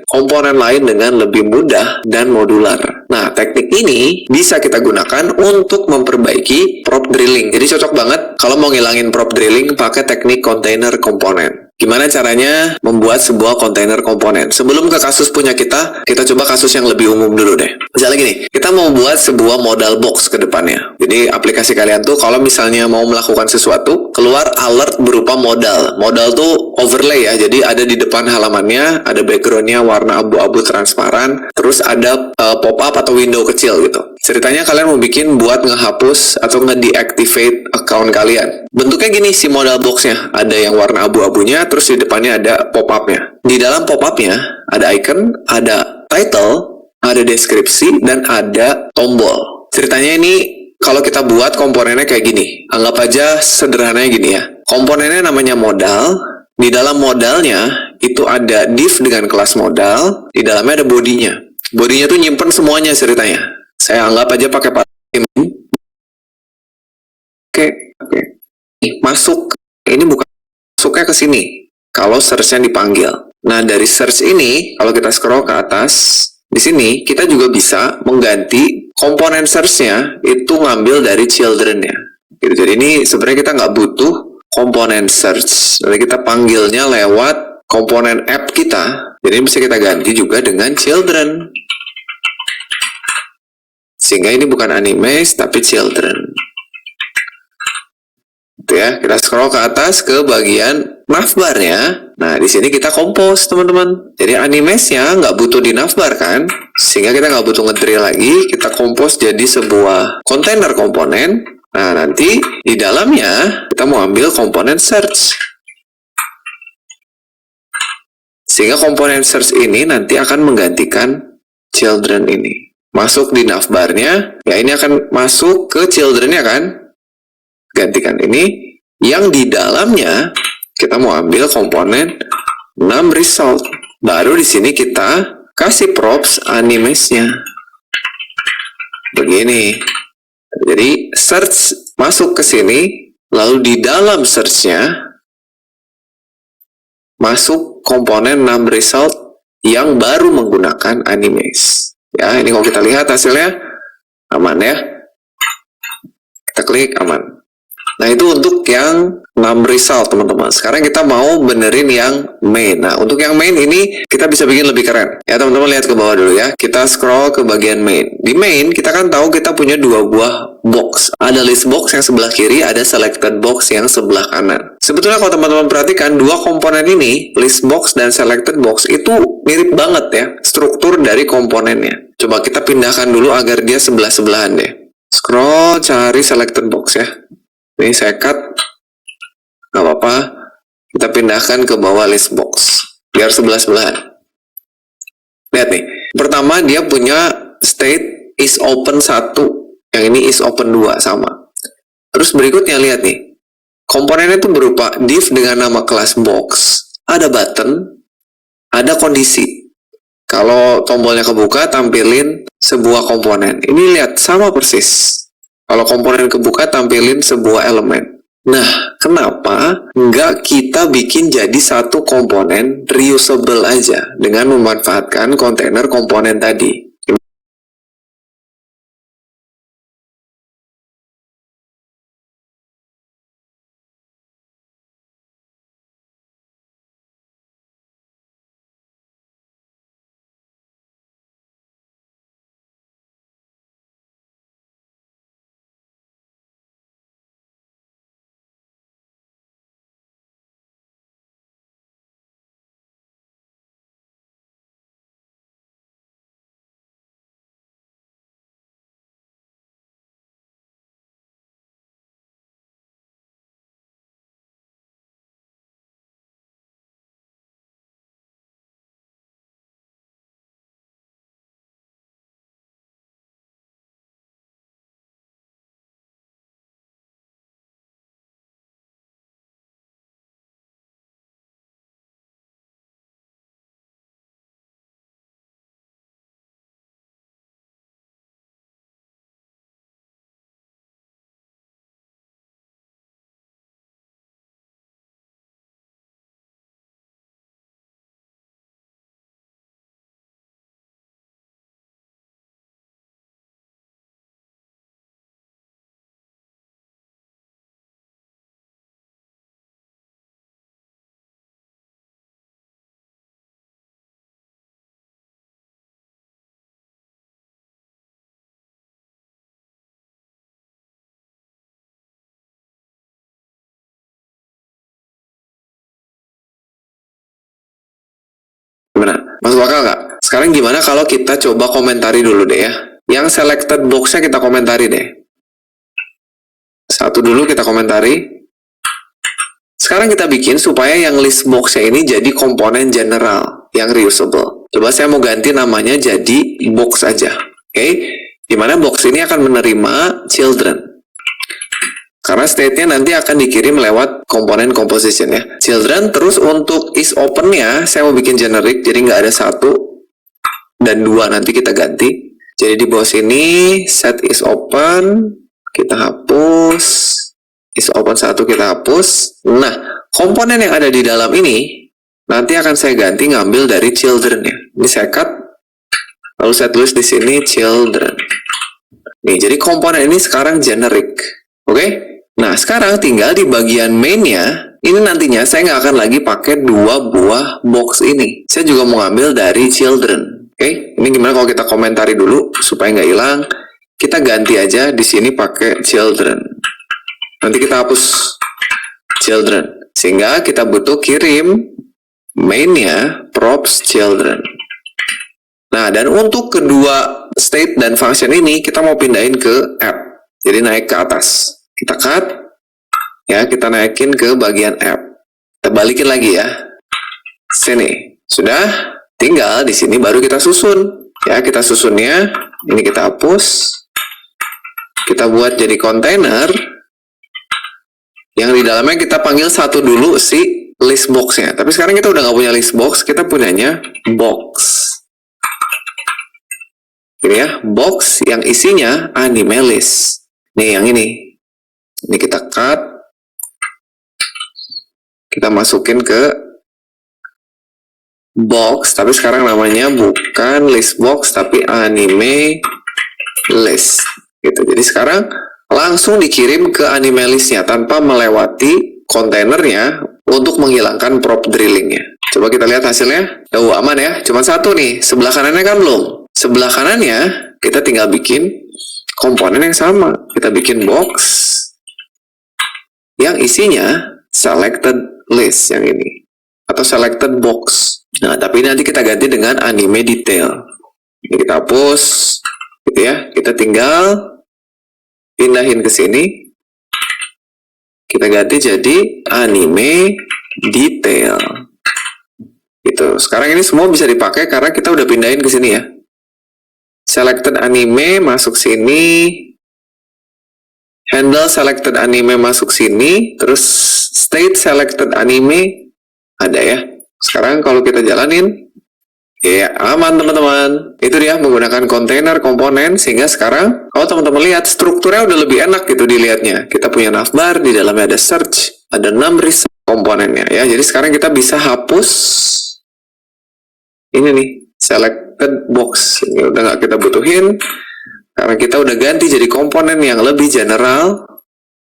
komponen lain dengan lebih mudah dan modular. Nah, teknik ini bisa kita gunakan untuk memperbaiki prop drilling. Jadi cocok banget kalau mau ngilangin prop drilling pakai teknik container komponen. Gimana caranya membuat sebuah kontainer komponen? Sebelum ke kasus punya kita coba kasus yang lebih umum dulu deh. Misalnya gini, kita mau buat sebuah modal box ke depannya. Jadi aplikasi kalian tuh kalau misalnya mau melakukan sesuatu, keluar alert berupa modal. Modal tuh overlay ya, jadi ada di depan halamannya, ada backgroundnya warna abu-abu transparan, terus ada pop-up atau window kecil gitu. Ceritanya kalian mau bikin buat ngehapus atau nge-deactivate account kalian. Bentuknya gini si modal boxnya, ada yang warna abu-abunya, terus di depannya ada pop-up-nya. Di dalam pop-up-nya ada icon, ada title, ada deskripsi, dan ada tombol. Ceritanya ini kalau kita buat komponennya kayak gini. Anggap aja sederhananya gini ya. Komponennya namanya modal. Di dalam modalnya itu ada div dengan kelas modal. Di dalamnya ada bodinya. Bodinya tuh nyimpen semuanya ceritanya. Saya anggap aja pakai Oke. Masuk. Ini bukan masuknya ke sini. Kalau search-nya dipanggil. Nah, dari search ini, kalau kita scroll ke atas, di sini kita juga bisa mengganti komponen search-nya itu ngambil dari children-nya. Gitu. Jadi ini sebenarnya kita nggak butuh komponen search. Jadi kita panggilnya lewat komponen app kita. Jadi bisa kita ganti juga dengan children. Sehingga ini bukan animes, tapi children. Itu ya, kita scroll ke atas ke bagian navbar-nya. Nah, di sini kita kompos, teman-teman. Jadi animesnya nggak butuh di navbar kan? Sehingga kita nggak butuh nge-drill lagi. Kita kompos jadi sebuah kontainer komponen. Nah, nanti di dalamnya kita mau ambil komponen search. Sehingga komponen search ini nanti akan menggantikan children ini. Masuk di navbar-nya, ya ini akan masuk ke children-nya kan? Gantikan ini. Yang di dalamnya kita mau ambil komponen numResult. Baru di sini kita kasih props animesnya. Begini. Jadi search masuk ke sini, lalu di dalam search-nya masuk komponen numResult yang baru menggunakan animes. Ya, ini kalau kita lihat hasilnya aman ya. Kita klik aman. Nah, itu untuk yang numResult, teman-teman. Sekarang kita mau benerin yang main. Nah, untuk yang main ini kita bisa bikin lebih keren. Ya, teman-teman lihat ke bawah dulu ya. Kita scroll ke bagian main. Di main, kita kan tahu kita punya dua buah box. Ada list box yang sebelah kiri, ada selected box yang sebelah kanan. Sebetulnya kalau teman-teman perhatikan, dua komponen ini, list box dan selected box, itu mirip banget ya, struktur dari komponennya. Coba kita pindahkan dulu agar dia sebelah-sebelahan deh. Scroll, cari selected box ya. Ini saya cut, nggak apa-apa. Kita pindahkan ke bawah list box, biar sebelah-sebelahan. Lihat nih, pertama dia punya state is open 1, yang ini is open 2, sama. Terus berikutnya lihat nih, komponennya itu berupa div dengan nama kelas box, ada button, ada kondisi. Kalau tombolnya kebuka, tampilin sebuah komponen. Ini lihat, sama persis. Kalau komponen kebuka, tampilin sebuah elemen. Nah, kenapa nggak kita bikin jadi satu komponen reusable aja dengan memanfaatkan kontainer komponen tadi? Masuk akal nggak? Sekarang gimana kalau kita coba komentari dulu deh ya. Yang selected box-nya kita komentari deh. Satu dulu kita komentari. Sekarang kita bikin supaya yang list box-nya ini jadi komponen general yang reusable. Coba saya mau ganti namanya jadi box aja. Oke? Dimana box ini akan menerima children. Karena state-nya nanti akan dikirim lewat komponen composition ya. Children, terus untuk is open-nya, saya mau bikin generic, jadi nggak ada 1 dan 2, nanti kita ganti. Jadi di bawah sini, set is open, kita hapus. Is open 1 kita hapus. Nah, komponen yang ada di dalam ini, nanti akan saya ganti ngambil dari children ya. Ini saya cut, lalu saya tulis di sini children. Nih, jadi komponen ini sekarang generic. Oke? Nah, sekarang tinggal di bagian main-nya, ini nantinya saya nggak akan lagi pakai 2 buah box ini. Saya juga mau ambil dari children. Oke? Ini gimana kalau kita komentari dulu, supaya nggak hilang. Kita ganti aja di sini pakai children. Nanti kita hapus children. Sehingga kita butuh kirim main-nya props children. Nah, dan untuk kedua state dan function ini, kita mau pindahin ke app. Jadi naik ke atas. Kita cut, ya kita naikin ke bagian app. Kita balikin lagi ya. Sini, sudah. Tinggal di sini baru kita susun. Ya, kita susunnya. Ini kita hapus. Kita buat jadi kontainer. Yang di dalamnya kita panggil 1 dulu si list box-nya. Tapi sekarang kita udah nggak punya list box, kita punyanya box. Ini ya, box yang isinya anime list. Nih yang ini. Ini kita cut. Kita masukin ke box, tapi sekarang namanya bukan list box, tapi anime list. Gitu. Jadi sekarang langsung dikirim ke anime listnya tanpa melewati kontainernya untuk menghilangkan prop drillingnya. Coba kita lihat hasilnya. Oh, aman ya. Cuma 1 nih. Sebelah kanannya kan belum. Sebelah kanannya kita tinggal bikin komponen yang sama. Kita bikin box yang isinya selected list yang ini atau selected box. Nah, tapi nanti kita ganti dengan anime detail. Ini kita hapus, gitu ya. Kita tinggal pindahin ke sini. Kita ganti jadi anime detail. Gitu. Sekarang ini semua bisa dipakai karena kita udah pindahin ke sini ya. Selected anime masuk sini. Handle selected anime masuk sini, terus state selected anime ada ya. Sekarang kalau kita jalanin, ya aman teman-teman. Itu dia menggunakan kontainer komponen, sehingga sekarang kalau teman-teman lihat strukturnya udah lebih enak gitu dilihatnya. Kita punya navbar, di dalamnya ada search, ada numbers komponennya ya. Jadi sekarang kita bisa hapus ini nih, selected box. Ini udah nggak kita butuhin. Karena kita udah ganti jadi komponen yang lebih general,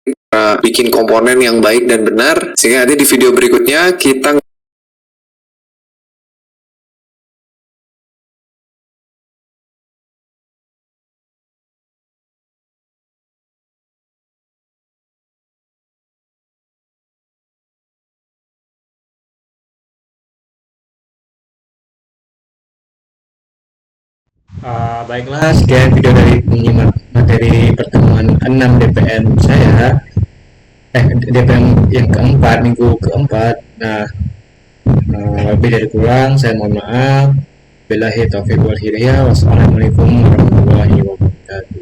kita bikin komponen yang baik dan benar, sehingga nanti di video berikutnya kita Baiklah, sekian video dari menyimak materi pertemuan 6 DPM saya. DPM yang keempat, minggu keempat. Nah, lebih dari kurang, saya mohon maaf. Billahi taufiq wal hidayah. Wassalamualaikum warahmatullahi wabarakatuh.